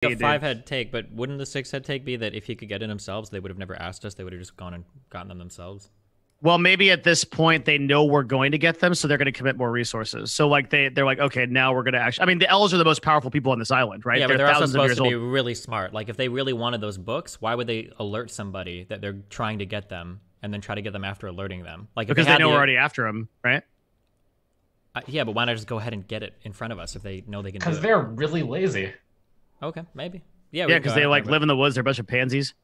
a 5-head take, but wouldn't the 6-head take be that if he could get in themselves, they would have never asked us, they would have just gone and gotten them themselves? Well, maybe at this point they know we're going to get them, so they're going to commit more resources. So like they're like, okay, now we're going to actually. I mean, the elves are the most powerful people on this island, right? Yeah, but they're also thousands of supposed years to be old. really smart. Like if they really wanted those books, why would they alert somebody that they're trying to get them and then try to get them after alerting them? Like if Because they know we're already after them, right? Yeah, but why not just go ahead and get it in front of us if they know they can do it? Because they're really lazy. Okay, maybe. Yeah, Yeah, because they like live in the woods. They're a bunch of pansies.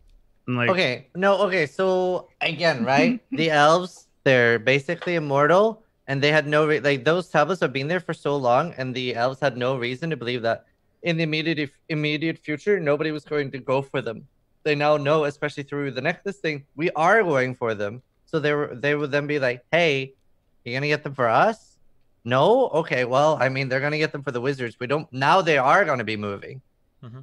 And, like, okay. So again, right? The elves, they're basically immortal, and they had no like those tablets have been there for so long, and the elves had no reason to believe that in the immediate future nobody was going to go for them. They now know, especially through the necklace thing, we are going for them. So they would then be like, "Hey, you're gonna get them for us? No? Okay, well, I mean, they're gonna get them for the wizards. We don't. Now they are gonna be moving." Mm-hmm.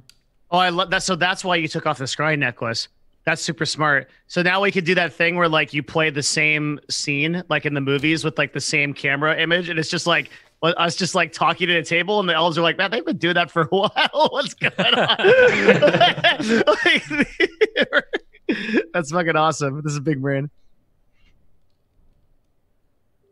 Oh, I love that. So that's why you took off the scry necklace. That's super smart. So now we could do that thing where like you play the same scene like in the movies with like the same camera image, and it's just like us just like talking at a table, and the elves are like, "Man, they've been doing that for a while. What's going on?" That's fucking awesome. This is big brain.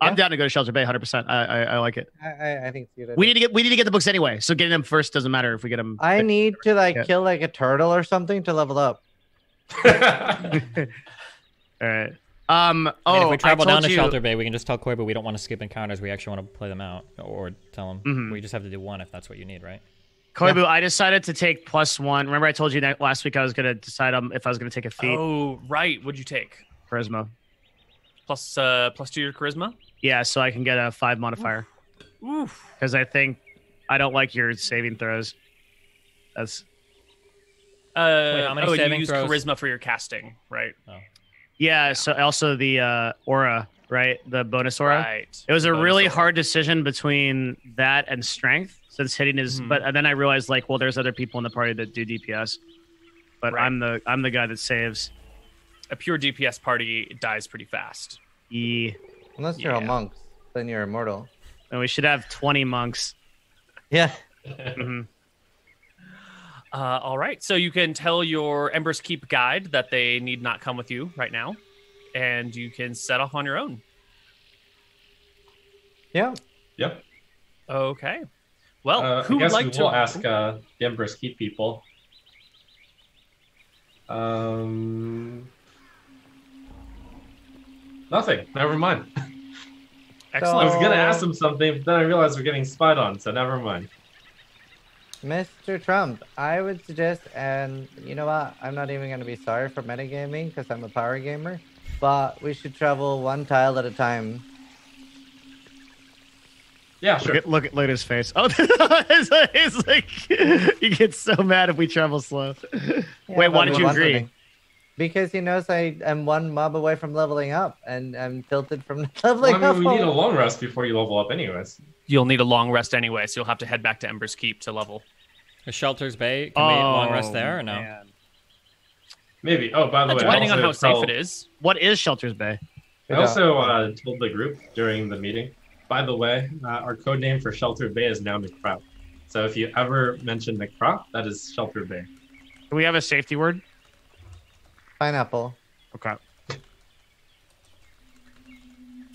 I'm down to go to Shelter Bay, 100%. I like it. I think it's good. We need to get the books anyway. So getting them first doesn't matter if we get them. I need to like kill like a turtle or something to level up. All right. If we travel down to Shelter Bay, we can just tell Koibu we don't want to skip encounters. We actually want to play them out, or tell them we just have to do one if that's what you need, right? Koibu, I decided to take +1. Remember, I told you that last week I was gonna decide if I was gonna take a feat. Oh, right. What'd you take? Charisma. Plus 2 to your charisma. Yeah, so I can get a 5 modifier. Oof. Because I think I don't like your saving throws. That's. Wait, how many you saving use throws? charisma for your casting, right? Oh. Yeah. So also the aura, right? The bonus aura. Right. It was a Bonus really aura. hard decision between that and strength, since hitting is. But then I realized like, well, there's other people in the party that do DPS, but Right. I'm the guy that saves. A pure DPS party dies pretty fast. Unless you're all monks, then you're immortal. And we should have 20 monks. Yeah. All right. So you can tell your Ember's Keep guide that they need not come with you right now, and you can set off on your own. Yeah. Yep. Okay. Well, who I would guess like we to will ask the Emperor's Keep people. Nothing. Never mind. Excellent. I was gonna ask them something, but then I realized we're getting spied on, so never mind. Mr. Trump, I would suggest, and you know what? I'm not even going to be sorry for metagaming because I'm a power gamer, but we should travel one tile at a time. Yeah, sure. Look at his face. Oh, it's like he gets so mad if we travel slow. Yeah, Wait, why but did you one agree? thing. Because he knows I am one mob away from leveling up, and I'm tilted from leveling Well, I mean, up. we need a long rest before you level up anyways. You'll need a long rest anyway, so you'll have to head back to Ember's Keep to level. Is Shelter's Bay? Can we long rest there or no? Man. Maybe. Oh, by the way, Depending on I how also safe it is. What is Shelter's Bay? I also told the group during the meeting, by the way, our code name for Shelter Bay is now McCrow. So if you ever mention McCrow, that is Shelter Bay. Do we have a safety word? Pineapple. Okay.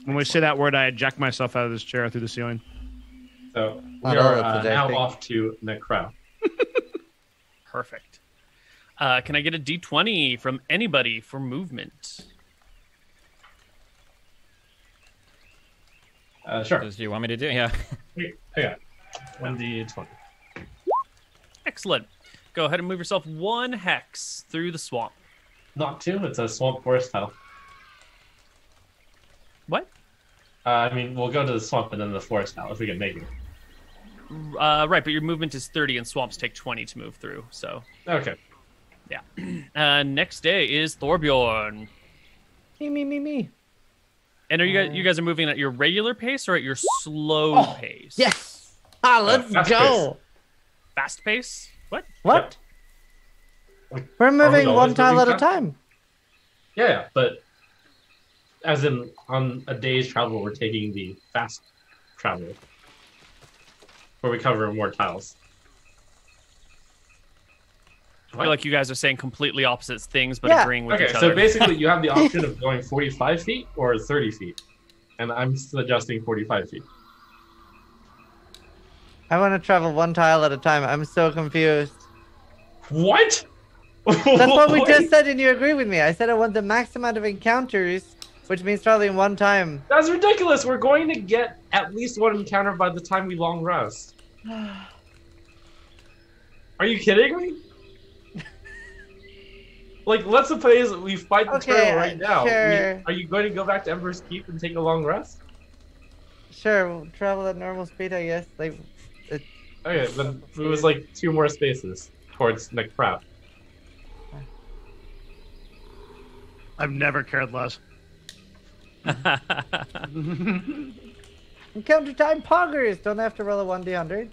When we say that word, I eject myself out of this chair through the ceiling. So we Not are all that's now ejecting. off to McCrow. Perfect. Can I get a D20 from anybody for movement? Sure. Do you want me to do? Yeah. I got 1d20. Excellent. Go ahead and move yourself 1 hex through the swamp. Not 2, it's a swamp forest tile. What? I mean, we'll go to the swamp and then the forest tile if we can make it. Right, but your movement is 30 and swamps take 20 to move through, so... Okay. Yeah. Next day is Thorbjorn. Me. And are you guys are moving at your regular pace or at your slow pace? Yes. Let's fast go. Fast pace? What? What? Like, We're are we moving always one tile moving at a fast? time. Yeah, but as in on a day's travel, we're taking the fast travel where we cover more tiles. I feel like you guys are saying completely opposite things, but agreeing with each other. So basically, you have the option of going 45 feet or 30 feet, and I'm suggesting 45 feet. I want to travel one tile at a time. I'm so confused. What? That's what we just said, and you agree with me. I said I want the max amount of encounters, which means traveling one time. That's ridiculous. We're going to get at least one encounter by the time we long rest. Are you kidding me? Like, let's suppose we fight the turtle right now. Sure. Are you going to go back to Ember's Keep and take a long rest? Sure, we'll travel at normal speed, I guess. Like, Okay, then it was like 2 more spaces towards McPrap. I've never cared less. Encounter time poggers! Don't have to roll a 1d100.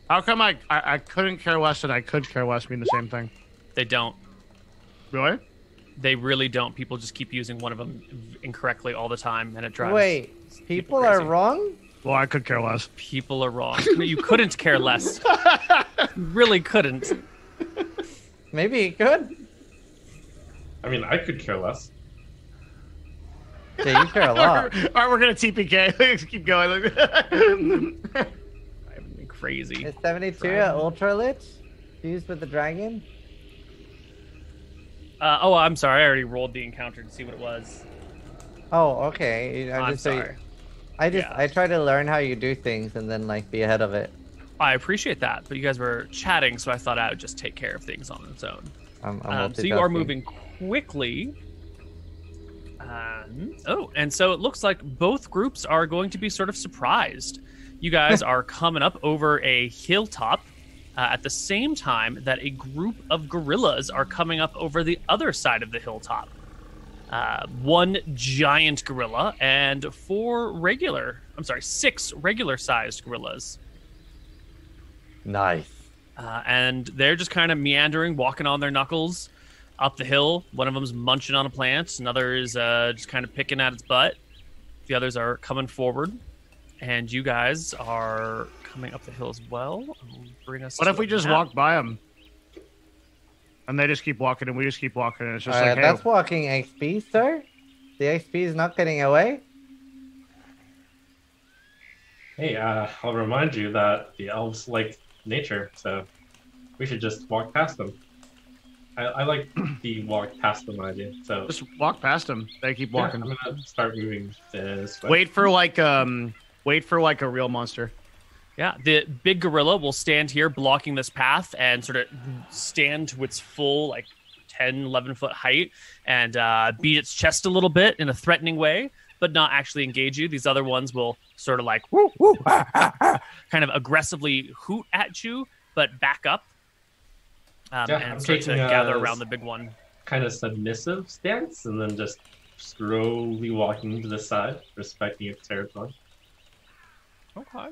How come I couldn't care less and I could care less mean the same thing? They don't. Really? They really don't. People just keep using one of them incorrectly all the time, and it drives. Wait, people are wrong? Well, I could care less. People are wrong. You couldn't care less. You really couldn't. Maybe he could. I mean, I could care less. Yeah, you care a lot. All right, we're gonna TPK. Let's keep going. I'm crazy. Is 72 at Ultra Lich? Fused with the dragon? Oh, I'm sorry. I already rolled the encounter to see what it was. Oh, okay. I'm sorry. I try to learn how you do things and then like be ahead of it. I appreciate that, but you guys were chatting, so I thought I would just take care of things on its own. So you are moving quickly. And so it looks like both groups are going to be sort of surprised. You guys are coming up over a hilltop at the same time that a group of gorillas are coming up over the other side of the hilltop. One giant gorilla and 6 regular-sized gorillas. Nice. And they're just kind of meandering, walking on their knuckles up the hill. One of them's munching on a plant. Another is just kind of picking at its butt. The others are coming forward. And you guys are coming up the hill as well. Bring us. What if we just walk by them? And they just keep walking and we just keep walking. And it's just like, hey. That's walking XP, sir. The XP is not getting away. Hey, I'll remind you that the elves like nature, so we should just walk past them. I like the walk past them idea. So just walk past them. They keep walking. I'm gonna start moving this way. Wait for like a real monster. Yeah, the big gorilla will stand here blocking this path and sort of stand to its full, like, 10, 11-foot height and beat its chest a little bit in a threatening way, but not actually engage you. These other ones will sort of like, woo, woo, ah, ah, ah, kind of aggressively hoot at you, but back up and start to gather around the big one. Kind of submissive stance, and then just slowly walking to the side, respecting its territory. Okay.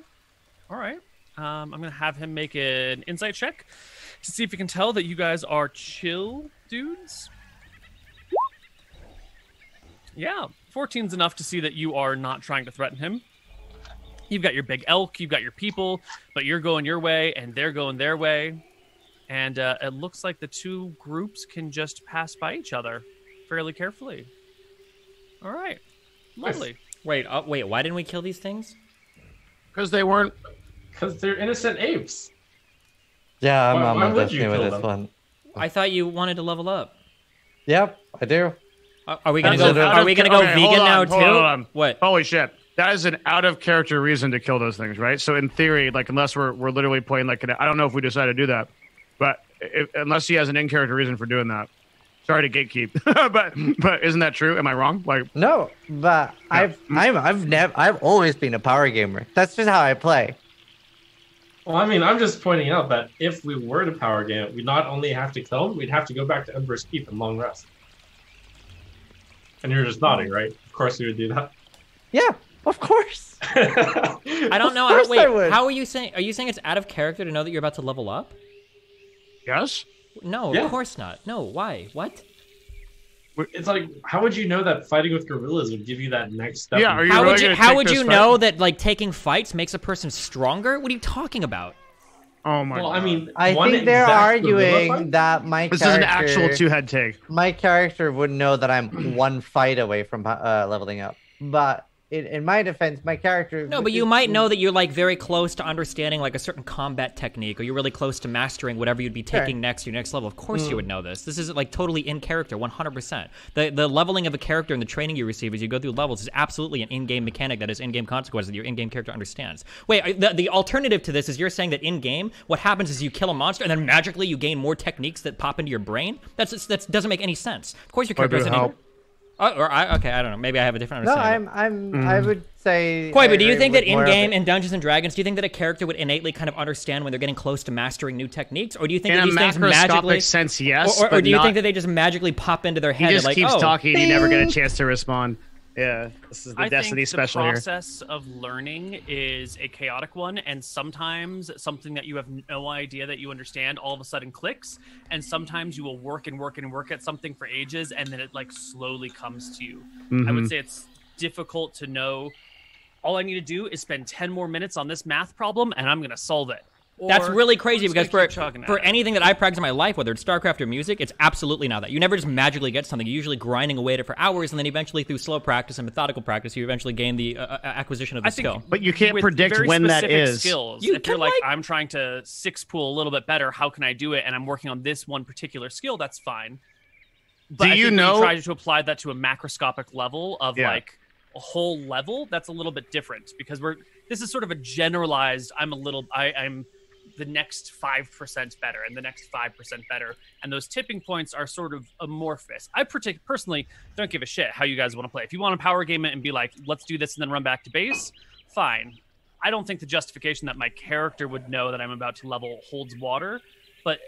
All right. I'm going to have him make an insight check to see if he can tell that you guys are chill dudes. Yeah, 14's enough to see that you are not trying to threaten him. You've got your big elk, you've got your people, but you're going your way and they're going their way. And it looks like the two groups can just pass by each other fairly carefully. All right. Lovely. Wait, why didn't we kill these things? Because they weren't... Because they're innocent apes. Yeah, I'm why on would you with kill this them? one. I thought you wanted to level up. Yep, I do. Are we gonna go? Are we gonna go vegan now too? Hold on. What? Holy shit! That is an out of character reason to kill those things, right? So in theory, like unless we're literally playing like I don't know if we decide to do that, but unless he has an in character reason for doing that. Sorry to gatekeep, but isn't that true? Am I wrong? Like no, but no. I've always been a power gamer. That's just how I play. Well, I mean, I'm just pointing out that if we were to power game it, we'd not only have to kill them, we'd have to go back to Ember's Keep and long rest. And you're just nodding, right? Of course we would do that. Yeah, of course. I don't know. Of course I wait, would. how are you saying? Are you saying it's out of character to know that you're about to level up? yes. No, Yeah. of course not. No, why? What? It's like, how would you know that fighting with gorillas would give you that next step? Yeah, are you How really would you? gonna How take would this you fight? know that like taking fights makes a person stronger? What are you talking about? Oh my Well, god. I mean, I one think they're exact gorilla arguing fight? that my This is an character, actual two-head take. my character would know that I'm one fight away from leveling up. But in my defense, my character. No, but you might know that you're like very close to understanding like a certain combat technique, or you're really close to mastering whatever you'd be taking next to your next level. Of course you would know this. This is like totally in character, 100%. The leveling of a character and the training you receive as you go through levels is absolutely an in-game mechanic that has in-game consequences that your in-game character understands. Wait, the alternative to this is you're saying that in-game, what happens is you kill a monster and then magically you gain more techniques that pop into your brain? That doesn't make any sense. Of course your character doesn't. Okay, I don't know. Maybe I have a different understanding. I would say. Koibu, do you think that in-game in Dungeons and Dragons, do you think that a character would innately kind of understand when they're getting close to mastering new techniques, or do you think that these things magically? Sense, yes. Or do you think that they just magically pop into their head? He just like, keeps talking. Bing! You never get a chance to respond. Yeah, this is the Destiny think special the here. process of learning is a chaotic one, and sometimes something that you have no idea that you understand all of a sudden clicks, and sometimes you will work and work and work at something for ages, and then it like slowly comes to you. I would say it's difficult to know. All I need to do is spend 10 more minutes on this math problem, and I'm gonna solve it. That's really crazy because for for anything that I practice in my life, whether it's StarCraft or music, it's absolutely not that. You never just magically get something. You're usually grinding away at it for hours, and then eventually through slow practice and methodical practice, you eventually gain the acquisition of the skill. But you can't with predict very when that specific is. skills. You If you're can, like, like- I'm trying to six pool a little bit better, how can I do it? And I'm working on this one particular skill, that's fine. But Do I you think when know- you try to apply that to a macroscopic level of Yeah. like a whole level, that's a little bit different because this is sort of a generalized, I'm the next 5% better and the next 5% better. And those tipping points are sort of amorphous. I personally don't give a shit how you guys want to play. If you want to power game it and be like, let's do this and then run back to base, fine. I don't think the justification that my character would know that I'm about to level holds water, but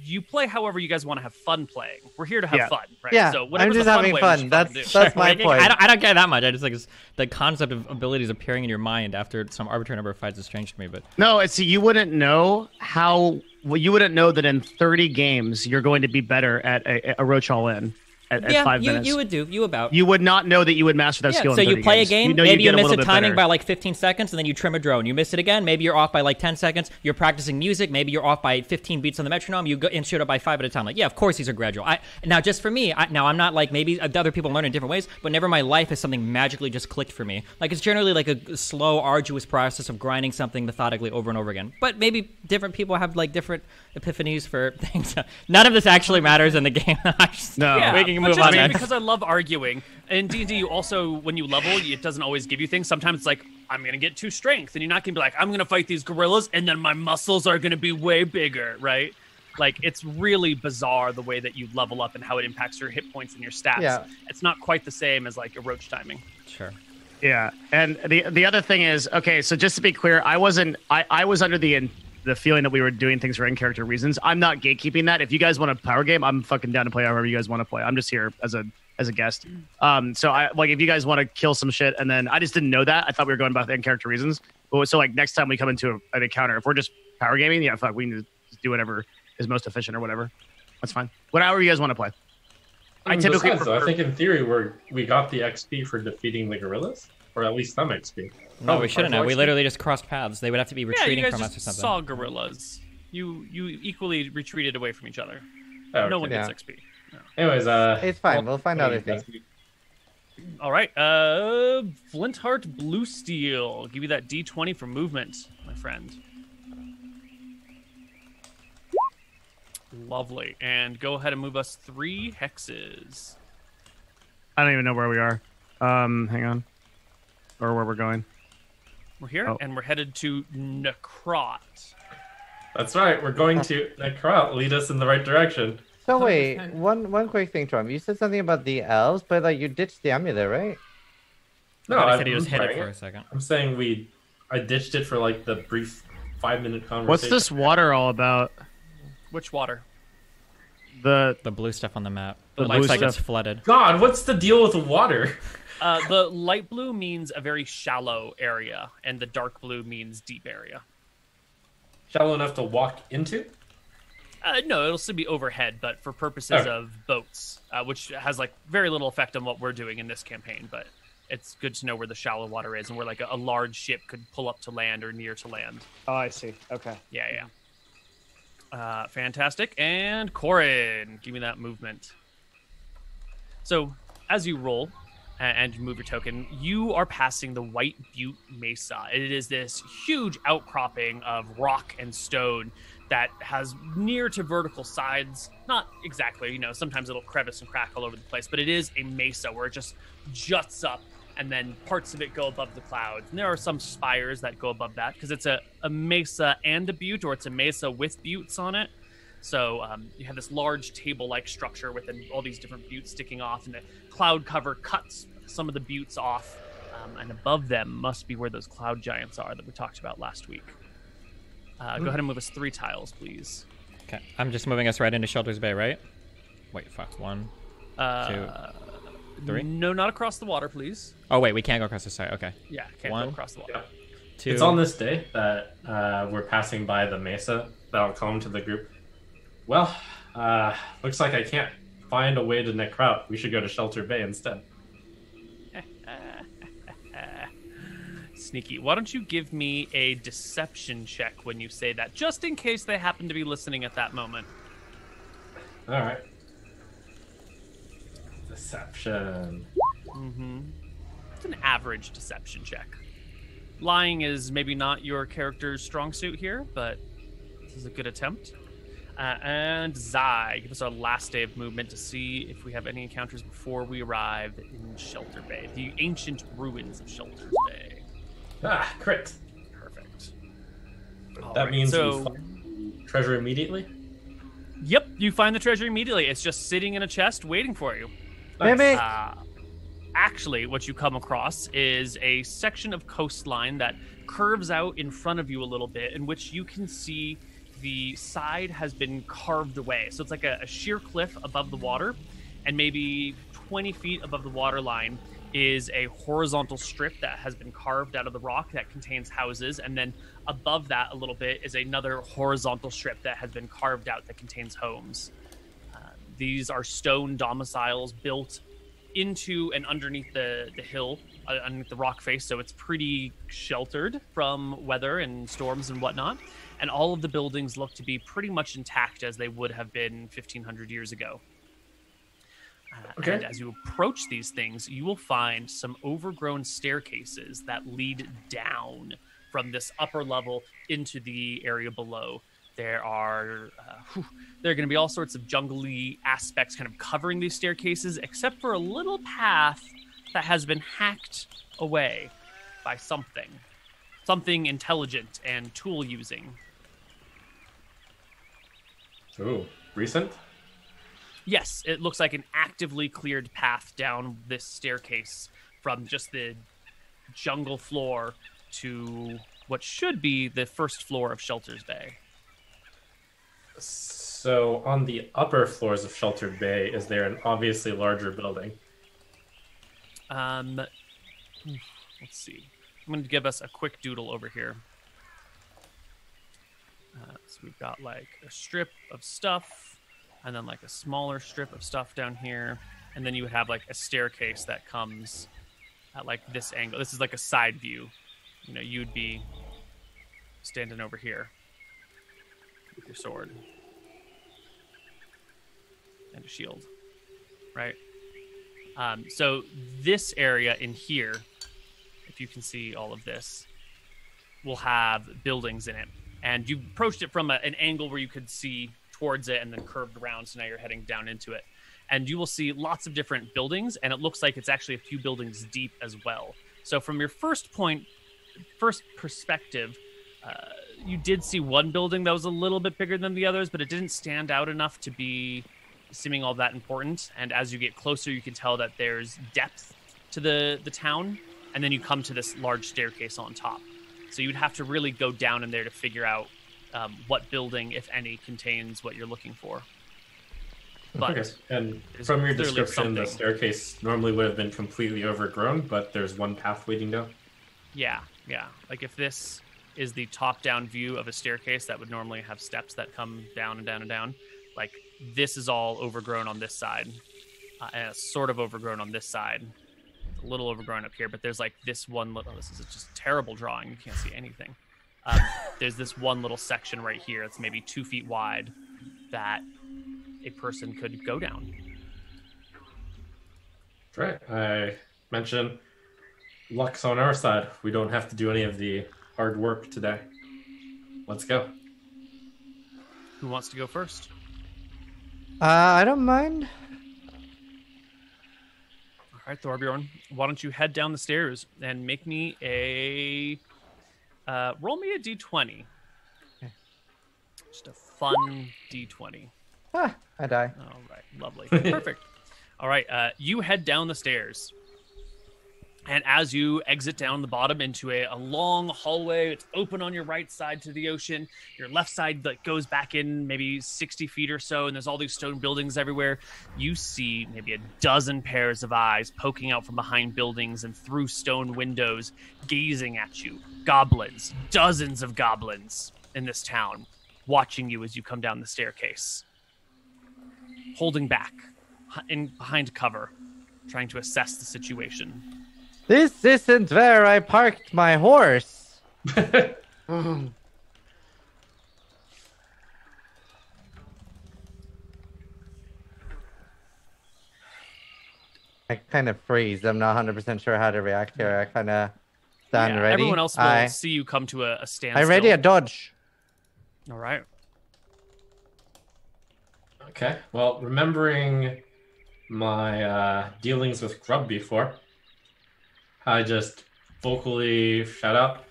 you play however you guys want to have fun playing. We're here to have fun, right? Yeah, so I'm just having fun. That's my point. I don't care that much. I just like the concept of abilities appearing in your mind after some arbitrary number of fights is strange to me. But No, it's you wouldn't know how. Well, you wouldn't know that in 30 games you're going to be better at a roach all in at 5 minutes. you would do. You would not know that you would master that skill. So in 30 you play games. a game, You know maybe you get miss little a bit timing better. by like 15 seconds, and then you trim a drone. You miss it again, maybe you're off by like 10 seconds. You're practicing music, maybe you're off by 15 beats on the metronome. You go and shoot up by 5 at a time. Like, yeah, of course these are gradual. Now, just for me, now I'm not like maybe other people learn in different ways, but never in my life has something magically just clicked for me. Like it's generally like a slow, arduous process of grinding something methodically over and over again. But maybe different people have like different epiphanies for things. None of this actually matters in the game. No. Yeah, we can but move just on next. because I love arguing. In D&D, you also, when you level, it doesn't always give you things. Sometimes it's like, I'm going to get 2 strength, and you're not going to be like, I'm going to fight these gorillas, and then my muscles are going to be way bigger, right? Like, it's really bizarre the way that you level up and how it impacts your hit points and your stats. Yeah. It's not quite the same as, like, a roach timing. Sure. Yeah, and the other thing is, okay, so just to be clear, I was under the feeling that we were doing things for in-character reasons. I'm not gatekeeping that. If you guys want a power game, I'm fucking down to play however you guys want to play. I'm just here as a guest. So I like if you guys want to kill some shit, and then I just didn't know that. I thought we were going about the in-character reasons. But so like next time we come into an encounter, if we're just power gaming, yeah, fuck, we need to just do whatever is most efficient or whatever. That's fine. Whatever you guys want to play. I typically Besides, though, prefer- I think in theory we got the XP for defeating the gorillas, or at least some XP. No, we shouldn't have. We XP. literally just crossed paths. They would have to be Yeah, you retreating guys from us or just something. saw gorillas. You equally retreated away from each other. Oh, okay. No one Yeah. gets XP. Anyways, It's fine. We'll find other things. All right, Flintheart Blue Steel. Give you that D20 for movement, my friend. Lovely. And go ahead and move us 3 hexes. I don't even know where we are. Hang on. Or where we're going. We're here, Oh. and we're headed to Necrot. That's right. We're going to Necrot. Lead us in the right direction. So wait, one quick thing, Trump. You said something about the elves, but like you ditched the amulet, right? No, I I'm said he was headed playing for it. a second. I'm saying I ditched it for like the brief 5-minute conversation. What's this water all about? Which water? The The blue stuff on the map. The It looks blue like it's stuff. flooded. God, what's the deal with the water? The light blue means a very shallow area, and the dark blue means deep area. Shallow enough to walk into? No, it'll still be overhead, but for purposes Okay. of boats, which has like very little effect on what we're doing in this campaign. But it's good to know where the shallow water is and where like a large ship could pull up to land or near to land. Oh, I see. Okay. Yeah, yeah. Fantastic. And Corin, give me that movement. So as you roll and you move your token, you are passing the White Butte Mesa. It is this huge outcropping of rock and stone that has near to vertical sides. Not exactly, you know, sometimes it'll crevice and crack all over the place, but it is a mesa where it just juts up and then parts of it go above the clouds. And there are some spires that go above that because it's a mesa and a butte, or it's a mesa with buttes on it. So you have this large table-like structure with all these different buttes sticking off, and the cloud cover cuts some of the buttes off, and above them must be where those cloud giants are that we talked about last week. Go ahead and move us 3 tiles, please. Okay, I'm just moving us right into Shelter's Bay, right? Wait, fuck. 1, 2, 3. No, not across the water, please. Oh wait, we can't go across the side. Okay. Yeah, can't 1, go across the water. Yeah. 2. It's on this day that we're passing by the mesa that I'll come to the group. Well, looks like I can't find a way to Nick Kraut. We should go to Shelter Bay instead. Sneaky. Why don't you give me a deception check when you say that, just in case they happen to be listening at that moment. All right. Deception. It's an average deception check. Lying is maybe not your character's strong suit here, but this is a good attempt. And Zai, give us our last day of movement to see if we have any encounters before we arrive in Shelter Bay, the ancient ruins of Shelter Bay. Ah, crit. Perfect. That means we find treasure immediately? Yep, you find the treasure immediately. It's just sitting in a chest waiting for you. Mimic! Actually, what you come across is a section of coastline that curves out in front of you a little bit, in which you can see the side has been carved away. So it's like a sheer cliff above the water, and maybe 20 feet above the water line is a horizontal strip that has been carved out of the rock that contains houses, and then above that a little bit is another horizontal strip that has been carved out that contains homes. These are stone domiciles built into and underneath the hill, underneath the rock face, so it's pretty sheltered from weather and storms and whatnot. And all of the buildings look to be pretty much intact as they would have been 1,500 years ago. Okay. And as you approach these things, you will find some overgrown staircases that lead down from this upper level into the area below. There are going to be all sorts of jungly aspects kind of covering these staircases, except for a little path that has been hacked away by something intelligent and tool using. Ooh, recent? Yes, it looks like an actively cleared path down this staircase from just the jungle floor to what should be the first floor of Shelter's Bay. So on the upper floors of Sheltered Bay, is there an obviously larger building? Let's see. I'm going to give us a quick doodle over here. So we've got like a strip of stuff, and then like a smaller strip of stuff down here, and then you would have like a staircase that comes at like this angle. This is like a side view. You know, you'd be standing over here with your sword and a shield, right? So this area in here, if you can see all of this, will have buildings in it. And you approached it from an angle where you could see towards it and then curved around, so now you're heading down into it. And you will see lots of different buildings, and it looks like it's actually a few buildings deep as well. So from your first perspective, you did see one building that was a little bit bigger than the others, but it didn't stand out enough to be seeming all that important. And as you get closer, you can tell that there's depth to the town, and then you come to this large staircase on top. So you'd have to really go down in there to figure out what building, if any, contains what you're looking for. But okay. And from your description, the staircase normally would have been completely overgrown, but there's one path leading down. Yeah. Like if this is the top-down view of a staircase that would normally have steps that come down and down and down, like this is all overgrown on this side, and it's sort of overgrown on this side. A little overgrown up here, but there's like this one little, this is just a terrible drawing. You can't see anything. there's this one little section right here. It's maybe 2 feet wide that a person could go down. Right. I mentioned luck's on our side. We don't have to do any of the hard work today. Let's go. Who wants to go first? I don't mind. All right, Thorbjorn, why don't you head down the stairs and make me a roll me a d20. Just a fun d20. Ah, I die. All right, lovely, perfect. All right, you head down the stairs, and as you exit down the bottom into a long hallway, it's open on your right side to the ocean. Your left side that goes back in maybe 60 feet or so, and there's all these stone buildings everywhere. You see maybe a dozen pairs of eyes poking out from behind buildings and through stone windows, gazing at you. Goblins, dozens of goblins in this town, watching you as you come down the staircase, holding back in behind cover, trying to assess the situation. This isn't where I parked my horse. I kind of freeze. I'm not 100% sure how to react here. I kind of stand ready. Everyone else will see you come to a standstill. I ready a dodge. All right. Okay. Well, remembering my dealings with Grub before, I just vocally shout out,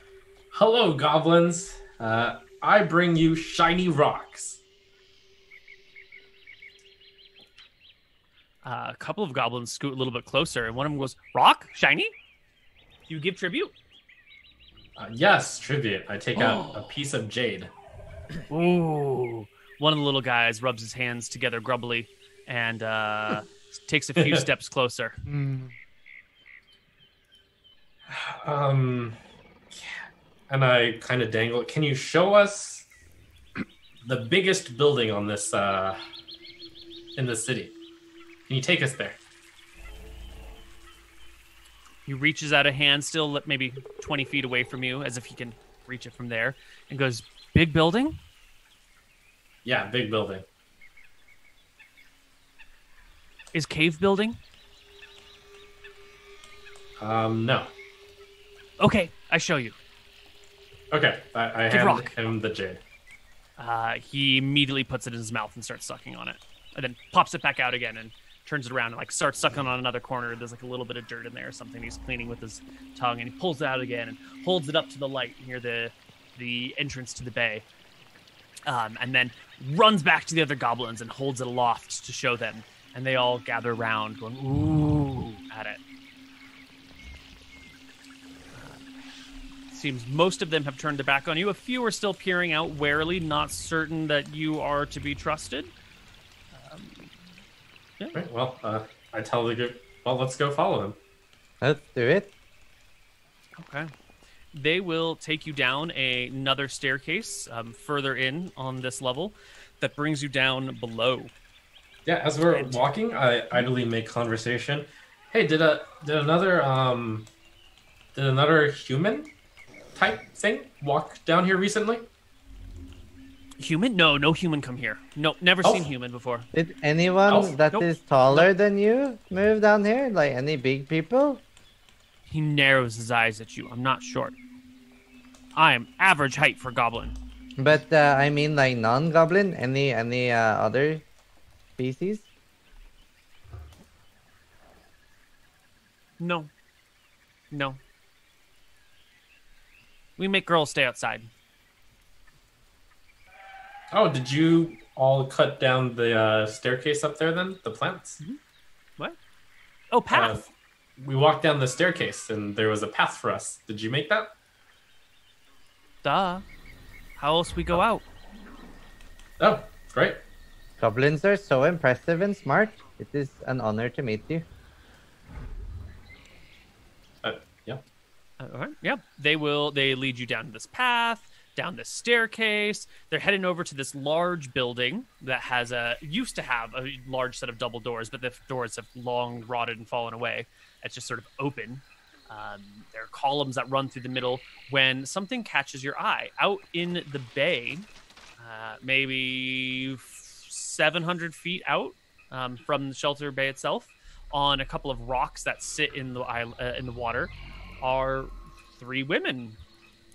"Hello, goblins! I bring you shiny rocks." A couple of goblins scoot a little bit closer, and one of them goes, "Rock? Shiny? Do you give tribute?" Yes, tribute. I take out a piece of jade. Ooh. One of the little guys rubs his hands together grubbily and takes a few steps closer. And I kind of dangle it. Can you show us the biggest building on this in the city? Can you take us there? He reaches out a hand, still maybe 20 feet away from you, as if he can reach it from there, and goes, "Big building?" Yeah, big building. Is cave building? No. Okay, I show you. Okay, I Give hand rock. him the jade. He immediately puts it in his mouth and starts sucking on it, and then pops it back out again and turns it around and like starts sucking on another corner. There's like a little bit of dirt in there or something. He's cleaning with his tongue, and he pulls it out again and holds it up to the light near the entrance to the bay, and then runs back to the other goblins and holds it aloft to show them. And they all gather around, going "ooh" at it. Seems most of them have turned their back on you. A few are still peering out warily, not certain that you are to be trusted. Yeah. Right, well, I tell the group, well, let's go follow him. Let's do it. Okay. They will take you down another staircase further in on this level that brings you down below. Yeah, as we're walking, I idly make conversation. Hey, did another human type thing walk down here recently? Human? No human come here. No, never seen human before. Did anyone that is taller than you move down here? Like any big people? He narrows his eyes at you. I'm not short. I am average height for goblin. But I mean like non-goblin? Any other species? No. We make girls stay outside. Oh, did you all cut down the staircase up there then? The plants? Mm-hmm. What? Oh, path. We walked down the staircase and there was a path for us. Did you make that? Duh. How else we go out? Oh, great. Goblins are so impressive and smart. It is an honor to meet you. Yeah. All right. Yeah. They lead you down this path, down this staircase. They're heading over to this large building that used to have a large set of double doors, but the doors have long rotted and fallen away. It's just sort of open. There are columns that run through the middle when something catches your eye. Out in the bay, maybe 700 feet out from the shelter bay itself, on a couple of rocks that sit in the water, are 3 women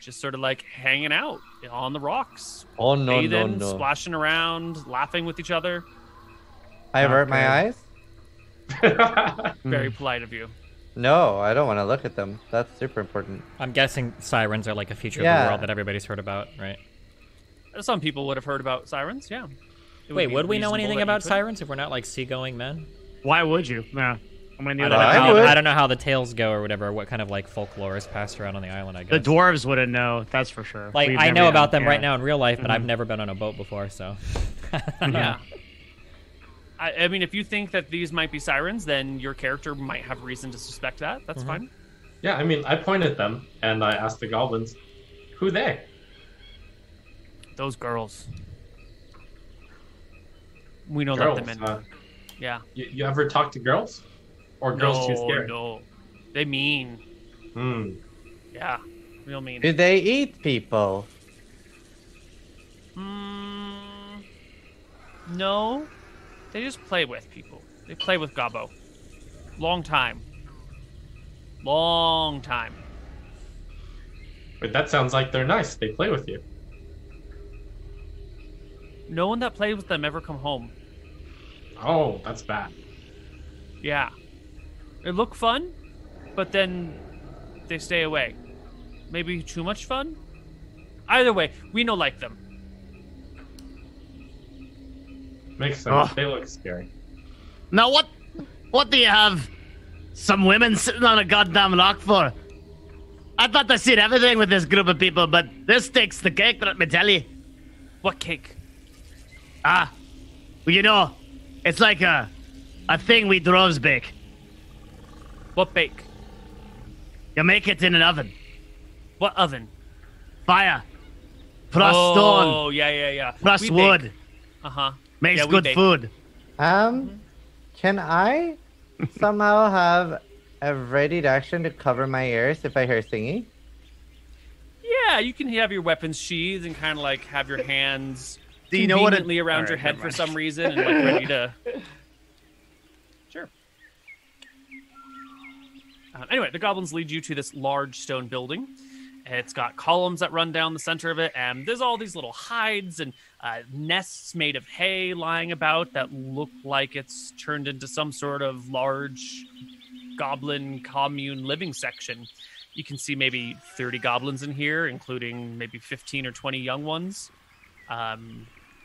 just sort of like hanging out on the rocks. Oh, no, bathing, no. splashing around, laughing with each other. I avert my eyes? Very polite of you. No, I don't want to look at them. That's super important. I'm guessing sirens are like a feature of Yeah. the world that everybody's heard about, right? Some people would have heard about sirens, yeah. Wait, be would we know reasonable anything that you about could. sirens if we're not like seagoing men? Why would you? Yeah. I mean, I the, don't, know I how, would. I don't know how the tales go or whatever, what kind of like folklore is passed around on the island, I guess. the dwarves wouldn't know. That's for sure. Like, We've I never know had- about them yeah. right now in real life, but I've never been on a boat before, so. Yeah. I mean, if you think that these might be sirens, then your character might have reason to suspect that. That's fine. Yeah, I mean, I pointed at them and I asked the goblins, who they? Those girls. We know Girls. let them in. Yeah. You ever talk to girls? Or girls too scared? No. They mean. Hmm. Yeah. Real mean. Do they eat people? No. They just play with people. They play with Gobbo. Long time. Long time. But that sounds like they're nice. They play with you. No one that plays with them ever come home. Oh, that's bad. Yeah. They look fun, but then they stay away. Maybe too much fun? Either way, we no like them. Makes sense. Oh. They look scary. Now what do you have some women sitting on a goddamn rock for? I thought I seen everything with this group of people, but this takes the cake, let me tell you. What cake? Ah, well, you know, it's like a thing we dwarves bake. What bake? You make it in an oven, What oven? fire, plus Oh, stone, yeah. plus We wood, bake. Uh-huh. makes Yeah, we good bake. food. Can I somehow have a ready action to cover my ears if I hear singing? Yeah, you can have your weapons sheathed and kind of like have your hands Do you know what it- conveniently around All your right, head never for mind. some reason and like ready to... Sure. Anyway, the goblins lead you to this large stone building. It's got columns that run down the center of it, and there's all these little hides and nests made of hay lying about that look like it's turned into some sort of large goblin commune living section. You can see maybe 30 goblins in here, including maybe 15 or 20 young ones.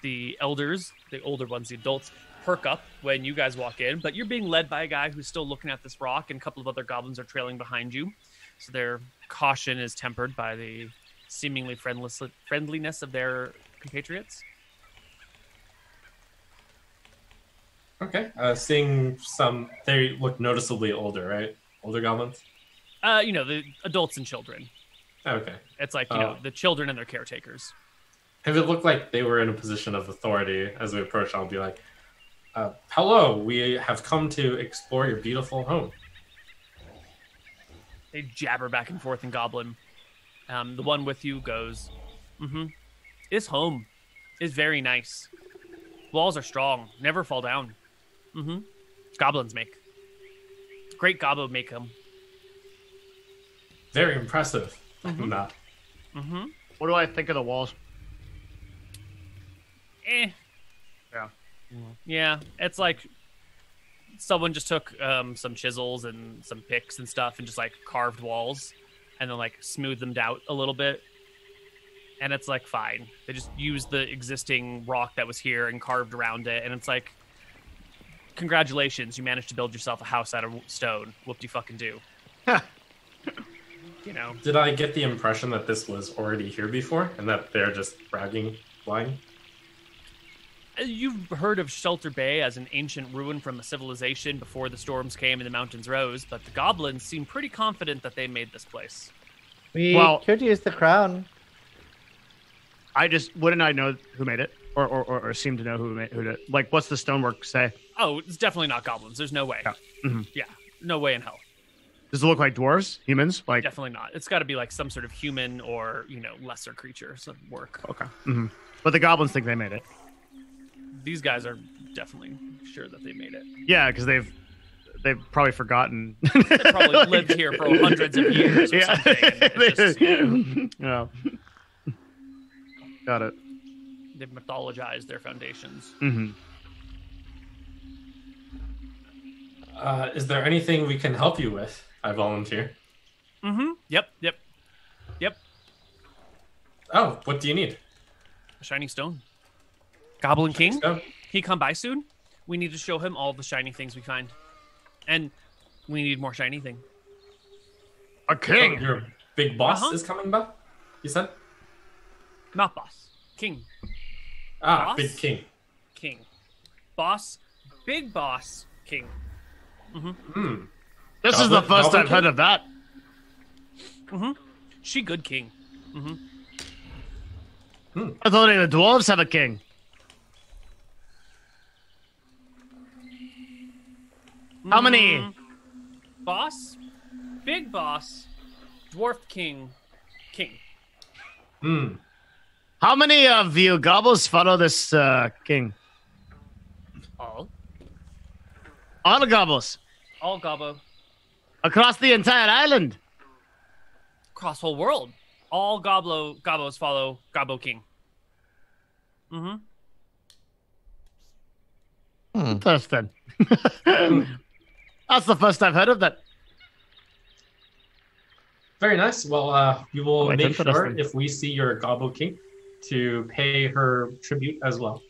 The elders, the older ones, the adults, perk up when you guys walk in, but you're being led by a guy who's still looking at this rock, and a couple of other goblins are trailing behind you. So their caution is tempered by the seemingly friendliness of their compatriots. Okay. Seeing some, they look noticeably older, right? Older goblins? The adults and children. Okay. It's like, Oh. the children and their caretakers. If it looked like they were in a position of authority as we approach, I'll be like, hello, we have come to explore your beautiful home. They jabber back and forth in Goblin. The one with you goes, This home is very nice. Walls are strong, never fall down. Goblins make. Great gobbo make them. Very impressive. Nah. What do I think of the walls? Yeah. Yeah, it's like someone just took some chisels and some picks and stuff and just like carved walls and then like smoothed them out a little bit. And it's like fine. They just used the existing rock that was here and carved around it. And it's like, congratulations, you managed to build yourself a house out of stone. Whoop-de-fucking-do. Did I get the impression that this was already here before and that they're just bragging, lying? You've heard of Shelter Bay as an ancient ruin from a civilization before the storms came and the mountains rose, but the goblins seem pretty confident that they made this place. We Well- could use the crown. Wouldn't I know who made it, or seem to know who did it? Like, what's the stonework say? Oh, it's definitely not goblins. There's no way. Yeah. Yeah, no way in hell. Does it look like dwarves, humans? Like Definitely not. It's got to be like some sort of human or lesser creature. So work. okay, but the goblins think they made it. These guys are definitely sure that they made it. Yeah, because they've probably forgotten. They probably lived here for hundreds of years or something. And it's just, Yeah. Got it. they've mythologized their foundations. Is there anything we can help you with? I volunteer. Yep. Oh, what do you need? A shiny stone. Goblin King? Stone? He come by soon? We need to show him all the shiny things we find. And we need more shiny thing. A king. Oh, your big boss Uh-huh. is coming back, you said? Not boss. King. Ah, Boss? big king. King. Boss. Big boss. King. This is the Goblin- first Goblin I've heard of that. She good king. I thought only the dwarves have a king. How many? Boss. Big boss. Dwarf king. King. How many of you gobbles follow this king? All. All the gobbles All gobbo. across the entire island. Across whole world. All gobbos follow Gobbo King. Interesting. That's the first I've heard of that. Very nice. Well, we will Quite make sure interesting. if we see your Gobbo King to pay her tribute as well.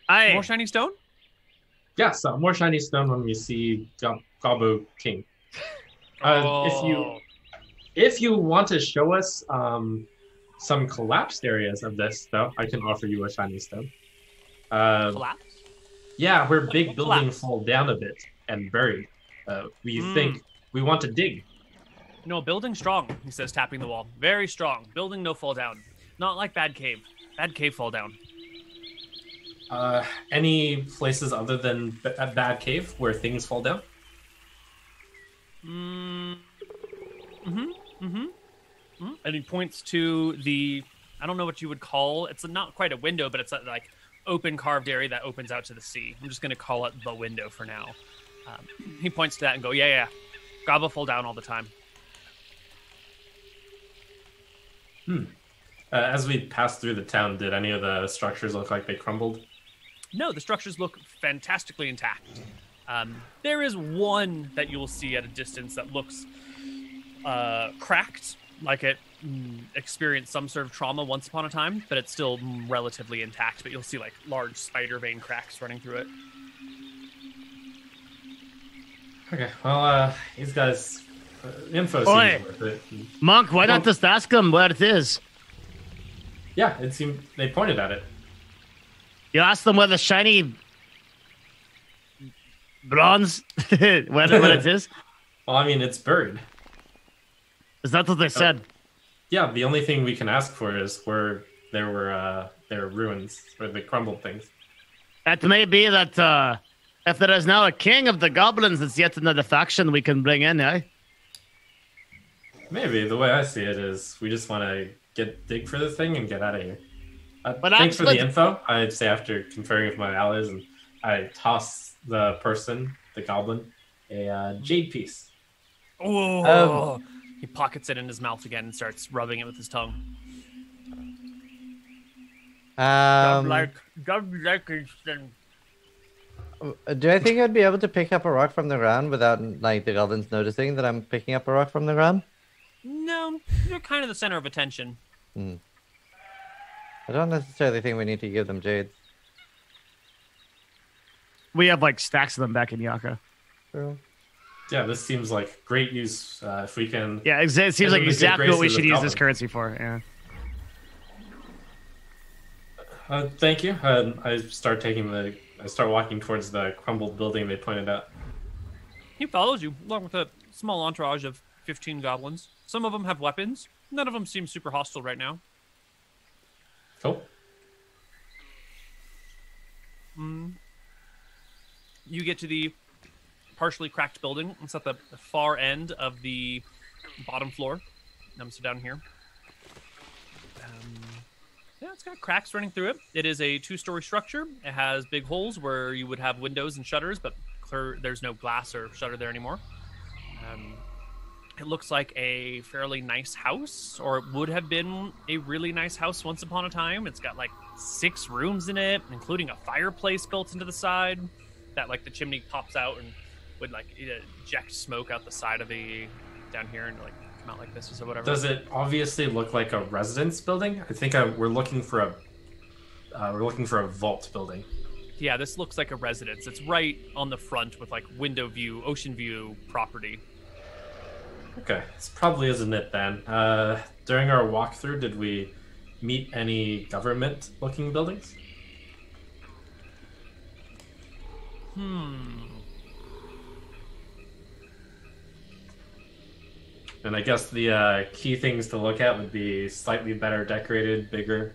Aye. More shiny stone? Yes, more shiny stone when we see Gobbo King. Oh. If you want to show us some collapsed areas of this, though, I can offer you a shiny stone. Collapse? Yeah, where big buildings Collapse. fall down a bit and buried. We think we want to dig. No, building strong, he says, tapping the wall. Very strong. Building no fall down. Not like Bad Cave. Bad Cave fall down. Any places other than a bad cave where things fall down? And he points to the, I don't know what you would call, it's not quite a window, but it's like open carved area that opens out to the sea. I'm just going to call it the window for now. He points to that and go, yeah. Gobbo fall down all the time. As we passed through the town, did any of the structures look like they crumbled? No, the structures look fantastically intact. There is one that you will see at a distance that looks cracked, like it experienced some sort of trauma once upon a time, but it's still relatively intact. But you'll see like large spider vein cracks running through it. Okay, well, these guys, info Oi. seems worth it. Monk, why not just ask him where it is? Yeah, it seemed they pointed at it. You ask them where the shiny bronze, where it is? Well, I mean, it's buried. Is that what they said? Yeah, the only thing we can ask for is where there were ruins, where they crumbled things. It may be that if there is now a king of the goblins, it's yet another faction we can bring in, eh? Maybe the way I see it is we just want to dig for the thing and get out of here. But Thanks for actually- the info. I'd say after conferring with my allies, and I toss the person, the goblin, a jade piece. Oh! He pockets it in his mouth again and starts rubbing it with his tongue. Do I think I'd be able to pick up a rock from the ground without like the goblins noticing that I'm picking up a rock from the ground? No, you're kind of the center of attention. I don't necessarily think we need to give them jades. We have like stacks of them back in Yaka. True. Yeah, this seems like great use. If we can, Yeah, it seems Get like them the good exactly what we graces should of use this goblins. currency for. Yeah. Thank you. I start walking towards the crumbled building they pointed out. He follows you, along with a small entourage of 15 goblins. Some of them have weapons. None of them seem super hostile right now. Cool. You get to the partially cracked building. It's at the far end of the bottom floor. So down here. Yeah, it's got cracks running through it. It is a 2-story structure. It has big holes where you would have windows and shutters, but there's no glass or shutter there anymore. It looks like a fairly nice house, or it would have been a really nice house once upon a time. It's got like 6 rooms in it, including a fireplace built into the side that like the chimney pops out and would like eject smoke out the side of the down here and like come out like this or whatever. Does it obviously look like a residence building? I think we're looking for a vault building. Yeah, this looks like a residence. It's right on the front with like window view, ocean view property. Okay, this probably isn't it then. During our walkthrough, did we meet any government-looking buildings? And I guess the key things to look at would be slightly better decorated, bigger.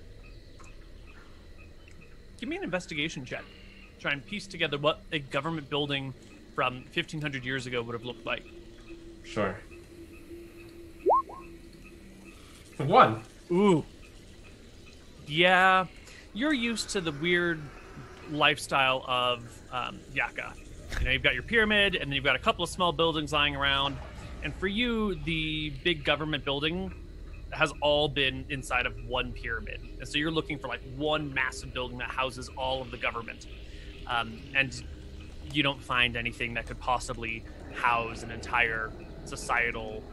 Give me an investigation check. Try and piece together what a government building from 1500 years ago would have looked like. Sure. 1. Ooh. Yeah, you're used to the weird lifestyle of Yaka. You know, you've got your pyramid, and then you've got a couple of small buildings lying around. And for you, the big government building has all been inside of one pyramid. And so you're looking for like one massive building that houses all of the government. And you don't find anything that could possibly house an entire societal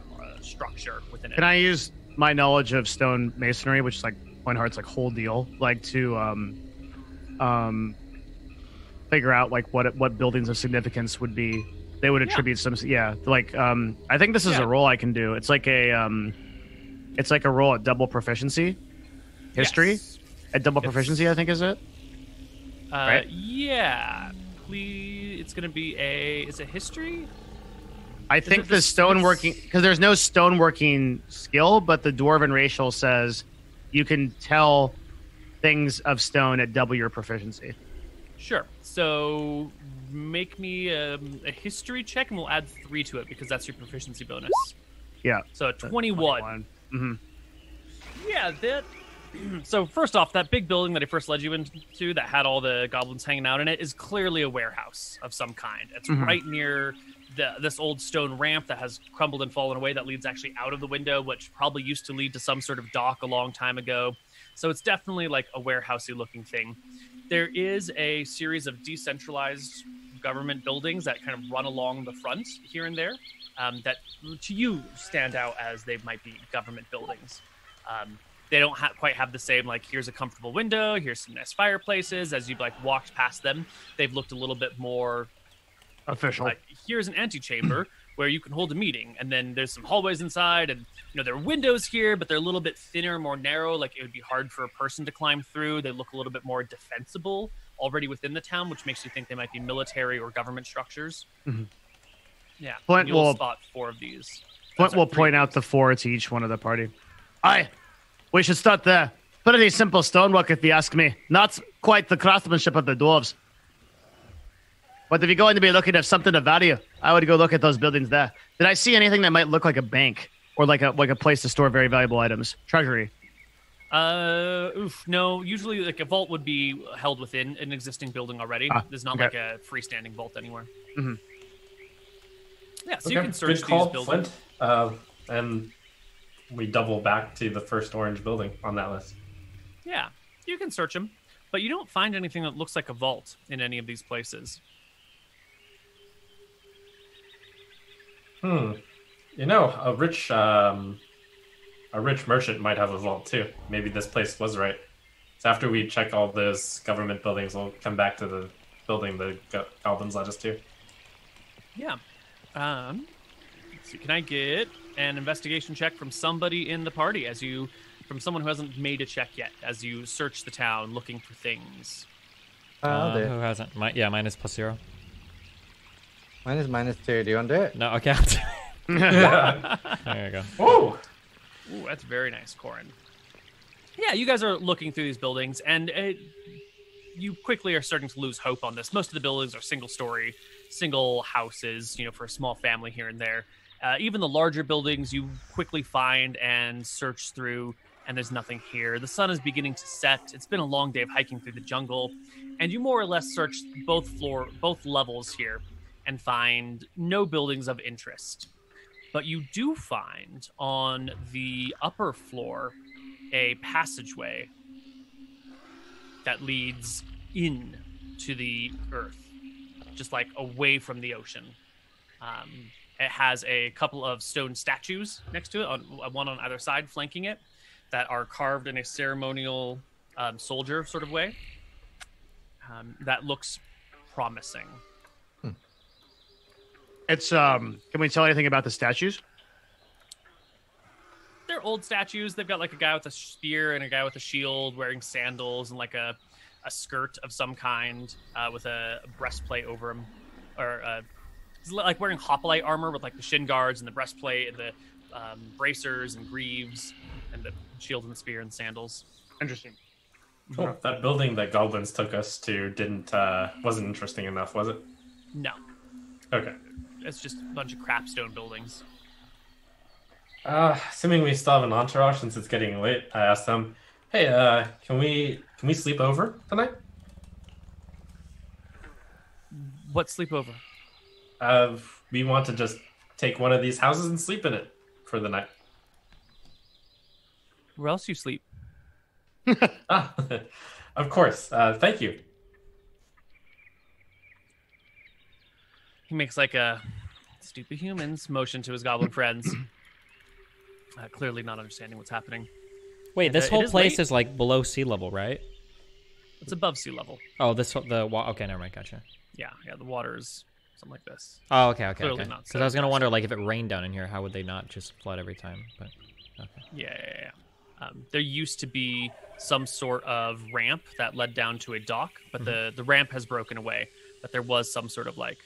structure within it. Can I use my knowledge of stone masonry, which is like Heart's like whole deal, like to figure out like what buildings of significance would be? They would attribute some, like I think this is a role I can do. It's like a role at double proficiency, history, at double proficiency. I think is it. Right? Yeah. Please, it's gonna be is it history? I think the stoneworking, because there's no stoneworking skill, but the Dwarven racial says you can tell things of stone at double your proficiency. Sure. So make me a history check, and we'll add 3 to it because that's your proficiency bonus. Yeah. So 21. Mm-hmm. Yeah. So first off, that big building that I first led you into that had all the goblins hanging out in it is clearly a warehouse of some kind. It's right near this old stone ramp that has crumbled and fallen away that leads actually out of the window, which probably used to lead to some sort of dock a long time ago. So it's definitely like a warehousey looking thing. There is a series of decentralized government buildings that kind of run along the front here and there that to you stand out as they might be government buildings. They don't quite have the same, like, here's a comfortable window, here's some nice fireplaces. As you've like walked past them, they've looked a little bit more official. Like, here's an antechamber where you can hold a meeting, and then there's some hallways inside, and there are windows here, but they're a little bit thinner, more narrow. Like, it would be hard for a person to climb through. They look a little bit more defensible already within the town, which makes you think they might be military or government structures. Yeah, Flint you'll will spot 4 of these. Flint will point out the 4 to each one of the party. Aye, we should start there. Pretty simple stonework, if you ask me. Not quite the craftsmanship of the dwarves. But if you're going to be looking at something of value, I would go look at those buildings there. Did I see anything that might look like a bank or like a place to store very valuable items? Treasury. No. Usually, like a vault would be held within an existing building already. There's not like a freestanding vault anywhere. Yeah, so you can search Good call, these buildings. Flint. And we double back to the first orange building on that list. Yeah, you can search them, but you don't find anything that looks like a vault in any of these places. A rich merchant might have a vault too. Maybe this place was right. So after we check all those government buildings, we'll come back to the building the goblins led us to. Yeah. Let's see, can I get an investigation check from somebody in the party from someone who hasn't made a check yet, as you search the town looking for things? Who hasn't? Mine is +0. Mine is -2. Do you want to do it? No, okay. There you go. Oh, Ooh, that's very nice, Corin. Yeah, you guys are looking through these buildings, and you quickly are starting to lose hope on this. Most of the buildings are single-story, single houses, for a small family here and there. Even the larger buildings you quickly find and search through, and there's nothing here. The sun is beginning to set. It's been a long day of hiking through the jungle, and you more or less search both levels here and find no buildings of interest. But you do find on the upper floor a passageway that leads in to the earth, just like away from the ocean. It has a couple of stone statues next to it, one on either side flanking it, that are carved in a ceremonial soldier sort of way. That looks promising. It's can we tell anything about the statues? They're old statues. They've got like a guy with a spear and a guy with a shield wearing sandals and like a skirt of some kind with a breastplate over him, or he's like wearing hoplite armor with like the shin guards and the breastplate and the bracers and greaves and the shield and the spear and sandals. Interesting. Cool. That building that goblins took us to wasn't interesting enough, was it? No. Okay. It's just a bunch of crap stone buildings. Assuming we still have an entourage since it's getting late, I asked them, "Hey, can we sleep over tonight?" What sleepover? We want to just take one of these houses and sleep in it for the night. Where else you sleep? Of course. Thank you. He makes like a stupid humans motion to his goblin friends, clearly not understanding what's happening. Wait, this whole place late. is like below sea level, right? It's above sea level. Oh, okay, never mind, gotcha. Yeah, the water is something like this. Oh, okay. Clearly not Because I was gonna wonder, like, if it rained down in here, how would they not just flood every time? But okay. Yeah. There used to be some sort of ramp that led down to a dock, but the ramp has broken away. But there was some sort of like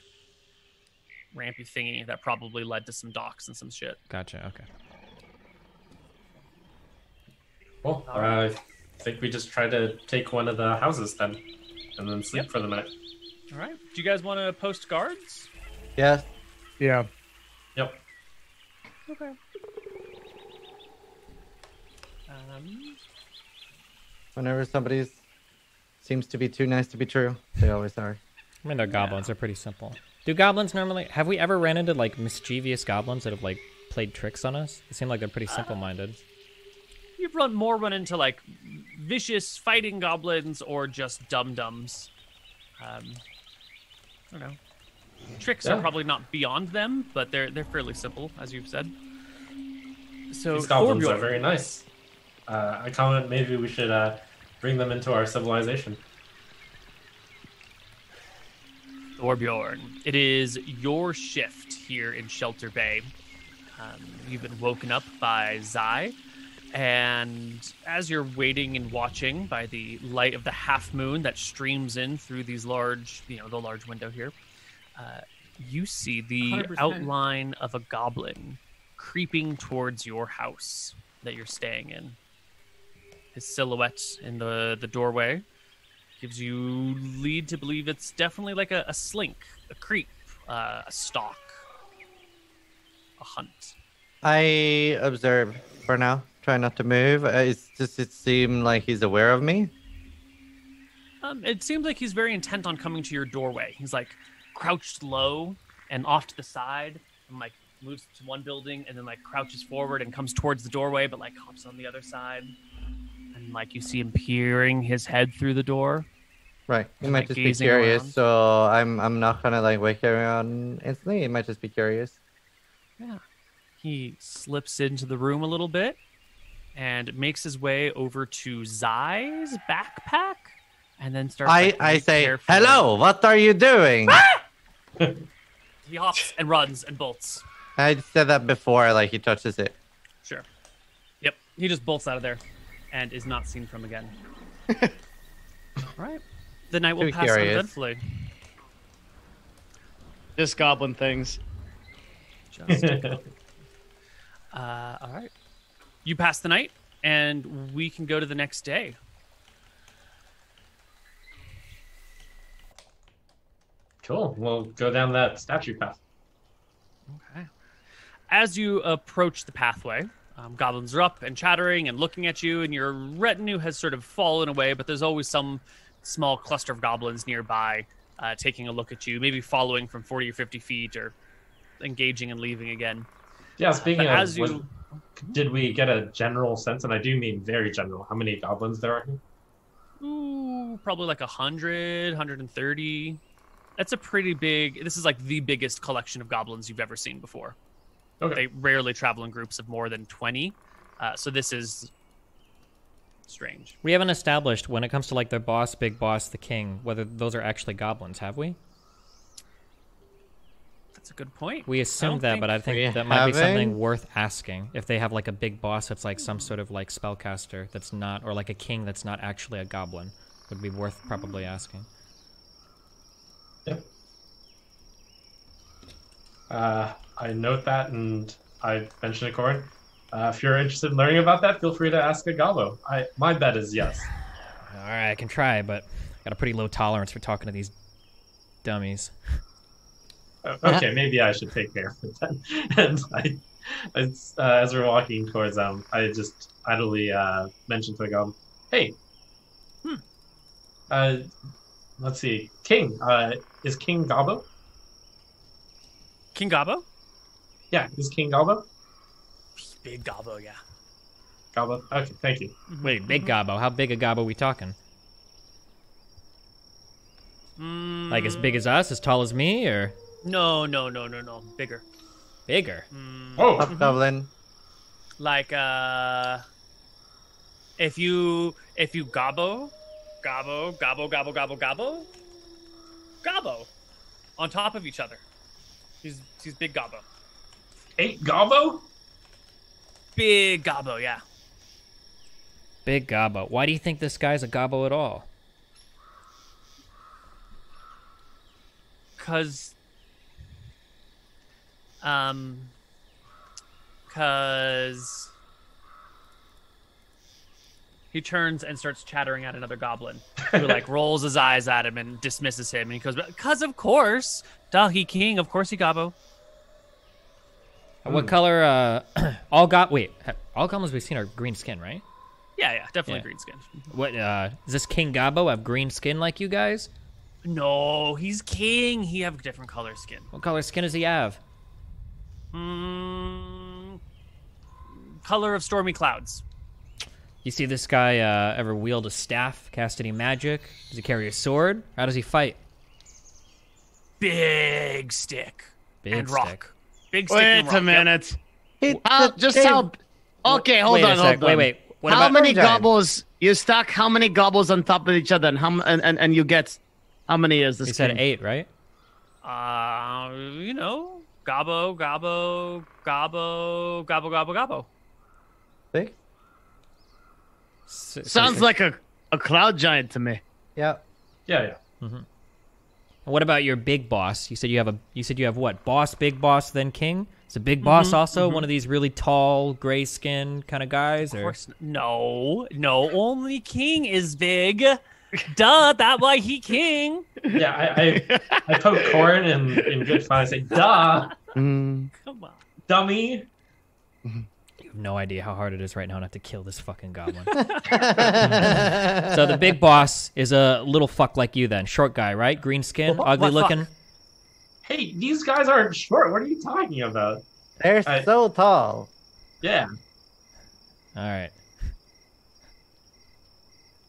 rampy thingy that probably led to some docks and some shit. Gotcha. Okay. Well, I think we just try to take one of the houses then, and then sleep for the night. All right. Do you guys want to post guards? Yes. Yeah. Yep. Okay. Whenever somebody seems to be too nice to be true, they always are. I mean, they're goblins. They're pretty simple. Do goblins normally... Have we ever ran into, like, mischievous goblins that have, like, played tricks on us? They seem like they're pretty simple-minded. You've run into, like, vicious fighting goblins or just dum-dums. I don't know. Tricks are probably not beyond them, but they're fairly simple, as you've said. So These goblins are very nice. I comment maybe we should bring them into our civilization. Thorbjorn, it is your shift here in Shelter Bay. You've been woken up by Zai, and as you're waiting and watching by the light of the half moon that streams in through these large, the large window here, you see the 100%. outline of a goblin creeping towards your house that you're staying in. His silhouette in the doorway gives you lead to believe it's definitely like a slink, a creep, a stalk, a hunt. I observe for now. Try not to move. It seems like he's aware of me. It seems like he's very intent on coming to your doorway. He's like crouched low and off to the side and like moves to one building and then like crouches forward and comes towards the doorway but like hops on the other side. And like you see him peering his head through the door. Right. He might like just be gazing curious, around. so I'm not gonna like wake everyone instantly. He might just be curious. Yeah. He slips into the room a little bit and makes his way over to Zai's backpack and then starts I very say, carefully- hello, what are you doing? He hops and runs and bolts. I said that before, like he touches it. Sure. Yep. He just bolts out of there and is not seen from again. All right. The night will Too pass curious. uneventfully. Just goblin things. Just all right. You pass the night, and we can go to the next day. Cool. We'll go down that statue path. Okay. As you approach the pathway, goblins are up and chattering and looking at you, and your retinue has sort of fallen away, but there's always some small cluster of goblins nearby taking a look at you, maybe following from 40 or 50 feet or engaging and leaving again. Yeah, speaking of, as you... did we get a general sense, and I do mean very general, how many goblins there are here? Ooh, probably like 100, 130. That's a pretty big... This is like the biggest collection of goblins you've ever seen before. Okay. They rarely travel in groups of more than 20. So this is strange. We haven't established when it comes to like the boss, big boss, the king, whether those are actually goblins, have we? That's a good point. We assumed that, but I think that might be something worth asking. If they have like a big boss that's like some sort of like spellcaster that's not, or like a king that's not actually a goblin, would be worth probably asking. Yep. I note that, and I mentioned it, Corin. If you're interested in learning about that, feel free to ask a Gabo. My bet is yes. All right, I can try, but I got a pretty low tolerance for talking to these dummies. Okay, maybe I should take care of it then. And as we're walking towards them, I just idly mentioned to the Goblin, "Hey, let's see, King. Is King Gabo? King Gabo? Yeah, is King Gabo? Big Gabo, yeah. Gabo? Okay, thank you. Wait, big Gabo? How big a Gabo are we talking? Like as big as us, as tall as me, or? No. Bigger. Bigger? Oh! Goblin. Like, if you Gabo, on top of each other. He's big Gabo. 8 Gabo? Big Gabo, yeah. Big Gabo. Why do you think this guy's a Gabo at all? Cause he turns and starts chattering at another goblin who like rolls his eyes at him and dismisses him, and he goes, "Cause of course, duh, he king, of course he Gabo." What color? All goblins we've seen are green skin, right? Yeah, definitely Yeah. green skin. What? Does this King Gabo have green skin like you guys? No, he's king. He have different color skin. What color skin does he have? Color of stormy clouds. You see this guy ever wield a staff, cast any magic? Does he carry a sword? How does he fight? Big stick. Big and stick. rock. Big stick and rock. Wait a minute. It's Just the how... Okay, hold Wait a on, sec, hold on. Wait. What How about many Giant? gobbles? You stack how many gobbles on top of each other, and you get... How many is this? You said king? 8, right? Gabo. Big? Sounds like a cloud giant to me. Yeah. Yeah. And what about your big boss? You said you have what? Boss, big boss, then king? Is a big boss also one of these really tall, gray skin kind of guys? Of Or? course, no. Only king is big. Duh, that's why he king. Yeah, I poke Corin in good fun. I say, "Duh, Come on. dummy." You have no idea how hard it is right now not to kill this fucking goblin. So the big boss is a little fuck like you then. Short guy, right? Green skin, ugly what looking. fuck? Hey, these guys aren't short. What are you talking about? They're so tall. Yeah. All right.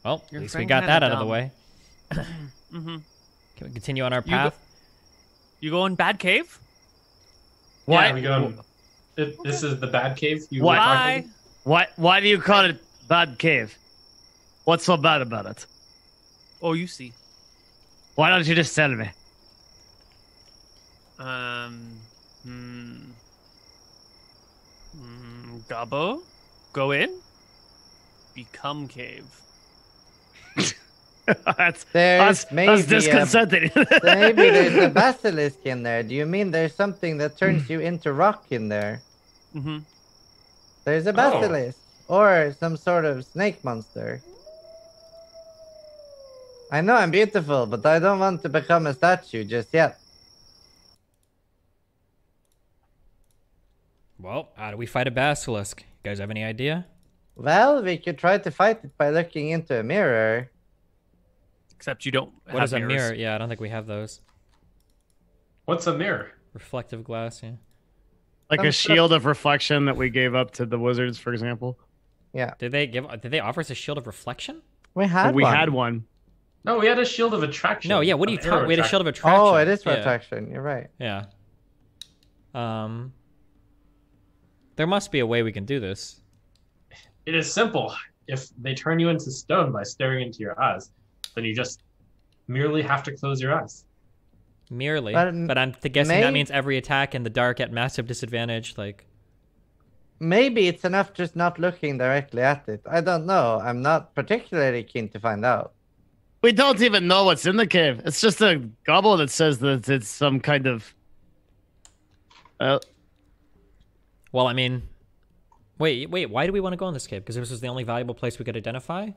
Well, Your at least we friend got kinda that out of the dumb. way. Can we continue on our path? You go in Bad Cave? Yeah, we go. This is the bad cave. You What? were talking Why do you call it bad cave? What's so bad about it? Oh, you see. Why don't you just tell me? Gabo, go in. Become cave. that's There's maybe disconcerting. maybe there's a basilisk in there. Do you mean there's something that turns you into rock in there? There's a basilisk or some sort of snake monster. I know I'm beautiful, but I don't want to become a statue just yet. Well, how do we fight a basilisk? You guys have any idea? Well, we could try to fight it by looking into a mirror. Except you don't What have is a mirrors. mirror? Yeah, I don't think we have those. What's a mirror? Reflective glass, yeah. Like a shield of reflection that we gave up to the wizards, for example. Yeah, Did they offer us a shield of reflection? we had we one. had one. No, we had a shield of attraction. No, yeah, what are you Of arrow talking? We had a attraction. shield of attraction. Oh, it is for yeah. attraction. You're right. Yeah. There must be a way we can do this. It is simple. If they turn you into stone by staring into your eyes, then you just merely have to close your eyes. Merely. But But I'm guessing that means every attack in the dark at massive disadvantage, like... Maybe it's enough just not looking directly at it. I don't know. I'm not particularly keen to find out. We don't even know what's in the cave. It's just a gobble that says that it's some kind of. Well, I mean... Wait, why do we want to go in this cave? Because this was the only valuable place we could identify?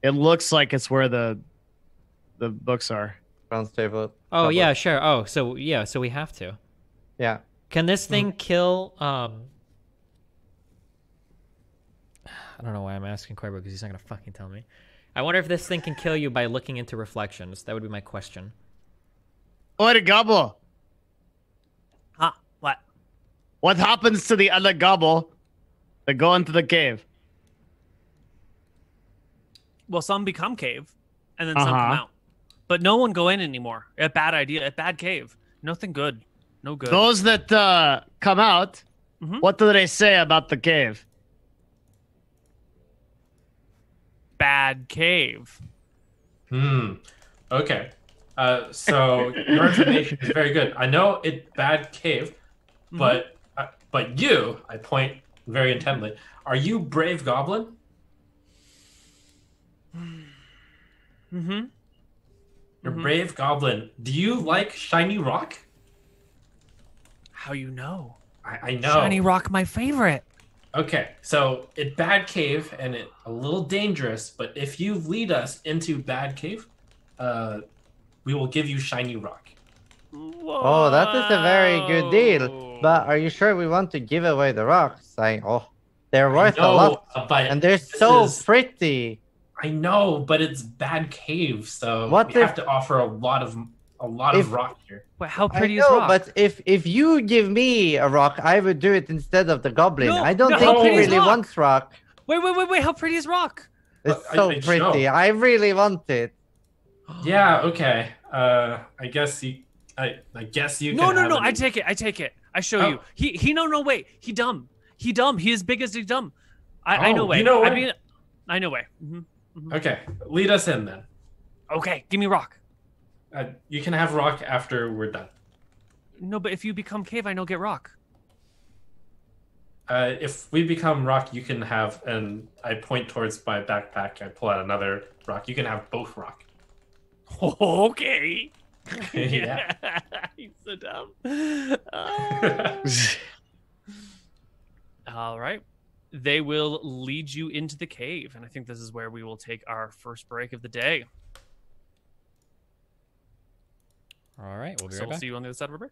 It looks like it's where the books are. Bronze table. Oh, Public. yeah, sure. Oh, so we have to. Yeah. Can this thing kill, I don't know why I'm asking Koibu, because he's not going to fucking tell me. I wonder if this thing can kill you by looking into reflections. That would be my question. What a gobble! Huh? What? What happens to the other gobble that go into the cave? Well, some become cave, and then some come out. But no one go in anymore. A bad idea. A bad cave. Nothing good. No good. Those that come out, what do they say about the cave? Bad cave. Okay. So your information is very good. I know it's bad cave, but you, I point very intently. Are you brave goblin? You're brave goblin. Do you like shiny rock? How you know? I know. Shiny rock, my favorite. Okay, so it's bad cave and it a little dangerous, but if you lead us into bad cave, we will give you shiny rock. Oh, that is a very good deal. But are you sure we want to give away the rocks? They're worth a lot, and they're so pretty. I know, but it's bad cave, so What we have to offer a lot of rock here. Wait, how I pretty is know, rock? but if you give me a rock, I would do it instead of the goblin. No, I don't no, think how he pretty is really rock? wants rock. Wait. How pretty is rock? It's I- so I pretty. know. I really want it. Yeah, okay. I guess you No. can have I it. take it. I show you. He no wait. He dumb. He as big as he dumb. I know way. you know I way. mean, I know way. Okay, lead us in then. Okay, give me rock. You can have rock after we're done. No, but if you become cave, I know get rock. If we become rock, you can have, and I point towards my backpack. I pull out another rock. You can have both rock. Okay. Yeah. He's so dumb. All right. They will lead you into the cave, and I think this is where we will take our first break of the day. All right, we'll be So right we'll back. see you on the other side of a break.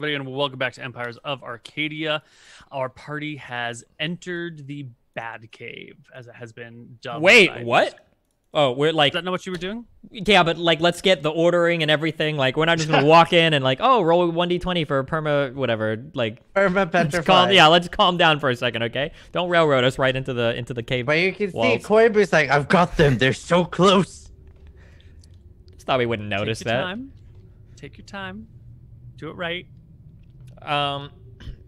And welcome back to Empires of Arcadia. Our party has entered the Bad Cave, as it has been dubbed. Wait, what? Oh, we're like... Is that not what you were doing? Yeah, but like, let's get the ordering and everything. Like, we're not just gonna walk in and like, oh, roll 1d20 for perma, whatever. Like, perma petrified. Let's calm down for a second, okay? Don't railroad us right into the cave. But you can walls. see Koibu's like, I've got them. They're so close. Just thought we wouldn't notice Take your that. Time. Take your time. Do it right.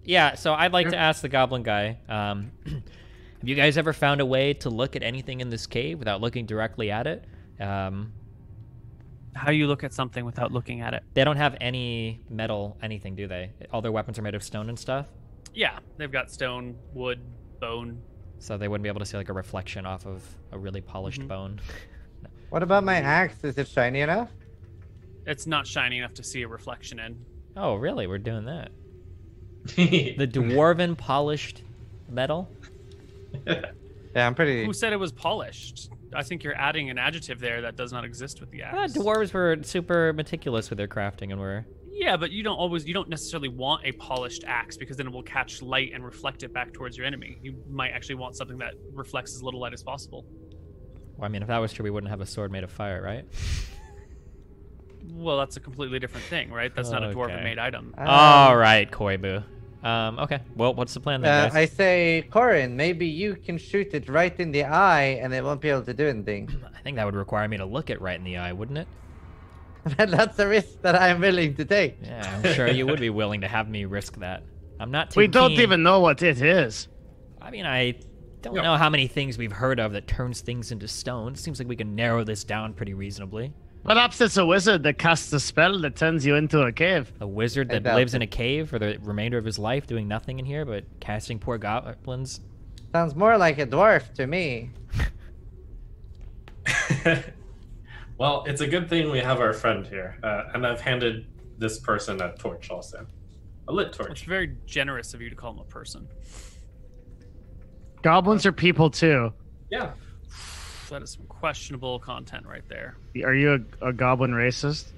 Yeah. So I'd like to ask the goblin guy. Have you guys ever found a way to look at anything in this cave without looking directly at it? How do you look at something without looking at it? They don't have any metal, anything, do they? All their weapons are made of stone and stuff. Yeah, they've got stone, wood, bone. So they wouldn't be able to see like a reflection off of a really polished bone. No. What about my axe? Is it shiny enough? It's not shiny enough to see a reflection in. Oh, really? We're doing that. The dwarven polished metal? Yeah, I'm pretty... Who said it was polished? I think you're adding an adjective there that does not exist with the axe. Dwarves were super meticulous with their crafting and were... Yeah, but you don't necessarily want a polished axe because then it will catch light and reflect it back towards your enemy. You might actually want something that reflects as little light as possible. Well, I mean, if that was true, we wouldn't have a sword made of fire, right? Well, that's a completely different thing, right? That's not a dwarven-made item. All right, Koibu. Okay. Well, what's the plan then, guys? I say, Corin, maybe you can shoot it right in the eye and it won't be able to do anything. I think that would require me to look it right in the eye, wouldn't it? That's a risk that I'm willing to take. Yeah, I'm sure you would be willing to have me risk that. I'm not too We don't keen. even know what it is. I mean, I don't know how many things we've heard of that turns things into stone. Seems like we can narrow this down pretty reasonably. Perhaps it's a wizard that casts a spell that turns you into a cave. A wizard that lives in a cave for the remainder of his life, doing nothing in here but casting poor goblins. Sounds more like a dwarf to me. Well, it's a good thing we have our friend here, and I've handed this person a torch also. A lit It's torch. very generous of you to call him a person. Goblins are people too. Yeah. That is some questionable content right there. Are you a goblin racist?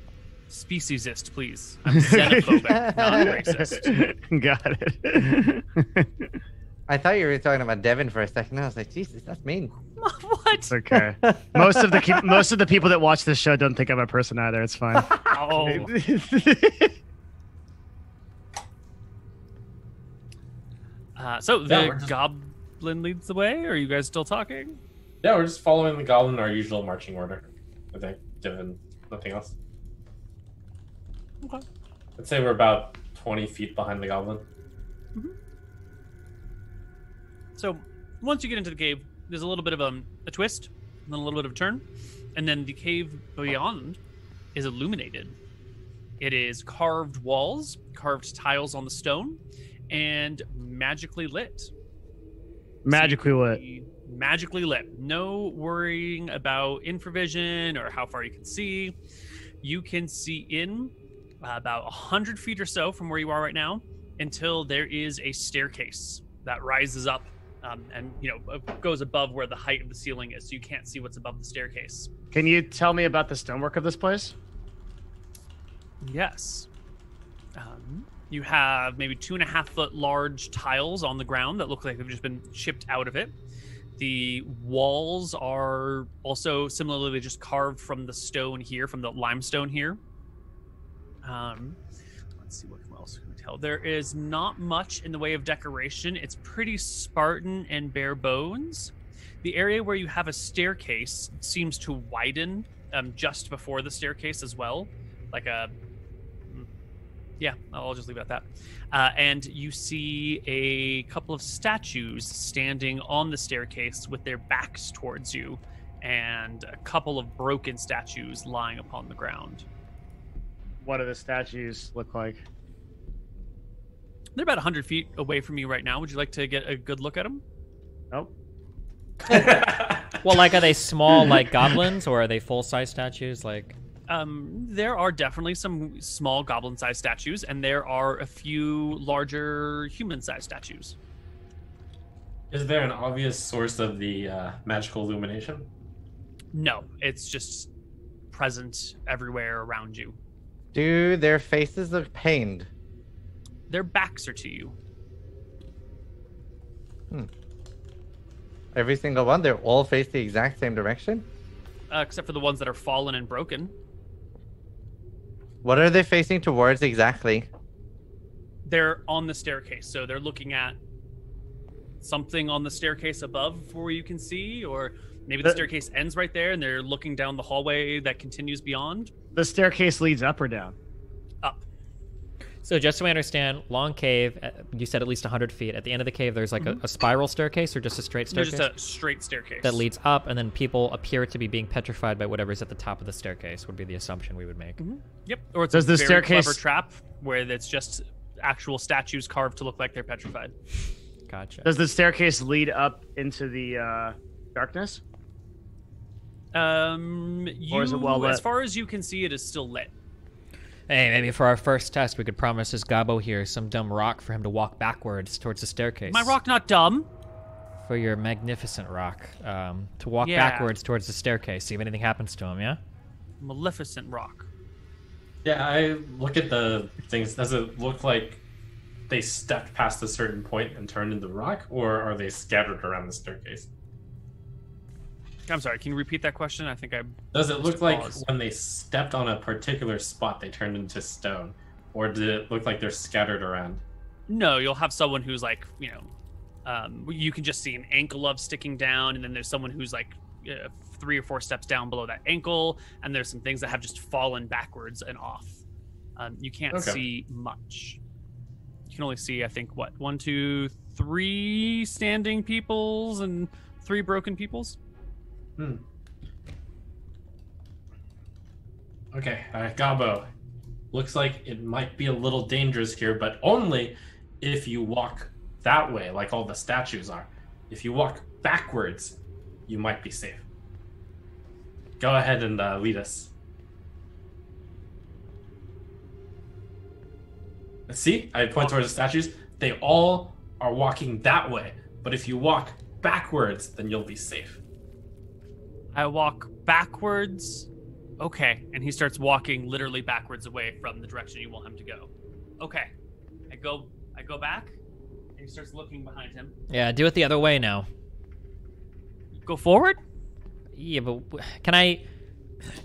Speciesist, please. I'm xenophobic, not racist. Got it. I thought you were talking about Devin for a second. I was like, Jesus, that's mean. What? It's okay. Most of the people that watch this show don't think I'm a person either. It's fine. Oh. So the goblin leads the way? Or are you guys still talking? Yeah, we're just following the goblin in our usual marching order. I think, given nothing else. Okay. I'd say we're about 20 feet behind the goblin. Mm-hmm. So once you get into the cave, there's a little bit of a twist, and then a little bit of a turn, and then the cave beyond is illuminated. It is carved walls, carved tiles on the stone, and magically lit. Magically lit. Magically lit. No worrying about infravision or how far you can see. You can see in about 100 feet or so from where you are right now until there is a staircase that rises up and goes above where the height of the ceiling is, so you can't see what's above the staircase. Can you tell me about the stonework of this place? Yes. You have maybe 2.5 foot large tiles on the ground that look like they've just been chipped out of it. The walls are also similarly just carved from the stone here, from the limestone here. Let's see what else can we tell. There is not much in the way of decoration. It's pretty Spartan and bare bones. The area where you have a staircase seems to widen just before the staircase as well, like a... Yeah, I'll just leave it at that. And you see a couple of statues standing on the staircase with their backs towards you, and a couple of broken statues lying upon the ground. What do the statues look like? They're about 100 feet away from you right now. Would you like to get a good look at them? Nope. Well, like, are they small, like goblins, or are they full-size statues? Like, there are definitely some small goblin-sized statues, and there are a few larger human-sized statues. Is there an obvious source of the magical illumination? No, it's just present everywhere around you. Do their faces look pained? Their backs are to you. Every single one, they're all face the exact same direction? Except for the ones that are fallen and broken. What are they facing towards exactly? They're on the staircase, so they're looking at something on the staircase above where you can see, or maybe the staircase ends right there and they're looking down the hallway that continues beyond. The staircase leads up or down? Up. So just so I understand, long cave, you said at least 100 feet. At the end of the cave, there's like a spiral staircase or just a straight staircase? There's just a straight staircase. That leads up, and then people appear to be being petrified by whatever's at the top of the staircase, would be the assumption we would make. Yep. Or it's Does a the very staircase- clever trap where it's just actual statues carved to look like they're petrified. Gotcha. Does the staircase lead up into the darkness? Or is it well lit? As far as you can see, it is still lit. Hey, maybe for our first test, we could promise this Gabo here some dumb rock for him to walk backwards towards the staircase. My rock not dumb. For your magnificent rock, to walk Yeah. backwards towards the staircase, see if anything happens to him, yeah? Maleficent rock. Yeah, I look at the things. Does it look like they stepped past a certain point and turned into rock, or are they scattered around the staircase? I'm sorry, can you repeat that question? I think I... Does it look like Pause. when they stepped on a particular spot, they turned into stone? Or did it look like they're scattered around? No, you'll have someone who's like, you can just see an ankle of sticking down, and then there's someone who's like 3 or 4 steps down below that ankle, and there's some things that have just fallen backwards and off. You can't see much. You can only see, I think, 1, 2, 3 standing peoples and 3 broken peoples. Okay, Gabo. Looks like it might be a little dangerous here, but only if you walk that way, like all the statues are. If you walk backwards, you might be safe. Go ahead and lead us. See? I point towards the statues. They all are walking that way, but if you walk backwards, then you'll be safe. I walk backwards. Okay. And he starts walking literally backwards away from the direction you want him to go. Okay. I go back, and he starts looking behind him. Yeah, do it the other way now. Go forward? Yeah, but can I...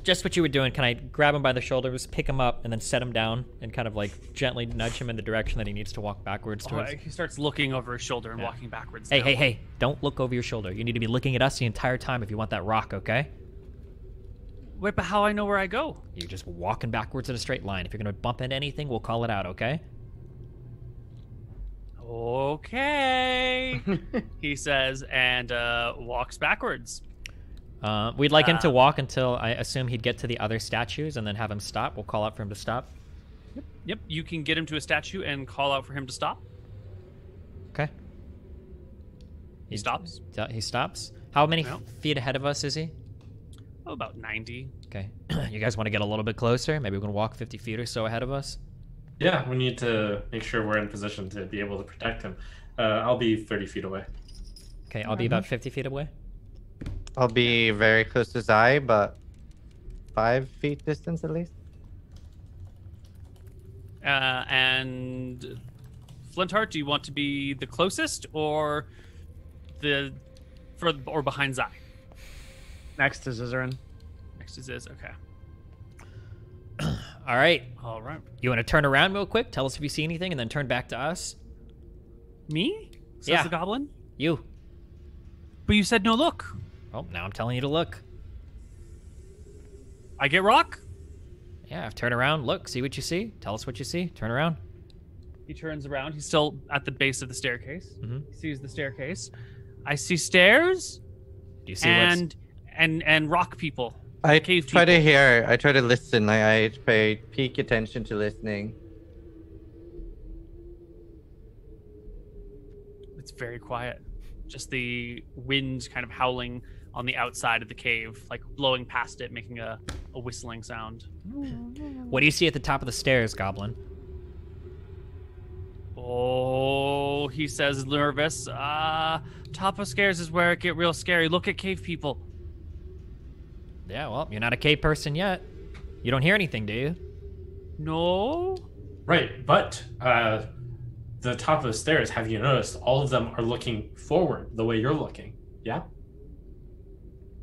Just what you were doing, can I grab him by the shoulders, pick him up, and then set him down, and kind of like gently nudge him in the direction that he needs to walk backwards towards? He starts looking over his shoulder and walking backwards. Hey, now. hey, don't look over your shoulder. You need to be looking at us the entire time if you want that rock, okay? Wait, but how I know where I go? You're just walking backwards in a straight line. If you're going to bump into anything, we'll call it out, okay? Okay, he says, and walks backwards. We'd like him to walk until I assume he'd get to the other statues and then have him stop. We'll call out for him to stop. Yep, you can get him to a statue and call out for him to stop. Okay. He stops. He stops. How many Yeah. feet ahead of us is he? Oh, about 90. Okay. You guys want to get a little bit closer? Maybe we can walk 50 feet or so ahead of us? Yeah, we need to make sure we're in position to be able to protect him. I'll be 30 feet away. Okay, I'll be about 50 feet away. I'll be very close to Zai, but 5 feet distance at least. And Flintheart, do you want to be the closest or behind Zai? Next to Zizaran. Next to Ziz, okay. All right. All right. You want to turn around real quick? Tell us if you see anything, and then turn back to us? Me? Says Yeah. the goblin. You. But you said no look. Oh, now I'm telling you to look. I get rock? Yeah, turn around, look, see what you see. Tell us what you see. Turn around. He turns around. He's still at the base of the staircase. Mhm. He sees the staircase. I see stairs Do you see and rock people. I Cave try to people. hear. I try to listen. I pay peak attention to listening. It's very quiet. Just the wind kind of howling on the outside of the cave, like blowing past it, making a whistling sound. what do you see at the top of the stairs, Goblin? Oh, he says nervous. Top of stairs is where it get real scary. Look at cave people. Yeah, well, you're not a cave person yet. You don't hear anything, do you? No? Right, but the top of the stairs, have you noticed all of them are looking forward the way you're looking? Yeah?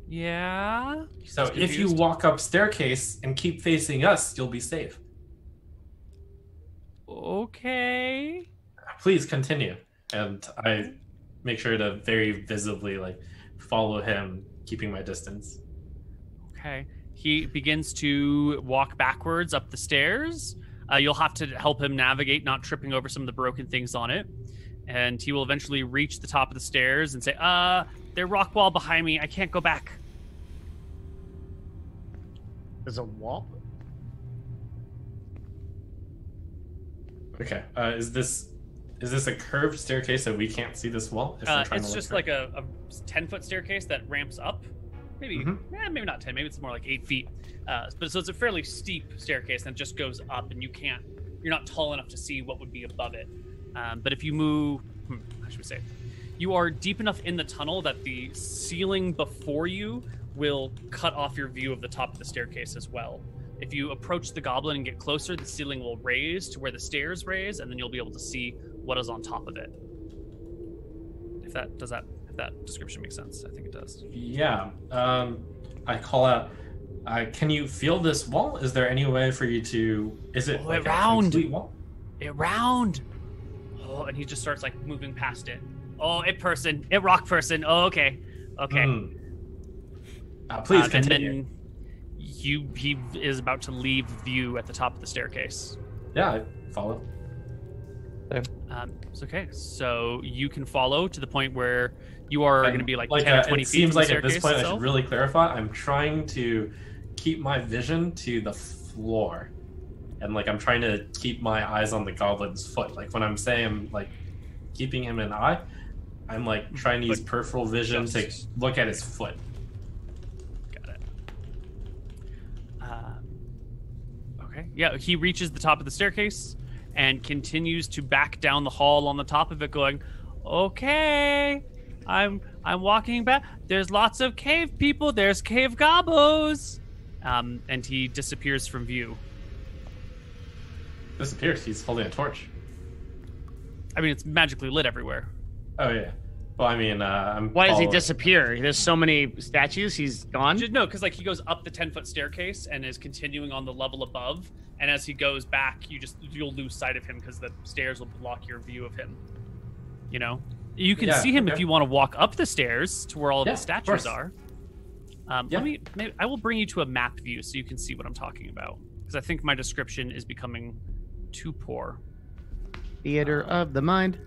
Yeah. So if you walk up staircase and keep facing us, you'll be safe. Okay. Please continue. And I make sure to very visibly like follow him, keeping my distance. Okay. He begins to walk backwards up the stairs. You'll have to help him navigate, not tripping over some of the broken things on it. And he will eventually reach the top of the stairs and say, there's rock wall behind me. I can't go back. There's a wall? Okay. Is this a curved staircase that we can't see this wall? If we're trying It's to just look like a 10-foot staircase that ramps up. Maybe, maybe not 10. Maybe it's more like 8 feet. But so it's a fairly steep staircase and it just goes up, and you're not tall enough to see what would be above it. But if you move, how should we say? You are deep enough in the tunnel that the ceiling before you will cut off your view of the top of the staircase as well. If you approach the goblin and get closer, the ceiling will raise to where the stairs raise, and then you'll be able to see what is on top of it. If that description makes sense, I think it does. Yeah. I call out. Can you feel this wall? Is there any way for you to? Is it like a complete wall? It round. Oh, and he just starts like moving past it. Oh, it rock person. Oh, okay. Please continue. And then he is about to leave view at the top of the staircase. Yeah, I follow. It's okay. So you can follow to the point where you are going to be like 10 or 20 it feet seems from like the at this point itself. I should really clarify. I'm trying to keep my vision to the floor. And like I'm trying to keep my eyes on the goblin's foot. Like when I'm saying I'm like keeping him in eye, I'm like trying to use peripheral vision to look at his foot. Got it. Okay. Yeah, he reaches the top of the staircase and continues to back down the hall on the top of it, going, "Okay, I'm walking back. There's lots of cave people. There's cave gobos." And he disappears from view. Disappears. He's holding a torch. I mean, it's magically lit everywhere. Oh yeah. Well, I mean, I'm. Why does he following. disappear? There's so many statues. He's gone. No, because like he goes up the 10-foot staircase and is continuing on the level above. And as he goes back, you'll lose sight of him because the stairs will block your view of him. You know, you can see him if you want to walk up the stairs to where all of the statues are. I will bring you to a map view so you can see what I'm talking about, because I think my description is becoming too poor. Theater of the mind.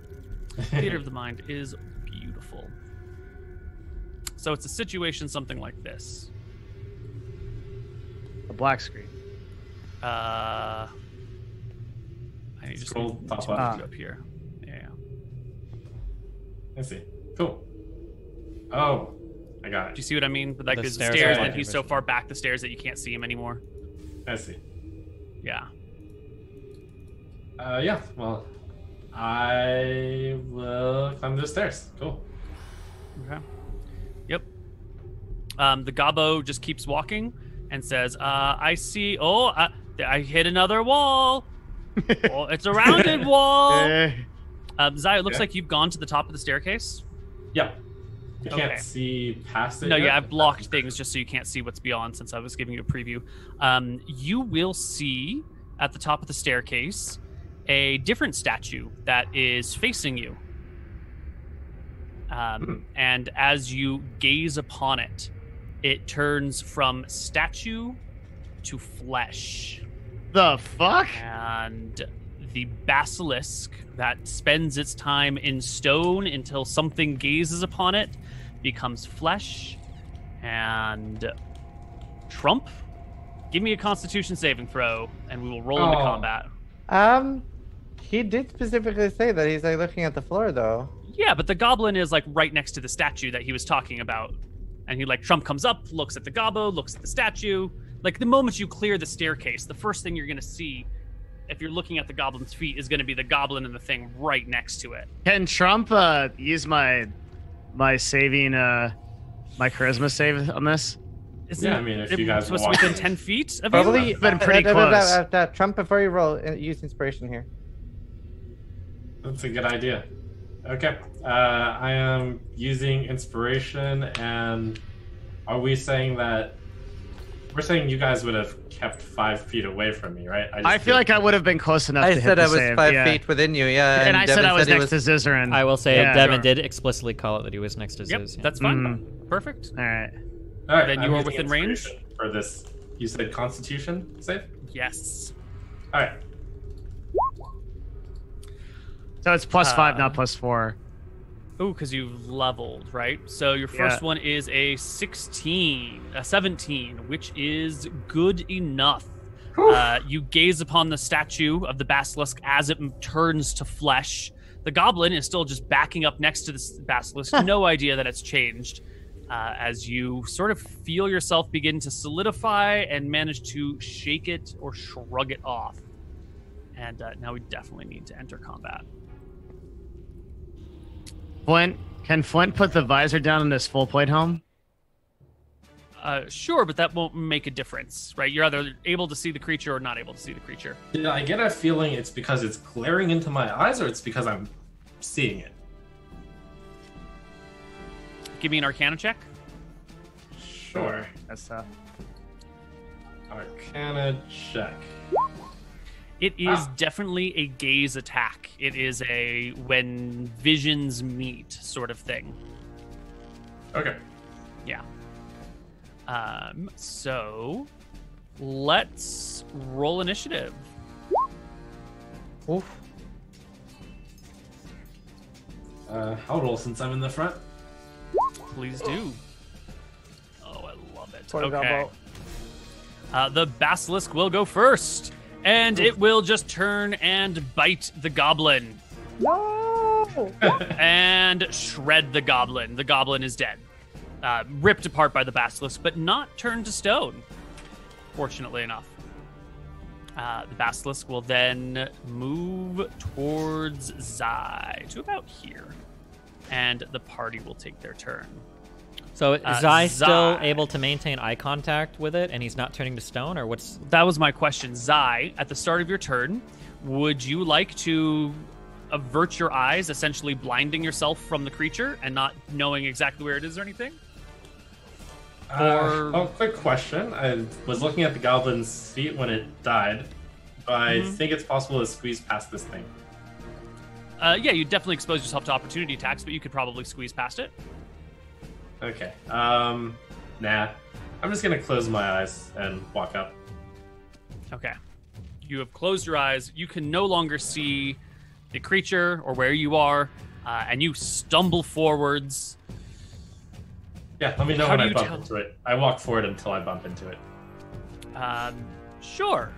Theater of the mind is beautiful. So it's a situation something like this. A black screen. I just Scroll need top to left. move you up here. Yeah. I see. Cool. Oh, I got Do it. you see what I mean? But like The there's the stairs stairs, are and he's so vision. far back the stairs that you can't see him anymore. I see. Yeah. Yeah. Well, I will climb the stairs. Cool. Okay. Yep. The gobbo just keeps walking and says, I see. Oh, I hit another wall. Oh, it's a rounded wall. Zai, it looks like you've gone to the top of the staircase. Yeah. You can't Okay. see past it. No, yet, yeah, I've but blocked that's- things just so you can't see what's beyond, since I was giving you a preview. You will see at the top of the staircase a different statue that is facing you. And as you gaze upon it, it turns from statue to flesh. The fuck? And the basilisk that spends its time in stone until something gazes upon it becomes flesh. And Trump, give me a Constitution saving throw, and we will roll into Oh. combat. He did specifically say that he's like looking at the floor though. Yeah, but the goblin is like right next to the statue that he was talking about. And he like, Trump comes up, looks at the gobbo, looks at the statue. Like the moment you clear the staircase, the first thing you're going to see, if you're looking at the goblin's feet, is going to be the goblin and the thing right next to it. Can Trump use my saving my charisma save on this? Isn't Yeah, I mean, if you guys supposed to walk- be within 10 feet of Probably you? Been pretty close. Trump, before you roll, use inspiration here. That's a good idea. Okay. I am using inspiration, and are we saying that we're saying you guys would have kept 5 feet away from me, right? I feel like I would have been close enough I to hit said the I was save. 5 yeah. feet within you, yeah. And I said Devin I was he next to Zizaran. I will say Yeah. Devin Sure. did explicitly call it that he was next to Yep, Ziz. Yeah. that's fine. Perfect. All right. All right, Then you I'm are using within range? inspiration for this. You said Constitution save. Yes. All right. So it's +5, not +4. Oh, because you've leveled, right? So your first one is a 17, which is good enough. You gaze upon the statue of the basilisk as it turns to flesh. The goblin is still just backing up next to the basilisk, no idea that it's changed. As you sort of feel yourself begin to solidify and manage to shake it or shrug it off. And now we definitely need to enter combat. Flint, can Flint put the visor down in this full plate helm? Sure, but that won't make a difference, right? You're either able to see the creature or not able to see the creature. Did I get a feeling it's because it's glaring into my eyes, or it's because I'm seeing it? Give me an Arcana check. Sure. That's tough. Arcana check. It is definitely a gaze attack. It is a when visions meet sort of thing. Okay. Yeah. So let's roll initiative. Oof. I'll roll since I'm in the front. Please do. Oh, I love it. What Okay. about? The basilisk will go first, and it will just turn and bite the goblin No! and shred the goblin. The goblin is dead. Ripped apart by the basilisk, but not turned to stone, fortunately enough. The basilisk will then move towards Zai to about here, and the party will take their turn. So is Zai still Zai. able to maintain eye contact with it, and he's not turning to stone, or what's? That was my question. Zai, at the start of your turn, would you like to avert your eyes, essentially blinding yourself from the creature and not knowing exactly where it is or anything? Quick question. I was looking at the goblin's feet when it died. I think it's possible to squeeze past this thing. Yeah, you definitely expose yourself to opportunity attacks, but you could probably squeeze past it. Okay. Nah. I'm just gonna close my eyes and walk up. Okay. You have closed your eyes. You can no longer see the creature or where you are, and you stumble forwards. Yeah, let me know How when do I you bump tell- into it. I walk forward until I bump into it. Sure.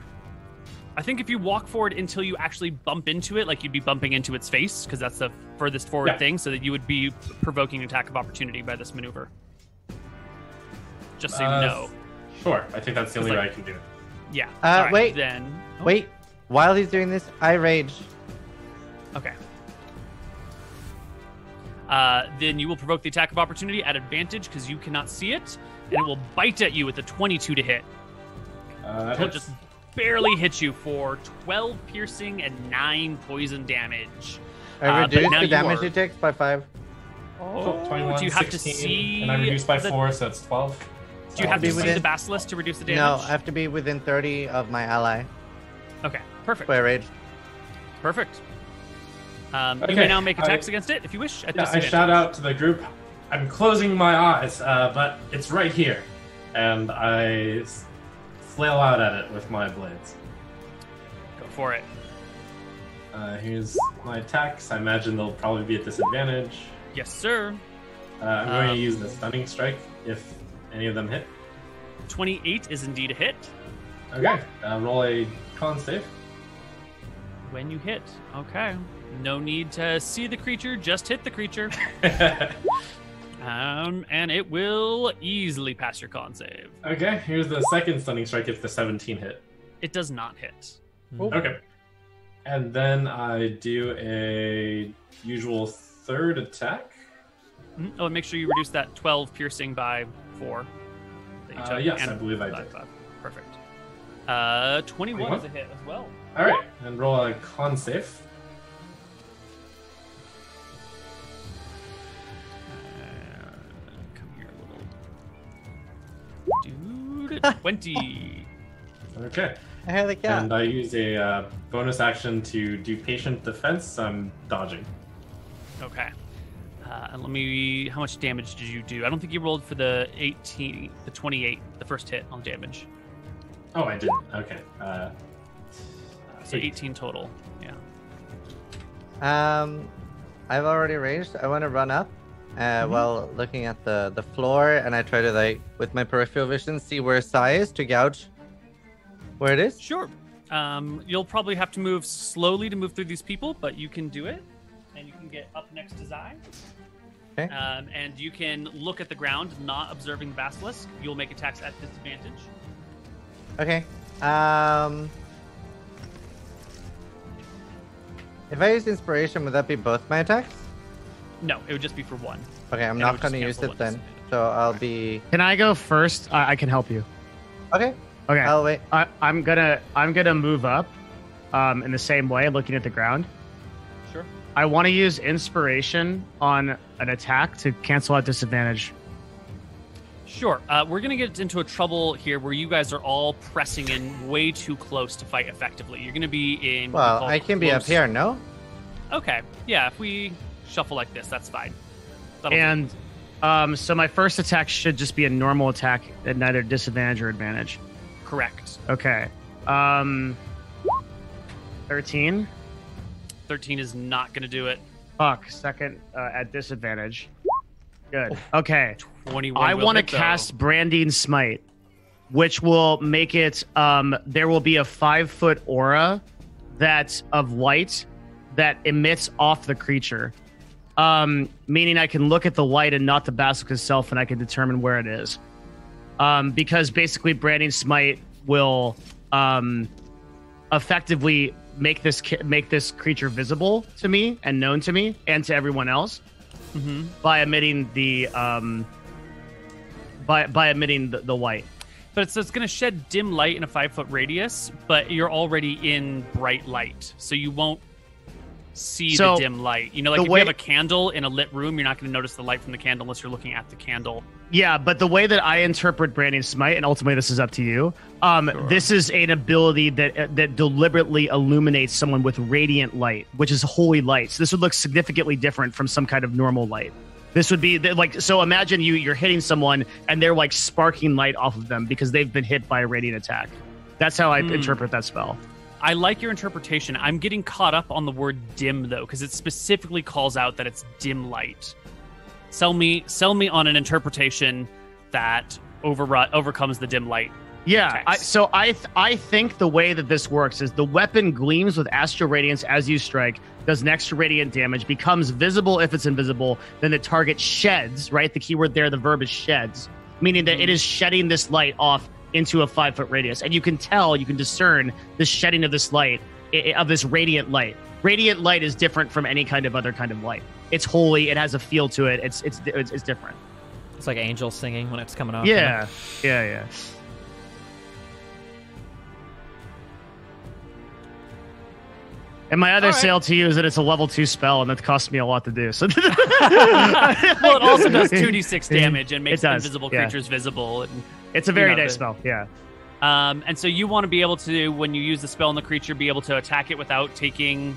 I think if you walk forward until you actually bump into it, like you'd be bumping into its face, because that's the furthest forward Yeah. thing, so that you would be provoking an attack of opportunity by this maneuver. Just so you know. Sure, I think that's the only It's way like- I can do it. Yeah. Uh, All right, wait. Then. Oh, Wait, while he's doing this, I rage. Okay. Then you will provoke the attack of opportunity at advantage because you cannot see it, and it will bite at you with a 22 to hit. That It'll hits. just barely hit you for 12 piercing and 9 poison damage. I But reduced now the you damage are- he takes by 5. Oh, 21, do you have 16, to see? and I reduced by the- 4, so that's 12. Do you have Be to see within- the basilisk to reduce the damage? No, I have to be within 30 of my ally. Okay, perfect. So I rage. Perfect. You Okay, may now make I- attacks against it if you wish. At Yeah, I disadvantage. shout out to the group, I'm closing my eyes, but it's right here. And I flail out at it with my blades. Go for it. Here's my attacks. I imagine they'll probably be at disadvantage. Yes, sir. I'm going to use the stunning strike if any of them hit. 28 is indeed a hit. Okay, roll a con save. When you hit. Okay. No need to see the creature, just hit the creature. And it will easily pass your con save. Okay, here's the second stunning strike if the 17 hit. It does not hit. Okay. And then I do a usual third attack. Oh, and make sure you reduce that 12 piercing by 4. that you took, Yes, and I believe I by did. 5. Perfect. 21 is a hit as well. All right, and roll a con save. 20. Okay. I hear the cat. And I use a bonus action to do patient defense. So I'm dodging. Okay. And let me. How much damage did you do? I don't think you rolled for the 28, the first hit on damage. Oh, I didn't. Okay. So 18 total. Yeah. I've already ranged. I want to run up while looking at the floor, and I try to, like, with my peripheral vision, see where Sai is to gouge where it is. Sure. You'll probably have to move slowly to move through these people, but you can do it, and you can get up next to Zai. Okay. And you can look at the ground, not observing the basilisk. You'll make attacks at disadvantage. Okay. If I use inspiration, would that be both my attacks? No, it would just be for one. Okay, I'm And not it would going to just use cancel it then. one So I'll be. Can I go first? I can help you. Okay. Okay. I'll wait. I'm gonna move up, in the same way, looking at the ground. Sure. I want to use inspiration on an attack to cancel out disadvantage. Sure. We're going to get into a trouble here where you guys are all pressing in way too close to fight effectively. You're going to be in... what we Well, call I can be up close- here, no? Okay. Yeah, if we shuffle like this, that's fine. That'll do. And so my first attack should just be a normal attack at neither disadvantage or advantage. Correct. Okay. 13. 13 is not going to do it. Fuck. Second at disadvantage. Good. Okay. 21 I will want to hit, though. cast Branding Smite, which will make it. There will be a 5-foot aura that's of light that emits off the creature. Meaning I can look at the light and not the basilisk itself, and I can determine where it is. Because basically, Branding Smite will effectively make this creature visible to me and known to me and to everyone else by emitting the by emitting the light. But it's going to shed dim light in a 5-foot radius, but you're already in bright light, so you won't see So, the dim light. You know, like the if way- you have a candle in a lit room, you're not going to notice the light from the candle unless you're looking at the candle. Yeah, but the way that I interpret Branding Smite, and ultimately this is up to you, this is an ability that deliberately illuminates someone with radiant light, which is holy light. So this would look significantly different from some kind of normal light. This would be like, so imagine you're hitting someone and they're like sparking light off of them because they've been hit by a radiant attack. That's how I interpret that spell. I like your interpretation. I'm getting caught up on the word dim, though, because it specifically calls out that it's dim light. Sell me on an interpretation that overcomes the dim light. Yeah, I think the way that this works is the weapon gleams with astral radiance as you strike, does an extra radiant damage, becomes visible if it's invisible, then the target sheds, right? The keyword there, the verb is sheds, meaning that it is shedding this light off into a 5-foot radius. And you can discern the shedding of this light, of this radiant light. Radiant light is different from any kind of other kind of light. It's holy, it has a feel to it, it's different. It's like angels singing when it's coming off. Yeah, yeah. And my other sale to you is that it's a level 2 spell, and that costs me a lot to do. So, Well, it also does 2d6 damage and makes It does, invisible yeah. creatures visible. And, it's a very you know, nice spell, yeah. and so you want to be able to, when you use the spell on the creature, be able to attack it without taking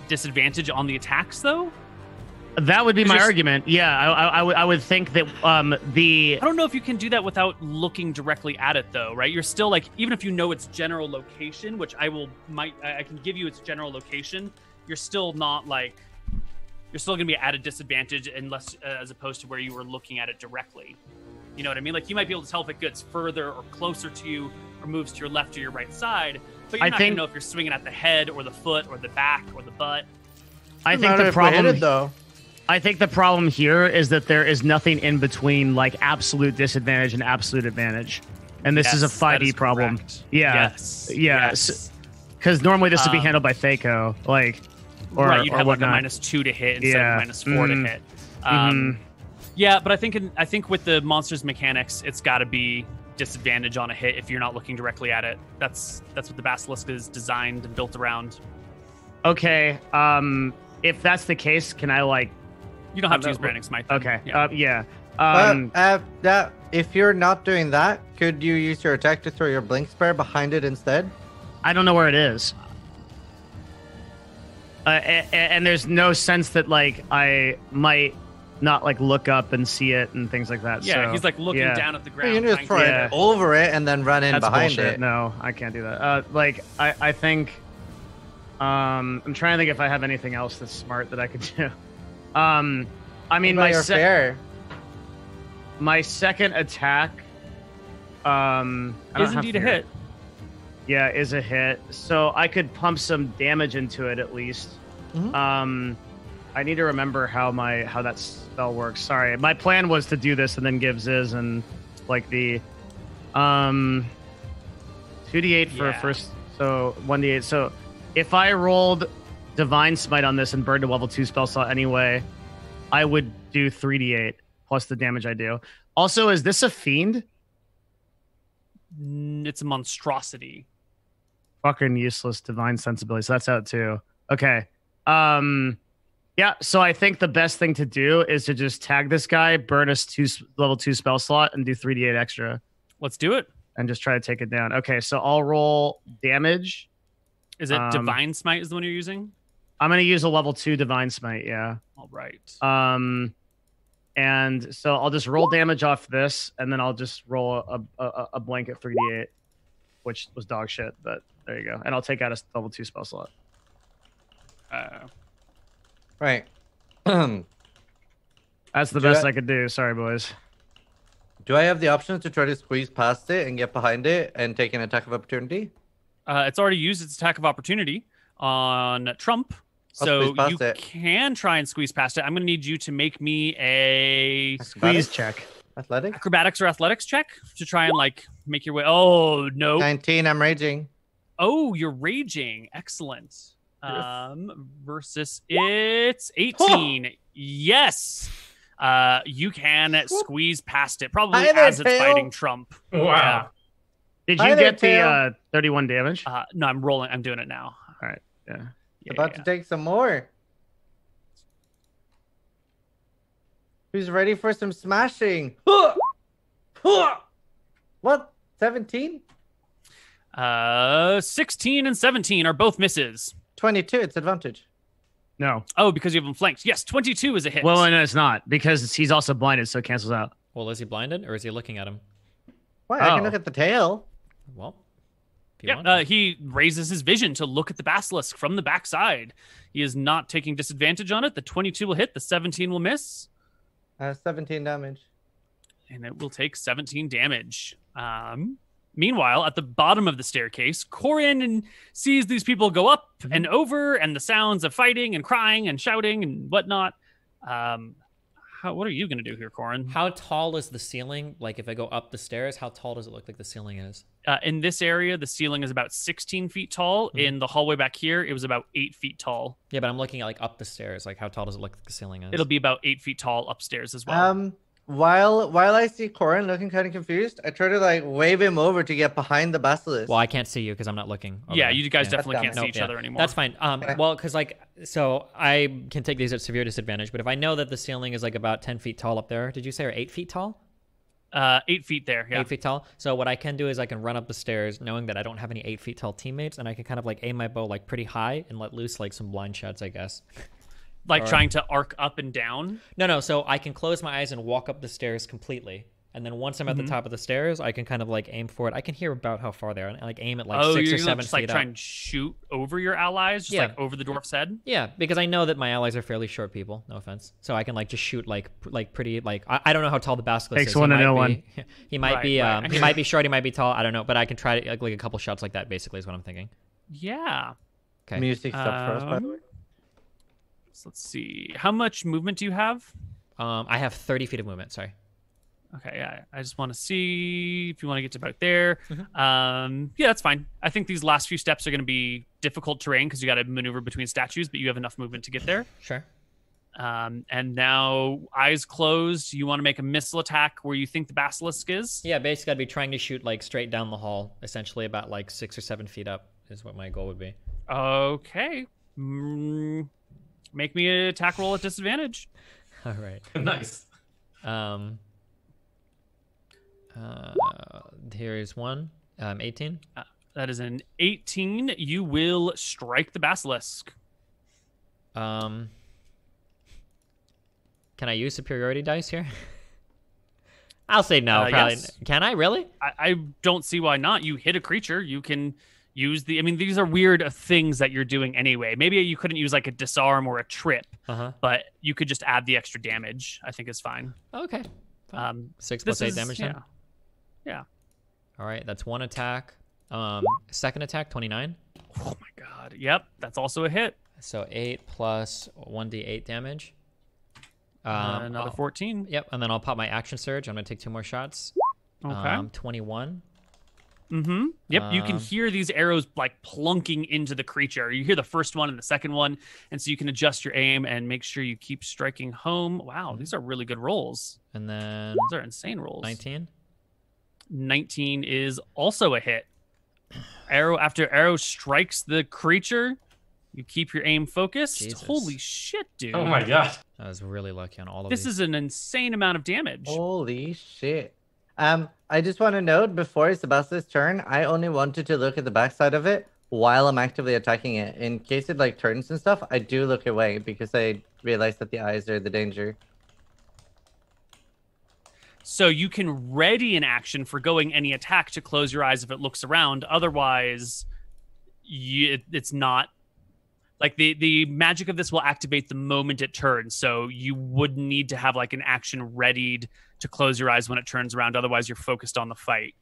disadvantage on the attacks, though? That would be my Just- argument. Yeah, I would think that I don't know if you can do that without looking directly at it, though, right? You're still like, even if you know its general location, which I can give you its general location, you're still not like, you're still going to be at a disadvantage unless, as opposed to where you were looking at it directly. You know what I mean? Like, you might be able to tell if it gets further or closer to you or moves to your left or your right side, but you're not going to know if you're swinging at the head or the foot or the back or the butt. I think the Hit problem it, though. I think the problem here is that there is nothing in between like absolute disadvantage and absolute advantage. And this is a Yes, that 5e is problem. correct. Yeah. Yes. Yeah. Yes. Because normally this would be handled by Thaco, like, or, right, you'd or have like a whatnot. -2 to hit instead Yeah. of -4 to hit. Yeah, but I think with the monster's mechanics, it's got to be disadvantage on a hit if you're not looking directly at it. That's what the basilisk is designed and built around. Okay. If that's the case, can I like? You don't have to use branding smite. then. Okay. Yeah. Yeah. If you're not doing that, could you use your attack to throw your blink spare behind it instead? I don't know where it is. And there's no sense that like I might not like look up and see it and things like that. Yeah, so, he's like looking yeah. down at the You ground. can just trying throw to- it over it and then run in That's behind bullshit. it. No, I can't do that. I think I'm trying to think if I have anything else that's smart that I could do. I mean, What about your fair? my second attack I don't Is have indeed a fear. hit. Yeah, is a hit. So I could pump some damage into it at least. Mhm. I need to remember how that spell works. Sorry, my plan was to do this and then give Ziz and like the 2d8 for Yeah. first, so 1d8. So if I rolled Divine Smite on this and burned a level 2 spell slot anyway, I would do 3d8 plus the damage I do. Also, is this a fiend? It's a monstrosity. Fucking useless divine sensibility. So that's out too. Okay. Yeah. So I think the best thing to do is to just tag this guy, burn us level 2 spell slot, and do 3d8 extra, Let's do it. and just try to take it down. Okay. So I'll roll damage. Is it Divine Smite is the one you're using? I'm gonna use a level 2 divine smite. Yeah. All right. And so I'll just roll damage off this, and then I'll just roll a blanket 3d8, which was dog shit, but there you go. And I'll take out a level 2 spell slot. Right. That's the Do best I- I could do. Sorry, boys. Do I have the option to try to squeeze past it and get behind it and take an attack of opportunity? It's already used its attack of opportunity on Trump. I'll So squeeze past you it. can try and squeeze past it. I'm going to need you to make me a Squeeze check. Athletic? acrobatics or athletics check to try and like make your way. Oh, no. 19, I'm raging. Oh, you're raging. Excellent. Versus it's 18. Yes. You can squeeze past it, probably Hi there, as it's Tail. fighting Trump. Wow. Did Hi you there, get the Tail. 31 damage? No, I'm rolling. I'm doing it now. All right. Yeah. Yeah, About to take some more. Who's ready for some smashing? What? 17? 16 and 17 are both misses. 22, it's advantage. No. Oh, because you have them flanked. Yes, 22 is a hit. Well, no, it's not because he's also blinded, so it cancels out. Well, is he blinded or is he looking at him? Why? I can Oh. look at the tail. Well, if you Yeah, want. he raises his vision to look at the basilisk from the backside. He is not taking disadvantage on it. The 22 will hit. The 17 will miss. 17 damage. And it will take 17 damage. Meanwhile, at the bottom of the staircase, Corin sees these people go up and over, and the sounds of fighting and crying and shouting and whatnot. What are you going to do here, Corin? How tall is the ceiling? Like, if I go up the stairs, how tall does it look like the ceiling is? In this area, the ceiling is about 16 feet tall. In the hallway back here, it was about 8 feet tall. Yeah, but I'm looking at like up the stairs. Like, how tall does it look like the ceiling is? It'll be about 8 feet tall upstairs as well. While I see Corin looking kind of confused, I try to like wave him over to get behind the basilisk. Well, I can't see you because I'm not looking. over Yeah, there. you guys definitely That's can't see dumb. each other anymore. That's fine. Well, because like, so I can take these at severe disadvantage, but if I know that the ceiling is like about 10 feet tall up there, did you say, or 8 feet tall? 8 feet there, yeah. 8 feet tall. So what I can do is I can run up the stairs knowing that I don't have any 8 feet tall teammates, and I can kind of like aim my bow like pretty high and let loose like some blind shots, I guess. Like trying to arc up and down. No. So I can close my eyes and walk up the stairs completely. And then once I'm at the top of the stairs, I can kind of like aim for it. I can hear about how far they are and like aim at like 6 you're or gonna 7 just like feet try up. and shoot over your allies, just Yeah. like over the dwarf's head. Yeah, because I know that my allies are fairly short people. No offense. So I can like just shoot like pretty like I don't know how tall the basilisk Takes is. one He to know might one. be- He might Right, be right. he might be short. He might be tall. I don't know, but I can try to like a couple shots like that. Basically, is what I'm thinking. Yeah. Okay. Music stopped for us, by the way. So let's see. How much movement do you have? I have 30 feet of movement. Sorry. Okay, yeah. I just want to see if you want to get to about there. Mm-hmm. Yeah, that's fine. I think these last few steps are going to be difficult terrain because you got to maneuver between statues, but you have enough movement to get there. Sure. And now, eyes closed. You want to make a missile attack where you think the basilisk is? Yeah, basically, I'd be trying to shoot like straight down the hall, essentially about like 6 or 7 feet up is what my goal would be. Okay. Make me an attack roll at disadvantage. All right. Nice. Here's one. 18. That is an 18. You will strike the basilisk. Can I use superiority dice here? I'll say no. Probably. Yes. Can I really? I don't see why not. You hit a creature. You can use the. I mean, these are weird things that you're doing anyway. Maybe you couldn't use like a disarm or a trip, but you could just add the extra damage. I think is fine. Okay. 6 plus 8 damage then? Yeah. All right, that's one attack. Second attack, 29. Oh my god. Yep, that's also a hit. So 8 plus 1d8 damage. Another 14. Yep, and then I'll pop my action surge. I'm going to take 2 more shots. Okay. 21. Mm-hmm. Yep, you can hear these arrows like plunking into the creature. You hear the first one and the second one, and so you can adjust your aim and make sure you keep striking home. Wow, these are really good rolls. And then... These are insane rolls. 19. 19 is also a hit. Arrow after arrow strikes the creature. You keep your aim focused. Jesus. Holy shit, dude. Oh my god. I was really lucky on all of This these. is an insane amount of damage. Holy shit. I just want to note before Sebastian's turn, I only wanted to look at the backside of it while I'm actively attacking it. In case it like turns and stuff, I do look away because I realize that the eyes are the danger. So you can ready an action for going any attack to close your eyes if it looks around. Otherwise, it's not... Like, the magic of this will activate the moment it turns. So you would need to have, like, an action readied to close your eyes when it turns around. Otherwise, you're focused on the fight.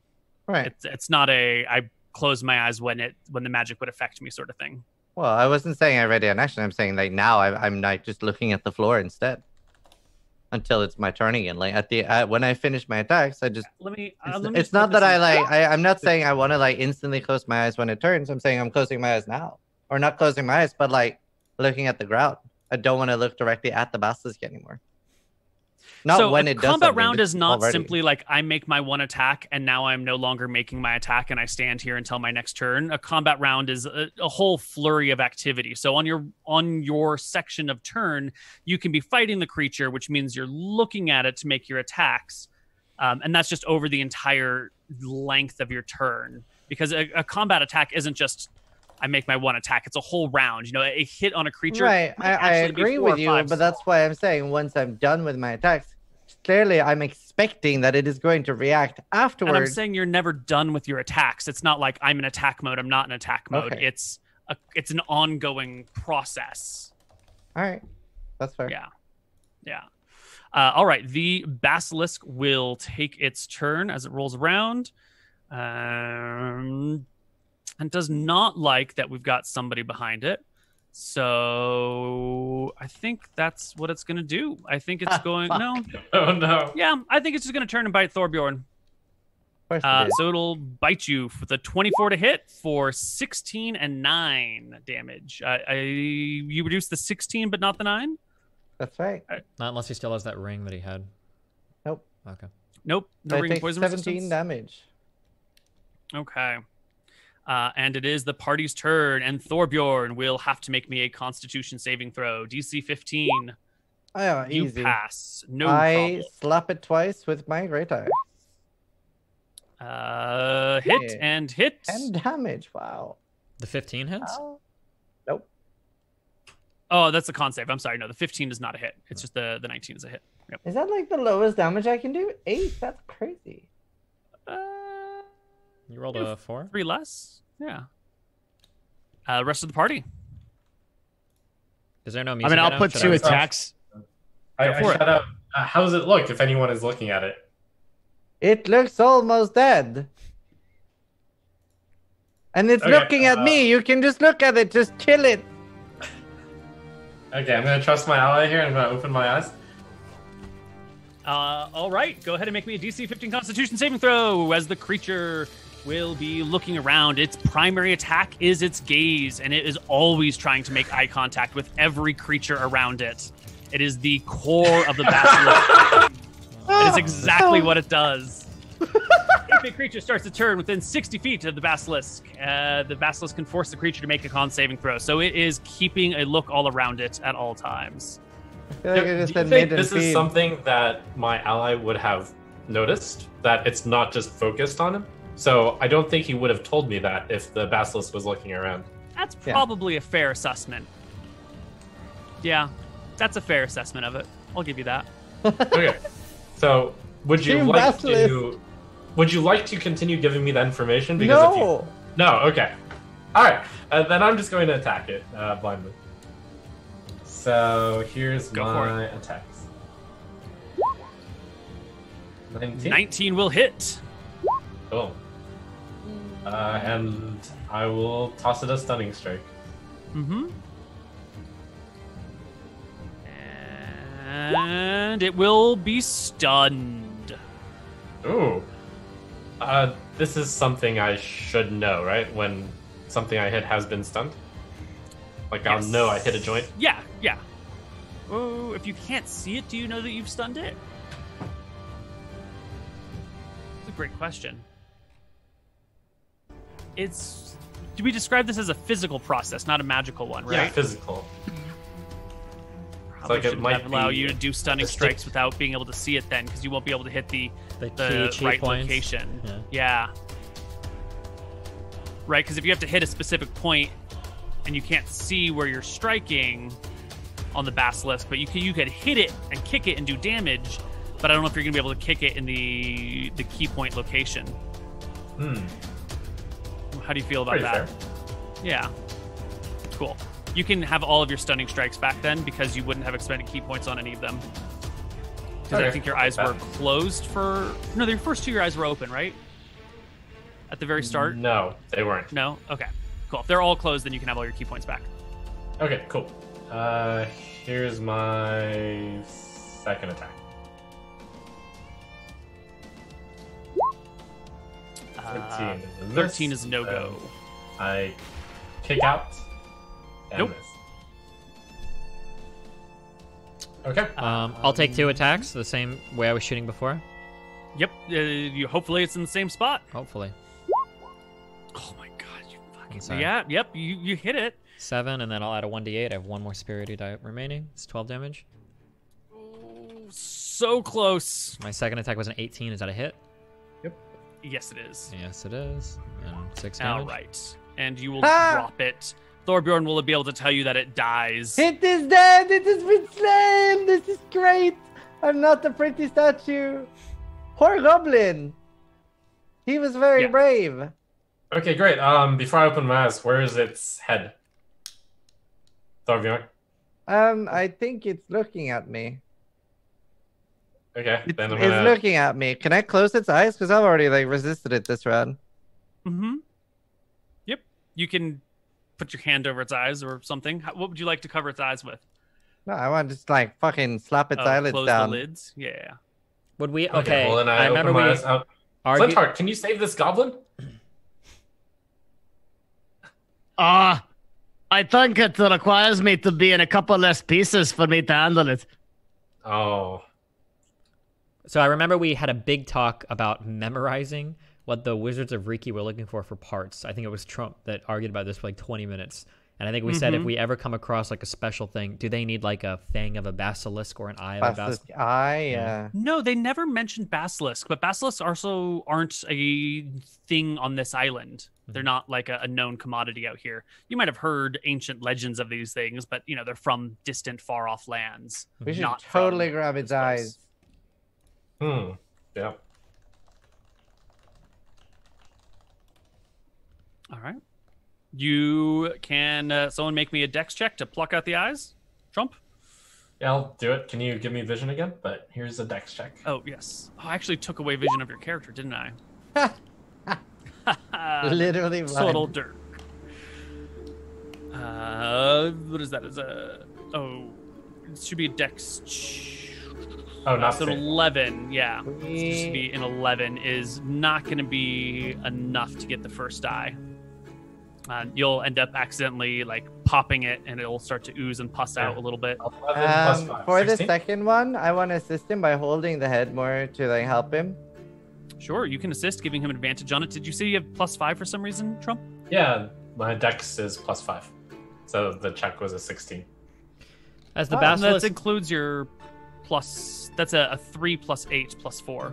Right. It's not a I close my eyes when the magic would affect me sort of thing. Well, I wasn't saying I ready an action. I'm saying, like, now I'm like just looking at the floor instead. Until it's my turn again. Like, when I finish my attacks, I just... Let me It's just not put that this in- I'm not saying I want to, like, instantly close my eyes when it turns. I'm saying I'm closing my eyes now. Or not closing my eyes, but like looking at the ground. I don't want to look directly at the basilisk anymore. Not so when a it does. combat something, round but is not already. simply like I make my one attack and now I'm no longer making my attack and I stand here until my next turn. A combat round is a whole flurry of activity. So on your section of turn, you can be fighting the creature, which means you're looking at it to make your attacks, and that's just over the entire length of your turn. Because a combat attack isn't just I make my one attack. It's a whole round. You know, a hit on a creature. Right. I agree with you, but that's why I'm saying once I'm done with my attacks, clearly I'm expecting that it is going to react afterwards. And I'm saying you're never done with your attacks. It's not like I'm in attack mode. I'm not in attack mode. Okay. It's an ongoing process. All right. That's fair. Yeah. All right. The basilisk will take its turn as it rolls around. And does not like that we've got somebody behind it. So I think that's what it's going to do. I think it's going... No. Oh no. Yeah, I think it's just going to turn and bite Thorbjorn. Of course it is. So it'll bite you with a 24 to hit for 16 and 9 damage. You reduce the 16 but not the 9? That's right. Not unless he still has that ring that he had. Nope. Okay. Nope. No I ring take poison 17 resistance. damage. Okay. And it is the party's turn, and Thorbjorn will have to make me a Constitution saving throw. DC 15. Oh, yeah, You easy. pass. No I problem. slap it twice with my great axe. Hit Yeah. and hit. 10 damage. Wow. The 15 hits? Oh. Nope. Oh, that's a con save. I'm sorry. No, the 15 is not a hit. It's just the 19 is a hit. Yep. Is that like the lowest damage I can do? 8? That's crazy. You rolled a 4? 3 less. Yeah. Rest of the party. Is there no I music? mean, right I'll now? put Should 2 I- attacks. I for it. shut up. How does it look if anyone is looking at it? It looks almost dead. And it's Okay, looking at me. You can just look at it. Just kill it. Okay, I'm gonna trust my ally here. I'm gonna open my eyes. All right. Go ahead and make me a DC 15 Constitution saving throw as the creature will be looking around. Its primary attack is its gaze, and it is always trying to make eye contact with every creature around it. It is the core of the basilisk. It is exactly what it does. If a creature starts to turn within 60 feet of the basilisk can force the creature to make a con saving throw. So it is keeping a look all around it at all times. feel like I Do just you said think mid and this is feed. something that my ally would have noticed? That it's not just focused on him? So I don't think he would have told me that if the basilisk was looking around. That's Yeah. probably a fair assessment. Yeah, that's a fair assessment of it. I'll give you that. Okay. So would you Team like basilisk. to? Would you like to continue giving me that information? Because if you No! no, okay, all right. Then I'm just going to attack it blindly. So here's Go for my attacks. 19. 19 will hit. Cool. And I will toss it a stunning strike. Mm-hmm. And it will be stunned. Ooh. This is something I should know, right? When something I hit has been stunned? Like, I'll Yes. know I hit a joint? Yeah, yeah. Oh, if you can't see it, do you know that you've stunned it? That's a great question. Do we describe this as a physical process, not a magical one, Yeah, right? physical. Probably like it shouldn't might allow be you to do stunning a stick. strikes without being able to see it then, because you won't be able to hit the key right points. location. Yeah. Yeah. Right, because if you have to hit a specific point and you can't see where you're striking on the basilisk, but you could hit it and kick it and do damage, but I don't know if you're gonna be able to kick it in the key point location. How do you feel about Pretty that? fair. Yeah. Cool. You can have all of your stunning strikes back then because you wouldn't have expended key points on any of them. Because I Okay, think your eyes not were bad. closed for... No, the first two your eyes were open, right? At the very start? No, they weren't. No? Okay. Cool. If they're all closed, then you can have all your key points back. Okay, cool. Here's my second attack. 13 is a miss. 13 is no-go. I kick out. And Nope. miss. Okay. I'll take 2 attacks the same way I was shooting before. Yep. Hopefully it's in the same spot. Hopefully. Oh my god, you fucking... I'm sorry. Yeah, yep, you hit it. 7, and then I'll add a 1d8. I have 1 more superiority die remaining. It's 12 damage. So close. My second attack was an 18. Is that a hit? Yes, it is. Yes, it is. And 6 damage. All right. And you will Ah! drop it. Thorbjorn will be able to tell you that it dies. It is dead! It has been slain! This is great! I'm not a pretty statue! Poor goblin! He was very Yeah. brave. Okay, great. Before I open my eyes, where is its head? Thorbjorn. I think it's looking at me. Okay, It's, then I'm it's gonna. looking at me. Can I close its eyes? Because I've already resisted it this round. Mm-hmm. Yep. You can put your hand over its eyes or something. What would you like to cover its eyes with? No, I want to just fucking slap its eyelids close down. the lids? Yeah. Would we? Okay, Okay. well then I I remember open my we eyes out. argued. Flintheart, can you save this goblin? I think it requires me to be in a couple less pieces for me to handle it. Oh. So I remember we had a big talk about memorizing what the Wizards of Riki were looking for parts. I think it was Trump that argued about this for like 20 minutes. And I think we said if we ever come across like a special thing, do they need like a fang of a basilisk or an eye of a basilisk? Basilisk eye, yeah. No, they never mentioned basilisk, but basilisks also aren't a thing on this island. They're not like a known commodity out here. You might have heard ancient legends of these things, but they're from distant, far-off lands. We should not totally from grab its this place. eyes. Yeah. All right. You can someone make me a dex check to pluck out the eyes? Trump? Yeah, I'll do it. Can you give me vision again? But here's a dex check. Oh, yes. Oh, I actually took away vision of your character, didn't I? Literally Subtle blind. dirt. What is that? It should be a dex. Oh, not So an safe. 11, yeah. It's supposed to be an 11 is not going to be enough to get the first eye. You'll end up accidentally like popping it, and it'll start to ooze and pus out a little bit. 11 plus 5. For the 16? second one, I want to assist him by holding the head more to help him. Sure, you can assist, giving him advantage on it. Did you say you have +5 for some reason, Trump? Yeah, my dex is plus 5. So the check was a 16. As the That basilisk, includes your plus. That's a 3 plus 8 plus 4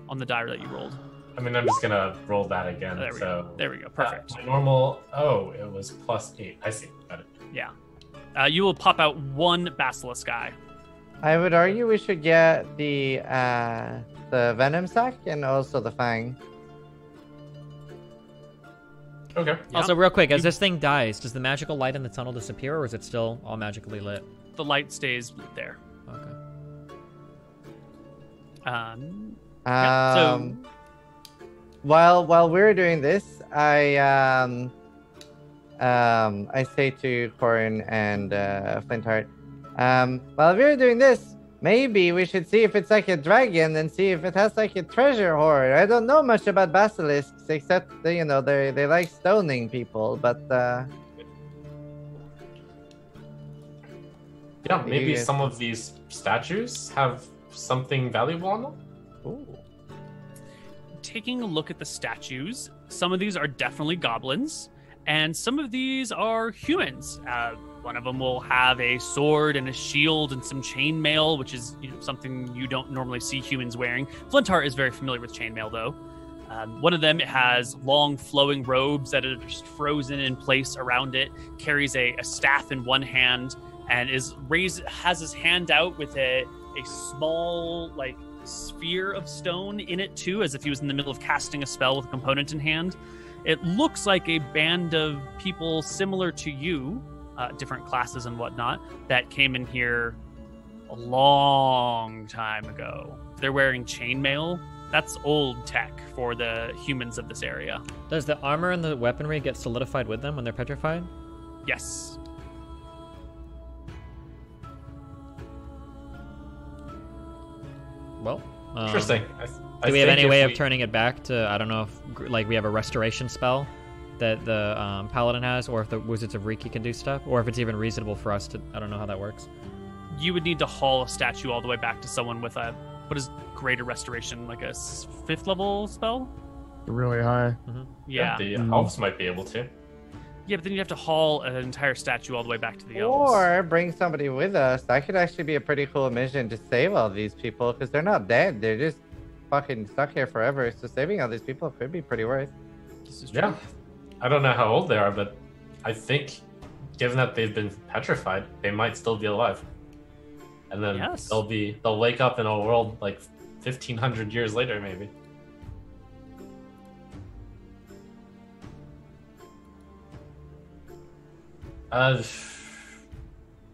on the die that you rolled. I mean, I'm just gonna roll that again. There we so go. There we go. Perfect. My normal. Oh, it was +8. I see. Got it. Yeah. You will pop out one basilisk guy. I would argue we should get the venom sac and also the fang. Okay. Yeah. Also, real quick, as this thing dies, does the magical light in the tunnel disappear, or is it still all magically lit? The light stays there. Okay. Yeah, so While we're doing this, I say to Corin and Flintheart, while we're doing this, maybe we should see if it's like a dragon and see if it has like a treasure hoard. I don't know much about basilisks except they like stoning people, but Yeah, maybe some of these statues have something valuable on them. ooh. taking a look at the statues, some of these are definitely goblins, and some of these are humans. One of them will have a sword and a shield and some chainmail, which is something you don't normally see humans wearing. Flintheart is very familiar with chainmail, though. One of them has long flowing robes that are just frozen in place around it, carries a staff in one hand, and has his hand out with a small sphere of stone in it too, as if he was in the middle of casting a spell with a component in hand. It looks like a band of people similar to you, different classes and whatnot, that came in here a long time ago. They're wearing chainmail. That's old tech for the humans of this area. Does the armor and the weaponry get solidified with them when they're petrified? Yes. Well, Interesting. Do we have any way of turning it back to, I don't know if we have a restoration spell that the Paladin has, or if the Wizards of Riki can do stuff, or if it's even reasonable for us to, I don't know how that works. You would need to haul a statue all the way back to someone with what is greater restoration, like a 5th level spell? Really high. Yeah. The elves might be able to. Yeah, but then you have to haul an entire statue all the way back to the elves. Or bring somebody with us. That could actually be a pretty cool mission to save all these people, because they're not dead. They're just fucking stuck here forever. So saving all these people could be pretty worth. This is true. Yeah. I don't know how old they are, but I think, given that they've been petrified, they might still be alive. And then Yes. they'll wake up in a world like 1,500 years later, maybe.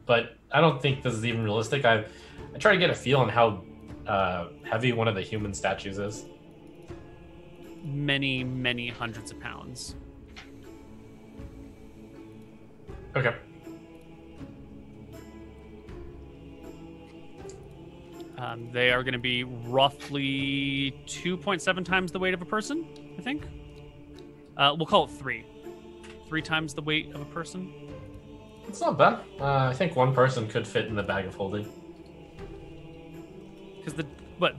But I don't think this is even realistic. I try to get a feel on how heavy one of the human statues is. Many, many hundreds of pounds. Okay. They are going to be roughly 2.7 times the weight of a person, I think. We'll call it 3. 3 times the weight of a person. It's not bad. I think one person could fit in the bag of holding. Because the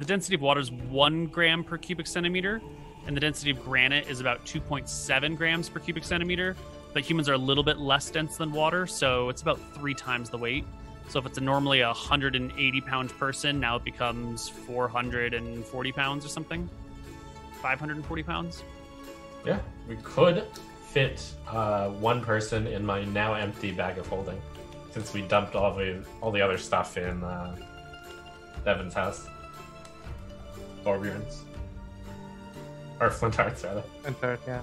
density of water is 1 gram per cubic centimeter, and the density of granite is about 2.7 grams per cubic centimeter. But humans are a little bit less dense than water, so it's about 3 times the weight. So if it's normally a 180-pound person, now it becomes 440 pounds or something. 540 pounds. Yeah, we could fit one person in my now empty bag of holding, since we dumped all the other stuff in Devin's house. Barbarians. Or Flintheart's, rather. Flintheart, yeah.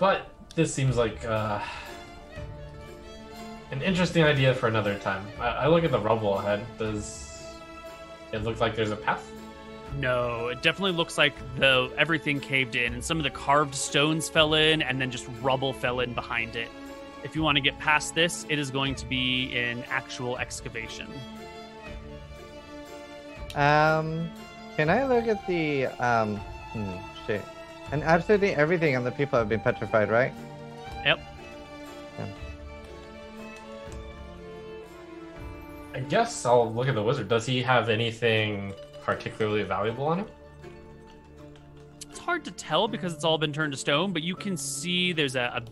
But this seems like an interesting idea for another time. I look at the rubble ahead. Does it look like there's a path? No, it definitely looks like everything caved in, and some of the carved stones fell in, and then just rubble fell in behind it. If you want to get past this, it is going to be an actual excavation. Can I look at the shit? And absolutely everything on the people have been petrified, right? Yep. Yeah. I guess I'll look at the wizard. Does he have anything particularly valuable on him? It's hard to tell because it's all been turned to stone, but you can see there's a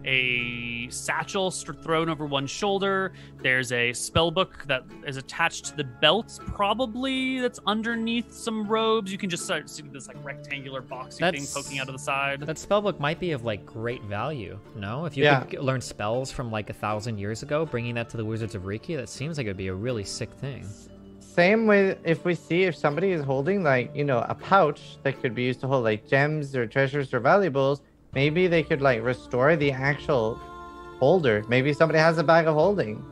a satchel thrown over one shoulder. There's a spell book that is attached to the belt, probably that's underneath some robes. You can just start seeing this like rectangular boxy thing poking out of the side. That spellbook might be of like great value. No, if you could learn spells from like 1,000 years ago, bringing that to the Wizards of Riki, that seems like it'd be a really sick thing. Same way, if we see if somebody is holding like, you know, a pouch that could be used to hold like gems or treasures or valuables, maybe they could like restore the actual holder. Maybe somebody has a bag of holding.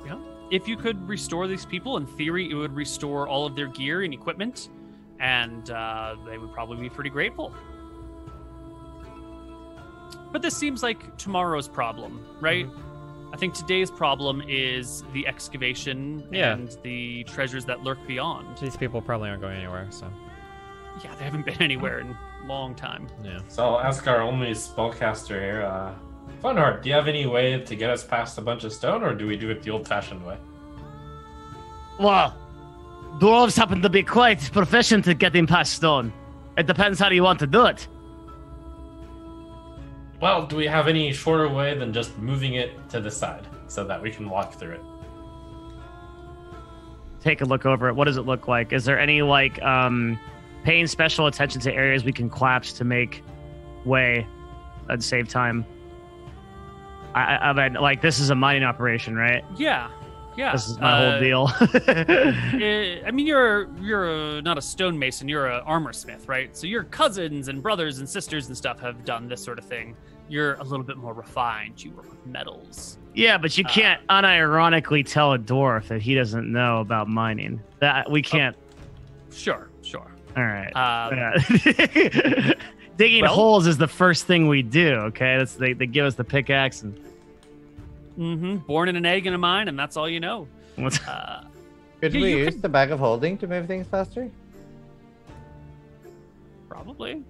Yeah. If you could restore these people, in theory, it would restore all of their gear and equipment, and they would probably be pretty grateful. But this seems like tomorrow's problem, right? Mm-hmm. I think today's problem is the excavation and the treasures that lurk beyond. These people probably aren't going anywhere, so... Yeah, they haven't been anywhere in a long time. Yeah. So I'll ask our only spellcaster here, Funheart, do you have any way to get us past a bunch of stone, or do we do it the old-fashioned way? Well, dwarves happen to be quite proficient at getting past stone. It depends how you want to do it. Well, do we have any shorter way than just moving it to the side so that we can walk through it? Take a look over it. What does it look like? Is there any like paying special attention to areas we can collapse to make way and save time? I mean, like, this is a mining operation, right? Yeah. This is my whole deal. I mean, you're not a stonemason, you're an armor smith, right? So your cousins and brothers and sisters and stuff have done this sort of thing. You're a little bit more refined. You work with metals. Yeah, but you can't unironically tell a dwarf that he doesn't know about mining. That we can't. Sure. All right. Digging holes is the first thing we do. Okay, they give us the pickaxe and. Born in an egg in a mine, and that's all you know. Could we use the bag of holding to move things faster? Probably.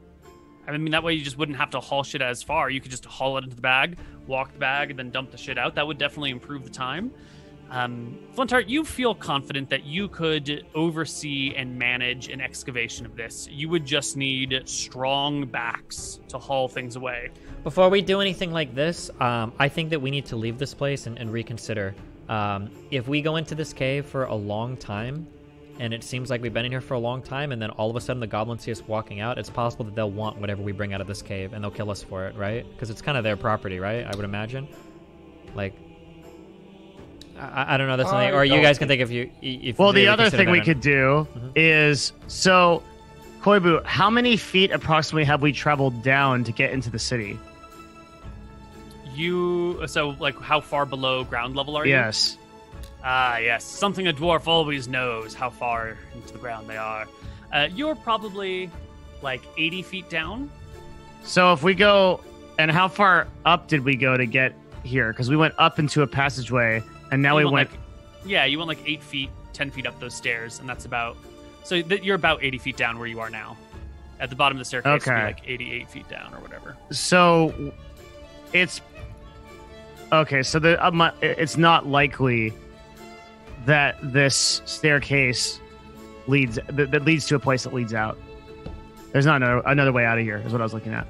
I mean, that way you just wouldn't have to haul shit as far. You could just haul it into the bag, walk the bag, and then dump the shit out. That would definitely improve the time. Flintheart, you feel confident that you could oversee and manage an excavation of this. You would just need strong backs to haul things away. Before we do anything like this, I think that we need to leave this place and reconsider. If we go into this cave for a long time, and it seems like we've been in here for a long time, and then all of a sudden the goblins see us walking out, it's possible that they'll want whatever we bring out of this cave, and they'll kill us for it, right? Because it's kind of their property, right? I would imagine. Like, I don't know. That's something, or you guys can think if well, the other thing we could do is, so, Koibu, how many feet approximately have we traveled down to get into the city? So, like, how far below ground level are you? Yes. Yes. Something a dwarf always knows, how far into the ground they are. You're probably, like, 80 feet down. So if we go, and how far up did we go to get here? Because we went up into a passageway, and now we went... you went like 8 feet, 10 feet up those stairs, and that's about... So you're about 80 feet down where you are now. At the bottom of the staircase, okay. Would be like 88 feet down or whatever. So it's... Okay, so it's not likely that this staircase leads to a place that leads out. There's not another way out of here, is what I was looking at.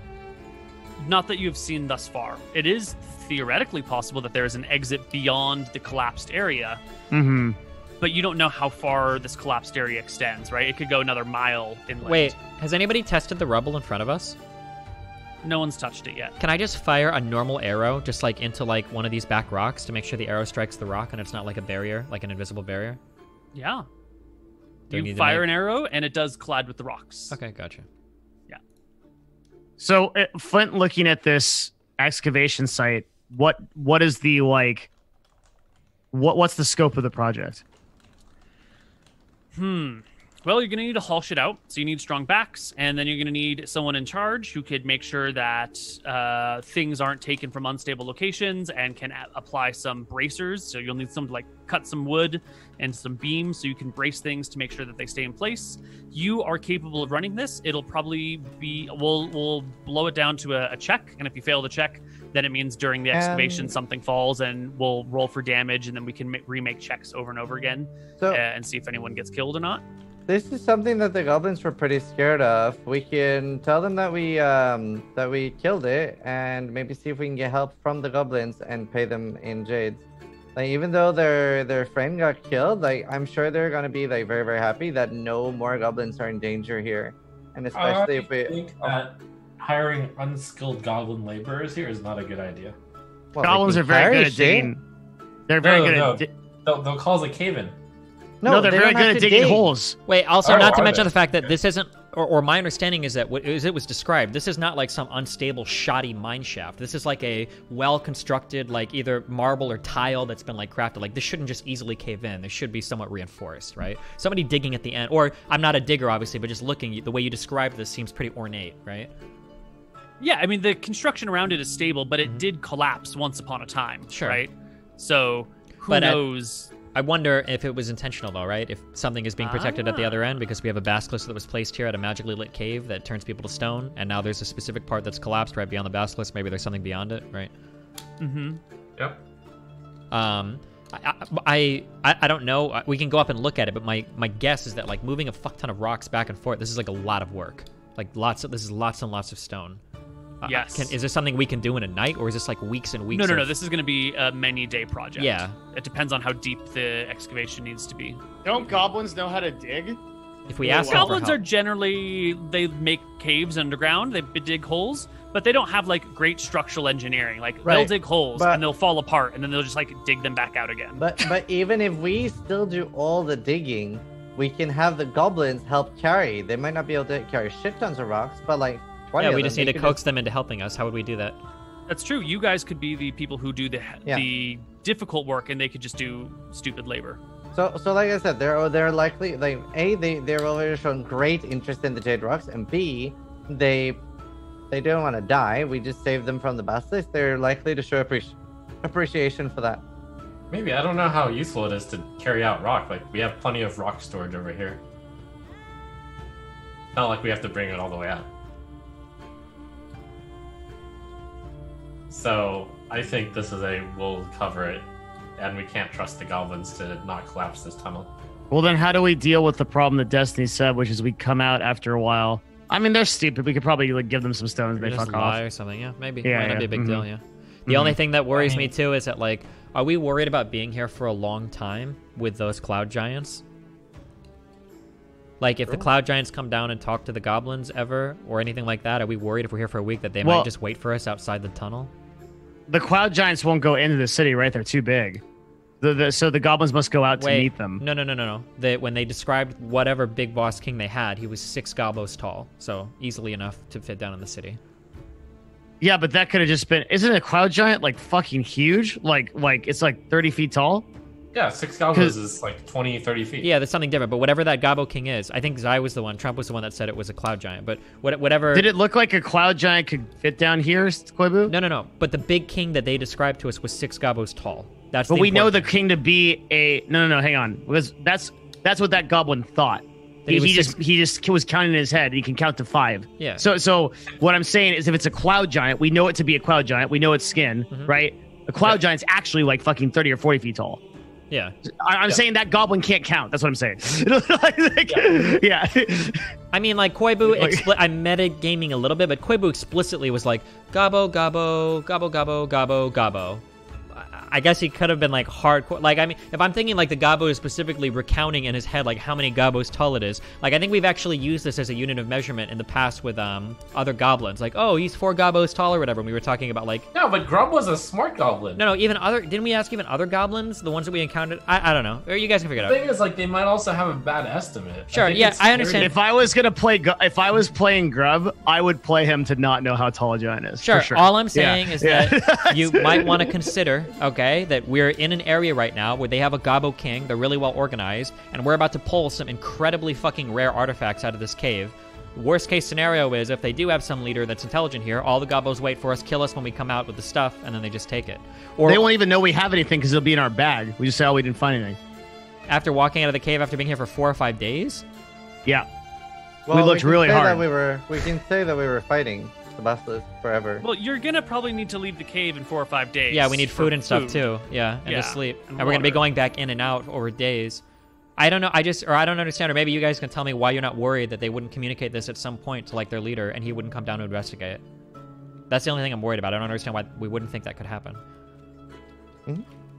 Not that you've seen thus far. It is theoretically possible that there is an exit beyond the collapsed area. Mm-hmm. But you don't know how far this collapsed area extends, right? It could go another mile inland. Wait, has anybody tested the rubble in front of us? No one's touched it yet. Can I just fire a normal arrow just like into like one of these back rocks to make sure the arrow strikes the rock and it's not like a barrier, like an invisible barrier? Yeah. You fire an arrow and it does collide with the rocks. Okay, gotcha. Yeah. So Flint, looking at this excavation site, what is the what's the scope of the project? Well, you're going to need to haul shit out, so you need strong backs, and then you're going to need someone in charge who could make sure that things aren't taken from unstable locations and can apply some bracers. So you'll need someone to like cut some wood and some beams so you can brace things to make sure that they stay in place. You are capable of running this. It'll probably be, we'll blow it down to a check, and if you fail the check, then it means during the excavation something falls, and we'll roll for damage, and then we can remake checks over and over again and see if anyone gets killed or not. this is something that the goblins were pretty scared of. We can tell them that we killed it, and maybe see if we can get help from the goblins and pay them in jades. Like, even though their friend got killed, like, I'm sure they're gonna be like very, very happy that no more goblins are in danger here, and especially if we think that hiring unskilled goblin laborers here is not a good idea. well, Goblins they are can very carry good at shit. digging. They're very good at They'll cause a cave in. No, they're they very don't have good at to digging dig. holes. Wait, also Oh, not to are mention they? the fact that this isn't, or my understanding is that as it was described, this is not like some unstable, shoddy mine shaft. This is like a well-constructed, like either marble or tile that's been like crafted. Like this shouldn't just easily cave in. This should be somewhat reinforced, right? Somebody digging at the end, or I'm not a digger, obviously, but just looking, the way you described this seems pretty ornate, right? Yeah, I mean the construction around it is stable, but it did collapse once upon a time, Sure. right? So who But knows? I wonder if it was intentional, though, right? If something is being protected at the other end because we have a basilisk that was placed here at a magically lit cave that turns people to stone, and now there's a specific part that's collapsed right beyond the basilisk. Maybe there's something beyond it, right? Mm-hmm. Yep. I don't know. We can go up and look at it, but my guess is that like moving a fuck ton of rocks back and forth, this is like a lot of work. Like this is lots and lots of stone. Yes. Is this something we can do in a night, or is this like weeks and weeks? No. This is going to be a many-day project. Yeah. It depends on how deep the excavation needs to be. Don't goblins know how to dig? If we ask them for Goblins are help. generally, they make caves underground, they dig holes, but they don't have like great structural engineering. Like they'll Right, dig holes but- and they'll fall apart and then they'll just like dig them back out again. But even if we still do all the digging, we can have the goblins help carry. They might not be able to carry shit tons of rocks, but like 20 Yeah, of we them, just they need to can coax them into helping us. How would we do that? That's true. You guys could be the people who do the difficult work and they could just do stupid labor. So like I said, they're likely like they're already shown great interest in the jade rocks, and B, they don't want to die. We just saved them from the basilisk. They're likely to show appreciation for that. Maybe. I don't know how useful it is to carry out rock. Like, we have plenty of rock storage over here. Not like we have to bring it all the way out. So, I think this is we'll cover it, and we can't trust the goblins to not collapse this tunnel. Well, then how do we deal with the problem that Destiny said, which is we come out after a while? I mean, they're stupid. We could probably like give them some stones and they Just fuck lie off. or something. Yeah, maybe. Yeah, Might not yeah, be a big mhm. deal. Yeah. The only thing that worries me too is that like, are we worried about being here for a long time with those cloud giants? Like, if the cloud giants come down and talk to the goblins ever, or anything like that, are we worried if we're here for a week that they Well- might just wait for us outside the tunnel? The cloud giants won't go into the city, right? They're too big. So the goblins must go out to meet them. No. When they described whatever big boss king they had, he was 6 gobos tall, so easily enough to fit down in the city. Yeah, but that could have just been. Isn't a cloud giant like fucking huge? Like it's like 30 feet tall. Yeah, 6 goblins is like 20, 30 feet. Yeah, that's something different. But whatever that Gobbo King is, I think Zai was the one. Trump was the one that said it was a cloud giant. But whatever. Did it look like a cloud giant could fit down here, Koibu? No. But the big king that they described to us was 6 Gobbos tall. That's. But the we know the important king to be a no. Hang on, because that's what that goblin thought. That he was He just was counting in his head. He can count to 5. Yeah. So what I'm saying is, if it's a cloud giant, we know it to be a cloud giant. We know its skin, right? A cloud giant's actually like fucking 30 or 40 feet tall. thing. Yeah. I'm saying that goblin can't count. That's what I'm saying. Yeah. I mean, like Koibu. I'm metagaming a little bit, but Koibu explicitly was like Gobbo, Gobbo, Gobbo, Gobbo, Gobbo, Gobbo. I guess he could have been like hardcore. Like, I mean, if I'm thinking like the Gobbo is specifically recounting in his head like how many Gobbos tall it is, like I think we've actually used this as a unit of measurement in the past with other goblins. Like, oh, he's 4 Gobbos tall or whatever. When we were talking about like. No, but Grub was a smart goblin. No, even other. Didn't we ask even other goblins, the ones that we encountered? I don't know. Or you guys can figure it The out. thing is, like, they might also have a bad estimate. Sure, think yeah, it's I understand. If I was playing Grub, I would play him to not know how tall a giant is. Sure. For sure. All I'm saying Yeah. is Yeah. that you might want to consider, okay, that we're in an area right now where they have a Gobbo King. They're really well organized, and we're about to pull some incredibly fucking rare artifacts out of this cave. Worst case scenario is if they do have some leader that's intelligent here, all the Gobbos wait for us, kill us when we come out with the stuff, and then they just take it. Or They won't even know we have anything because it'll be in our bag. We just say, oh, we didn't find anything. after walking out of the cave after being here for 4 or 5 days. Yeah. Well, we looked can really say hard. That we can say that we were fighting the basilisk forever. Well, you're gonna probably need to leave the cave in 4 or 5 days. Yeah, we need for food and stuff too. Yeah, and Yeah, to sleep. and And we're gonna be water. going back in and out over days. I don't know. I don't understand. Or maybe you guys can tell me why you're not worried that they wouldn't communicate this at some point to like their leader and he wouldn't come down to investigate. That's the only thing I'm worried about. I don't understand why we wouldn't think that could happen.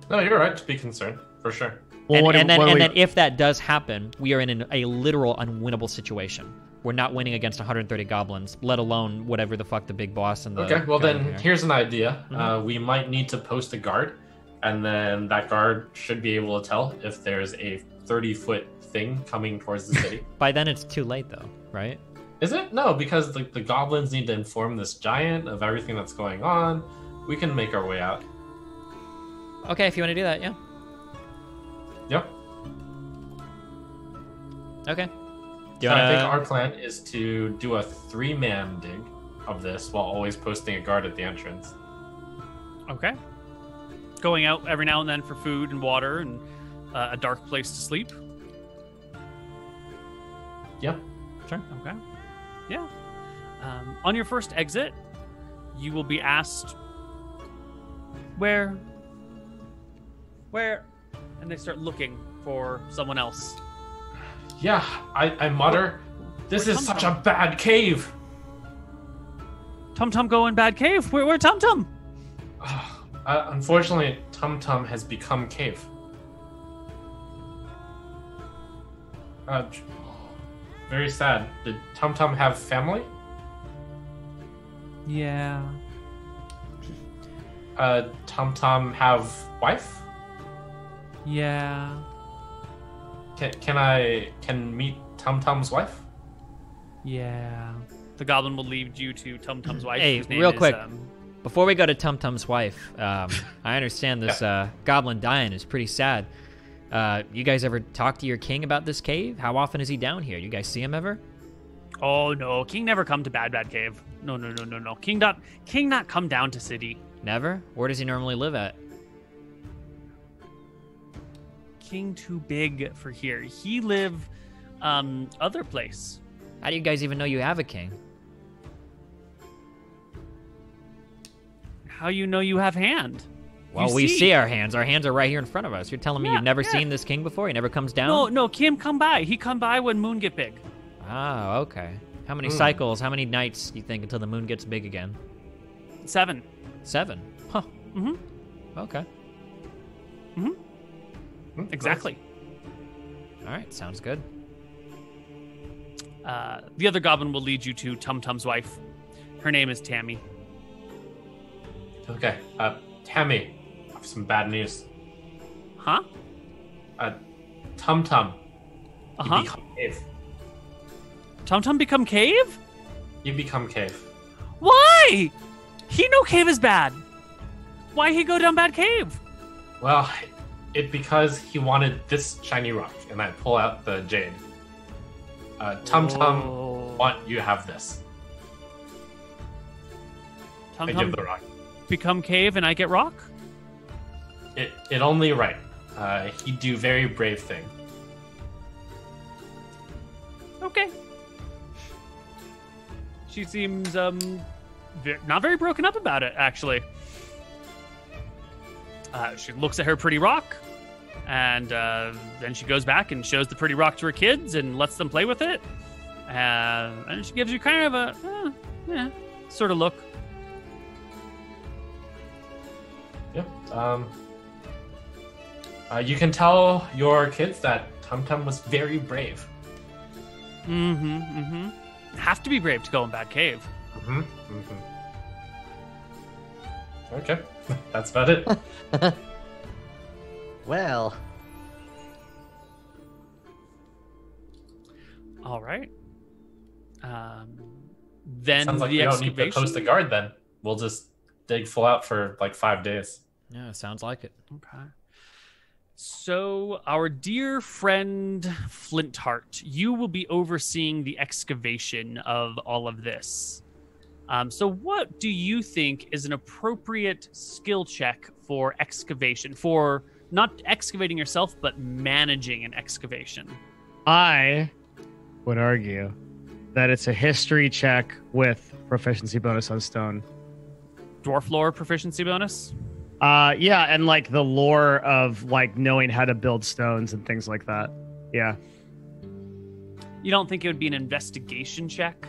No, you're right to be concerned, for sure. Well, and then if that does happen, we are in a literal unwinnable situation. We're not winning against 130 goblins, let alone whatever the fuck the big boss and the... Okay, well then, here. here's an idea. We might need to post a guard, and then that guard should be able to tell if there's a 30-foot thing coming towards the city. By then it's too late, though, right? Is it? No, because the goblins need to inform this giant of everything that's going on. We can make our way out. Okay, if you want to do that, yeah. Yep. Okay. So I think our plan is to do a 3-man dig of this while always posting a guard at the entrance. Okay. Going out every now and then for food and water and a dark place to sleep. Yep. Sure. Okay. Yeah. On your first exit, you will be asked, where? And they start looking for someone else. Yeah, I mutter, this is such a bad cave. Tum Tum go in bad cave. Where Tum Tum? Unfortunately, Tum Tum has become cave. Very sad. Did Tum Tum have family? Yeah. Tum Tum have wife? Yeah. Can meet Tum Tum's wife? Yeah. The goblin will lead you to Tum Tum's wife. Hey, whose name real is, quick, before we go to Tum Tum's wife, I understand this goblin dying is pretty sad. You guys ever talk to your king about this cave? How often is he down here? You guys see him ever? Oh no, King never come to Bad Cave. No. King not come down to city. Never? Where does he normally live at? King too big for here. He live other place. How do you guys even know you have a king? How you know you have hand? Well, we see our hands. Our hands are right here in front of us. You're telling me you've never seen this king before? He never comes down? No, Kim come by. He come by when moon get big. Ah, okay. How many cycles, how many nights do you think until the moon gets big again? 7. 7? Huh. Mm-hmm. Okay. Mm-hmm. Exactly. All right, sounds good. The other goblin will lead you to Tum Tum's wife. Her name is Tammy. Okay. Tammy, I have some bad news. Huh? Tum Tum. Uh-huh. You become cave. Tum Tum become cave? You become cave. Why? He know cave is bad. Why he go down bad cave? Well, because he wanted this shiny rock, and I pull out the jade. Tum Tum, want you to have this. Tum I Tum give the rock. become cave and I get rock? It only right. He do very brave thing. Okay. She seems not very broken up about it, actually. She looks at her pretty rock, and then she goes back and shows the pretty rock to her kids and lets them play with it. And she gives you kind of a sort of look. Yep. You can tell your kids that Tum Tum was very brave. Have to be brave to go in bad cave. Okay, that's about it. Well. All right. Then Sounds like the we don't need to excavation. post a guard then. We'll just dig full out for like 5 days. Yeah, sounds like it. Okay. So, our dear friend Flintheart, you will be overseeing the excavation of all of this. So, what do you think is an appropriate skill check for excavation? For not excavating yourself, but managing an excavation? I would argue that it's a history check with proficiency bonus on stone. Dwarf lore proficiency bonus? Yeah, and like the lore of like knowing how to build stones and things like that. Yeah. You don't think it would be an investigation check?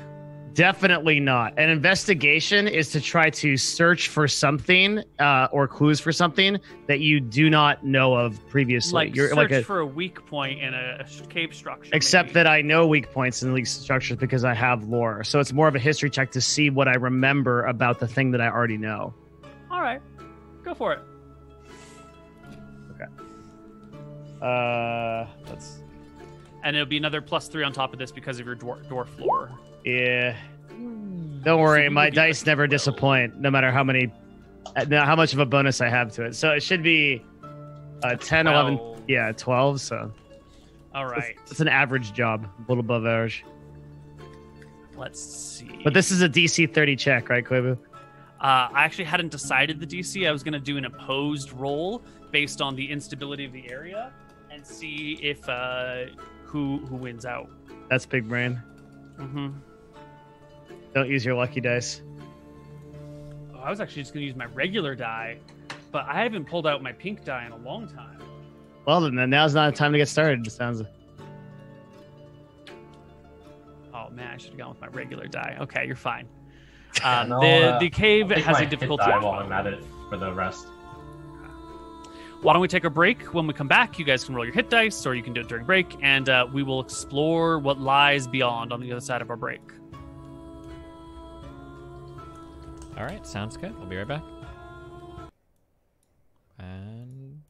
Definitely not. An investigation is to try to search for something or clues for something that you do not know of previously. Like You're search for a weak point in a cave structure. Except maybe. that I know weak points in these structures because I have lore. So it's more of a history check to see what I remember about the thing that I already know. All right, go for it. Let's. And it'll be another +3 on top of this because of your dwarf lore. Yeah. Don't worry, you my would be dice like never 12. disappoint, no matter how much of a bonus I have to it. So it should be 10, 11, 12. yeah, 12. So All right, it's an average job, a little above average. let's see. But this is a DC 30 check, right, Koibu? I actually hadn't decided the DC. I was going to do an opposed roll based on the instability of the area and see if who wins out. That's big brain. Mm-hmm. Don't use your lucky dice. Oh, I was actually just going to use my regular die, but I haven't pulled out my pink die in a long time. Well, then now's not the time to get started. It sounds. Oh man, I should have gone with my regular die. Okay, you're fine. No, the cave I'll take has my a hit difficulty die of while 12. I'm at it for the rest. Why don't we take a break? When we come back, you guys can roll your hit dice, or you can do it during break, and we will explore what lies beyond on the other side of our break. All right, sounds good. We'll be right back. And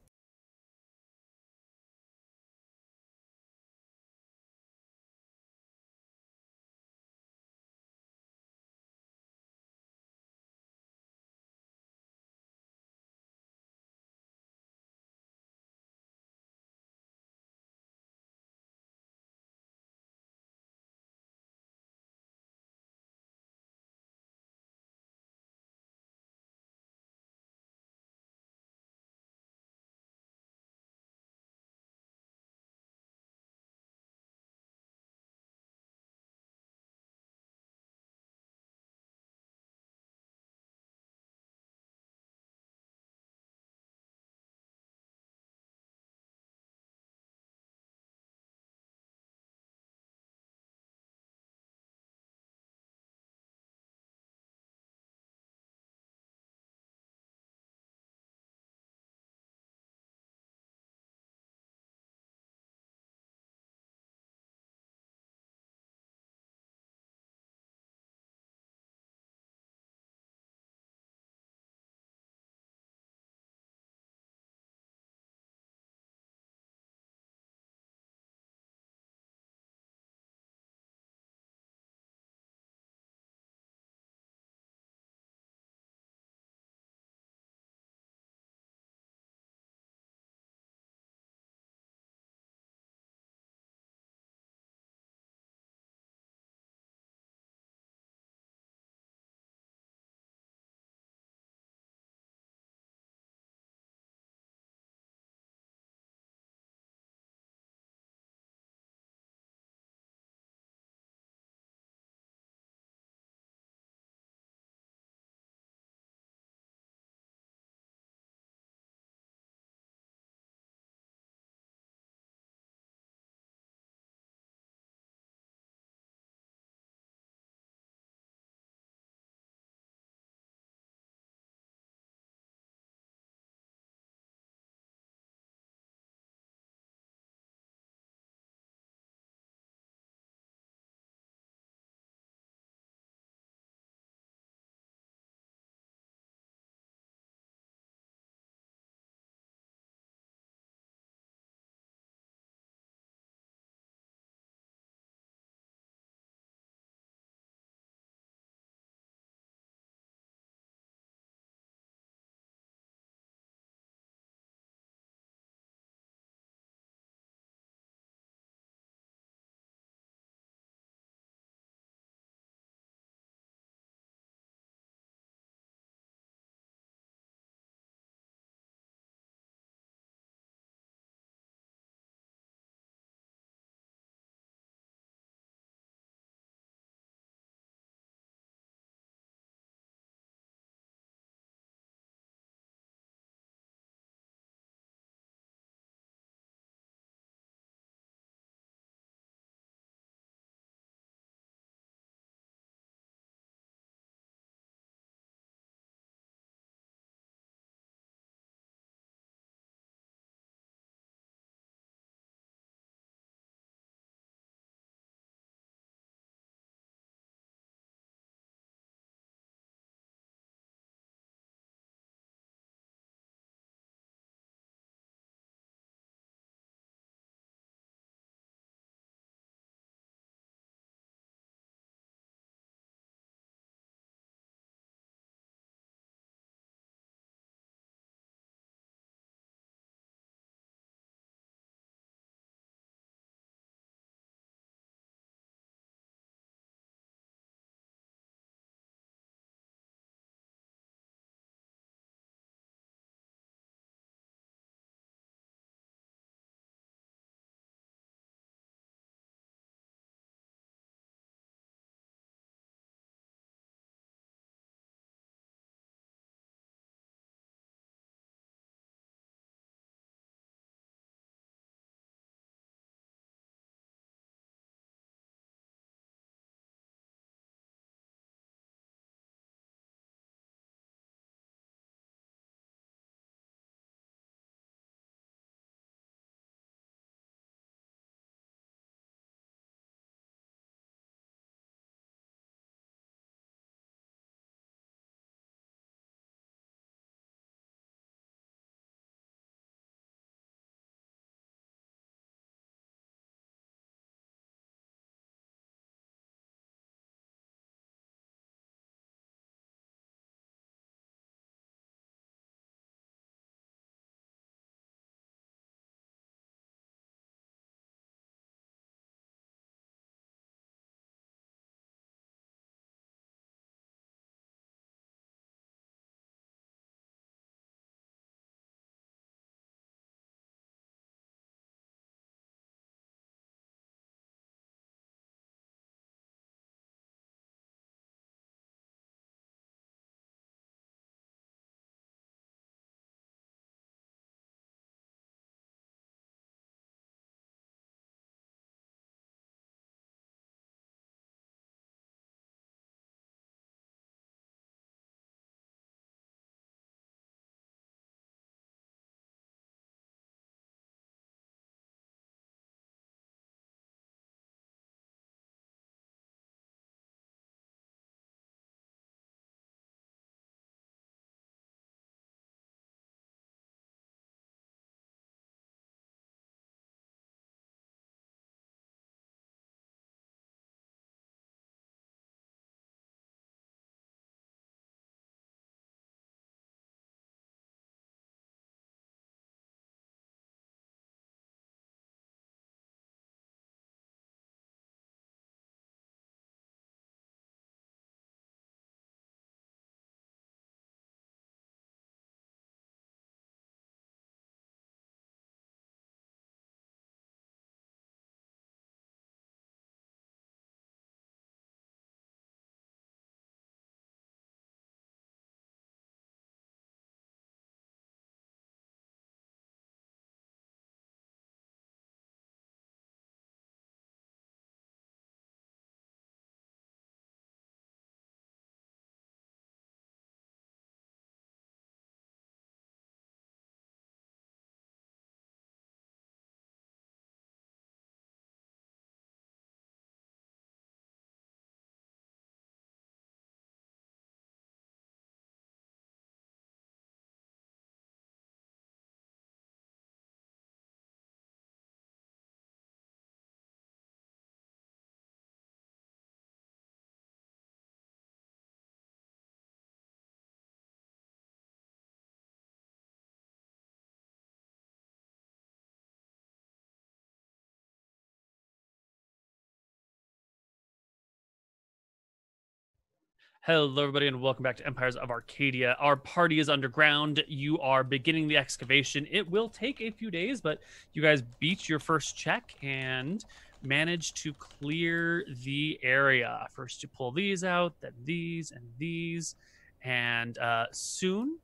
Hello, everybody, and welcome back to Empires of Arcadia. Our party is underground. You are beginning the excavation. It will take a few days, but you guys beat your first check and managed to clear the area. First, you pull these out, then these and these, and soon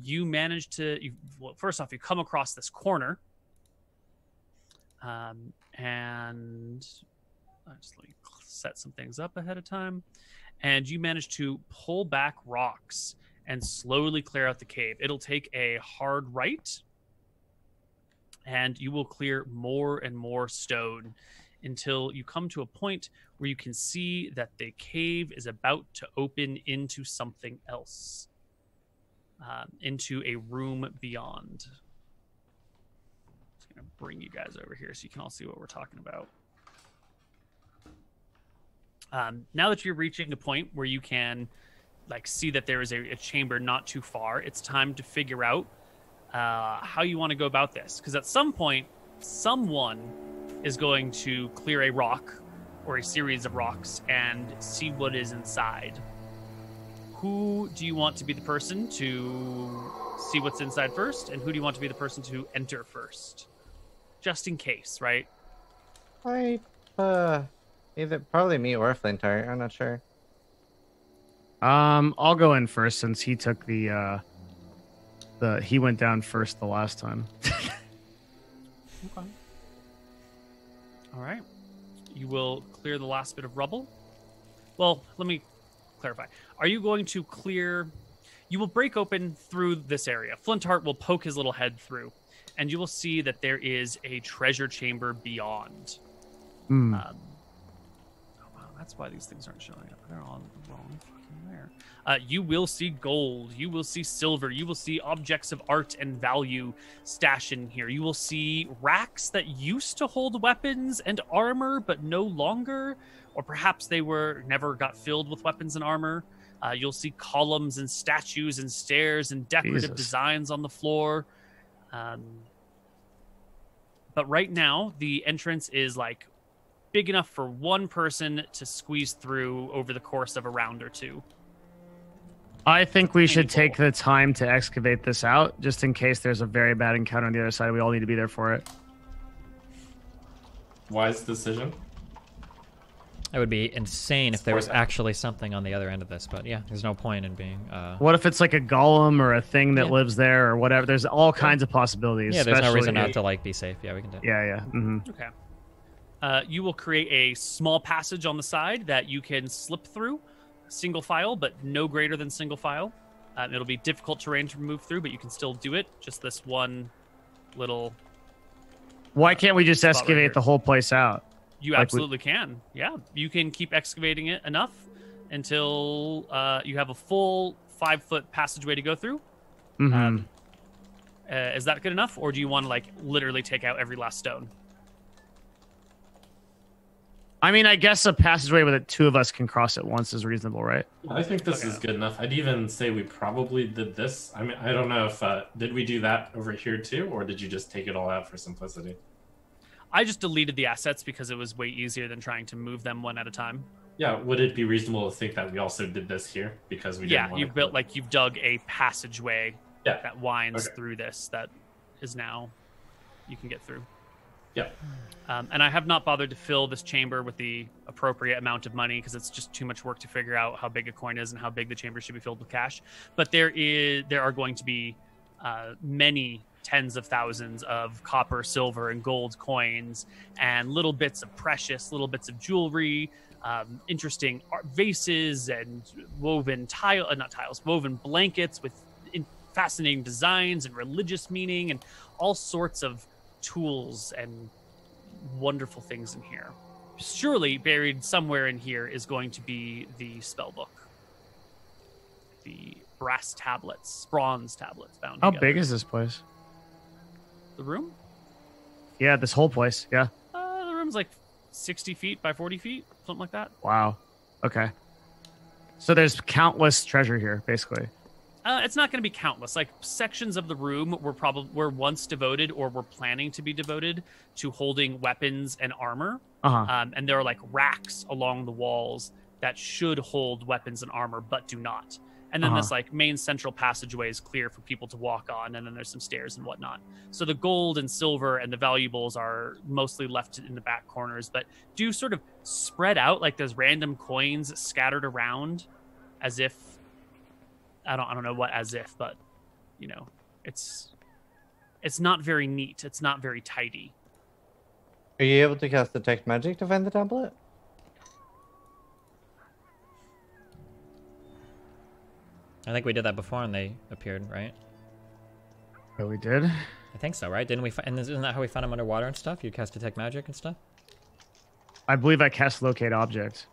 you manage to. Well, first off, you come across this corner, and I'll just let me set some things up ahead of time. And you manage to pull back rocks and slowly clear out the cave. It'll take a hard right, and you will clear more and more stone until you come to a point where you can see that the cave is about to open into something else, into a room beyond. I'm just going to bring you guys over here so you can all see what we're talking about. Now that you're reaching a point where you can see that there is a chamber not too far, it's time to figure out how you want to go about this. Because at some point, someone is going to clear a rock or a series of rocks and see what is inside. Who do you want to be the person to see what's inside first? And who do you want to be the person to enter first? Just in case, right? Either probably me or Flintheart. I'm not sure. I'll go in first since he took he went down first the last time. Okay. All right. You will clear the last bit of rubble. Well, let me clarify. Are you going to clear? You will break open through this area. Flintheart will poke his little head through, and you will see that there is a treasure chamber beyond. That's why these things aren't showing up. They're all wrong fucking there. You will see gold. You will see silver. You will see objects of art and value stashed in here. You will see racks that used to hold weapons and armor, but no longer. Or perhaps they never got filled with weapons and armor. You'll see columns and statues and stairs and decorative designs on the floor. But right now, the entrance is big enough for one person to squeeze through over the course of a round or two. I think we should take the time to excavate this out, just in case there's a very bad encounter on the other side. We all need to be there for it. Wise decision. It would be insane if there was actually something on the other end of this, but yeah, there's no point in being... What if it's a golem or a thing that lives there or whatever? There's all kinds of possibilities. Yeah, there's no reason not to be safe. Yeah, we can do it. Yeah. Mm-hmm. Okay. You will create a small passage on the side that you can slip through, single file, but no greater than single file. It'll be difficult terrain to move through, but you can still do it. Just this one little... Why can't we just excavate the whole place out? You absolutely can. Yeah, you can keep excavating it enough until you have a full 5-foot passageway to go through. Mm-hmm. Is that good enough, or do you want to literally take out every last stone? I mean, I guess a passageway with two of us can cross at once is reasonable, right? I think this is good enough. I'd even say we probably did this. I mean, I don't know if did we do that over here too, or did you just take it all out for simplicity? I just deleted the assets because it was way easier than trying to move them one at a time. Yeah, would it be reasonable to think that we also did this here because we didn't want you've built you've dug a passageway that winds Okay. through this that is now you can get through. Yeah. And I have not bothered to fill this chamber with the appropriate amount of money because it's just too much work to figure out how big a coin is and how big the chamber should be filled with cash. But there are going to be many tens of thousands of copper, silver, and gold coins and little bits of precious, little bits of jewelry, interesting vases and woven woven blankets with fascinating designs and religious meaning and all sorts of tools and wonderful things in here. Surely buried somewhere in here is going to be the spell book, the bronze tablets bound How together. big is this place? The room? Yeah, this whole place. Yeah. The room's 60 feet by 40 feet, something like that. Wow. Okay. So there's countless treasure here, basically. It's not going to be countless. Sections of the room were once devoted or were planning to be devoted to holding weapons and armor. Uh-huh. And there are racks along the walls that should hold weapons and armor, but do not. And then this like main central passageway is clear for people to walk on, and then there's some stairs and whatnot. So the gold and silver and the valuables are mostly left in the back corners, but do sort of spread out, like there's random coins scattered around, as if I don't know what as if, but you know, it's not very neat. It's not very tidy. Are you able to cast detect magic to find the tablet? I think we did that before and they appeared, right? Oh, we did? I think so, right? Didn't we? And isn't that how we found them underwater and stuff? You cast detect magic and stuff. I believe I cast locate object.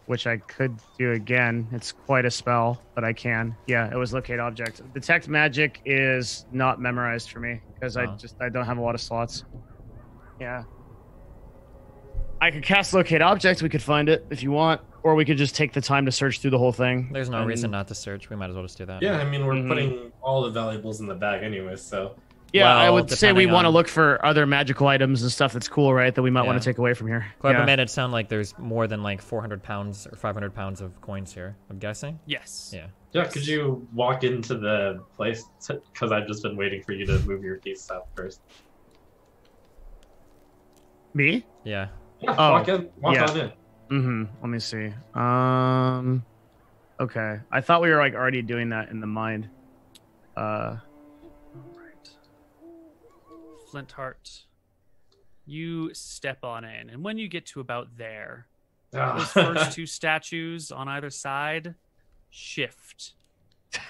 Which I could do again. It's quite a spell, but I can. Yeah, it was locate object. Detect magic is not memorized for me because I don't have a lot of slots. Yeah. I could cast locate object. We could find it if you want, or we could just take the time to search through the whole thing. There's no reason not to search. We might as well just do that. Yeah, I mean, we're putting all the valuables in the bag anyway, so. Yeah, Well, I would say we depending want to on- look for other magical items and stuff that's cool, right? That we might want Yeah. to take away from here. Koibu Yeah. made it sound like there's more than like 400 pounds or 500 pounds of coins here. I'm guessing. Yes. Yeah. Yeah, could you walk into the place? Because I've just been waiting for you to move your piece south first. Me? Yeah. Yeah, Oh, walk in. Walk yeah. on in. Mm-hmm. Let me see. Okay. I thought we were like already doing that in the mind. All right. Flintheart, you step on in, and when you get to about there, those first two statues on either side shift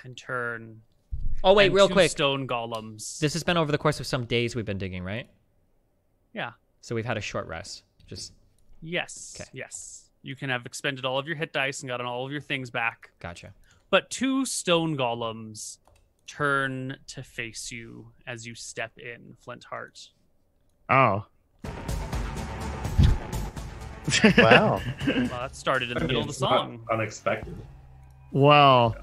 and turn. Oh wait, and real two quick. stone golems. This has been over the course of some days we've been digging, right? Yeah. So we've had a short rest. Just Yes. Okay. Yes. You can have expended all of your hit dice and gotten all of your things back. gotcha. But two stone golems turn to face you as you step in, Flintheart. Oh. Wow. Well, that started in the middle of the It's not song. unexpected. Well,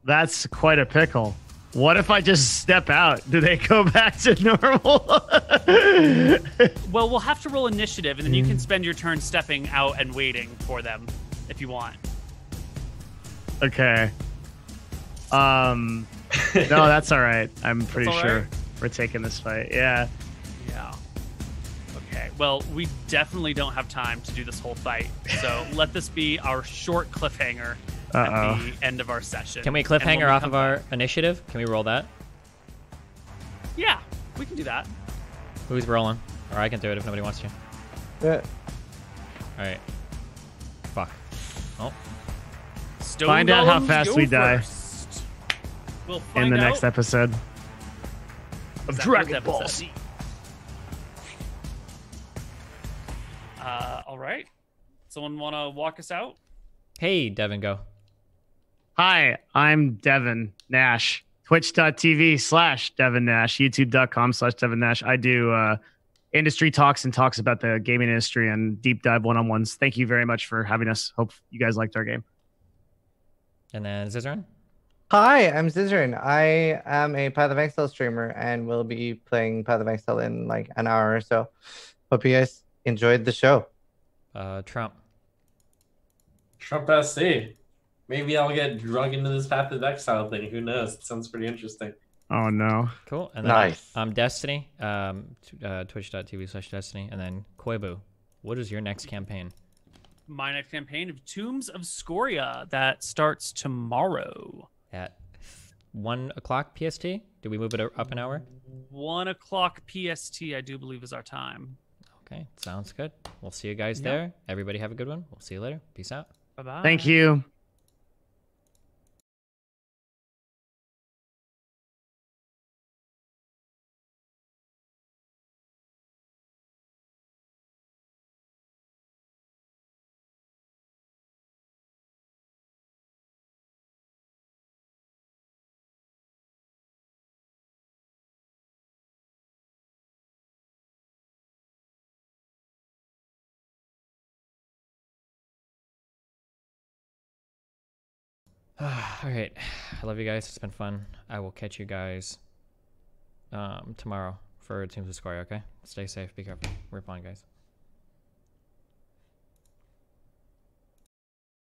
that's quite a pickle. What if I just step out? Do they go back to normal? Well, we'll have to roll initiative, and then you can spend your turn stepping out and waiting for them if you want. Okay. No, that's all right. I'm pretty all sure right? we're taking this fight. Yeah. Yeah. Okay. Well, we definitely don't have time to do this whole fight, so let this be our short cliffhanger Uh-oh. at the end of our session. Can we And when cliffhanger we off come of our back- initiative? Can we roll that? Yeah, we can do that. Who's rolling? Or I can do it if nobody wants to. Yeah. All right. Fuck. Oh. Stone Find out how golems, fast go we die. first. We'll In find the out next episode of exactly Dragon what Balls. episode. All right. Someone want to walk us out? Hey, Devin, go. Hi, I'm Devin Nash. Twitch.tv/Devin Nash, YouTube.com/Devin Nash. I do industry talks and talks about the gaming industry and deep dive one-on-ones. Thank you very much for having us. Hope you guys liked our game. And then Zizaran. Hi, I'm Zizaran. I am a Path of Exile streamer and will be playing Path of Exile in like an hour or so. Hope you guys enjoyed the show. Trump. Trump SC. Maybe I'll get drug into this Path of Exile thing. Who knows? It sounds pretty interesting. Oh no. Cool. And then Nice. I'm Destiny. Twitch.tv/Destiny. And then Koibu. What is your next campaign? My next campaign of Tombs of Scoria that starts tomorrow. At 1 o'clock PST? Do we move it up an hour? 1 o'clock PST, I do believe, is our time. Okay, sounds good. We'll see you guys Yep. there. Everybody have a good one. We'll see you later. Peace out. Bye-bye. Thank you. All right. I love you guys. It's been fun. I will catch you guys tomorrow for Teams of Square, okay? Stay safe. Be careful. We're fine, guys.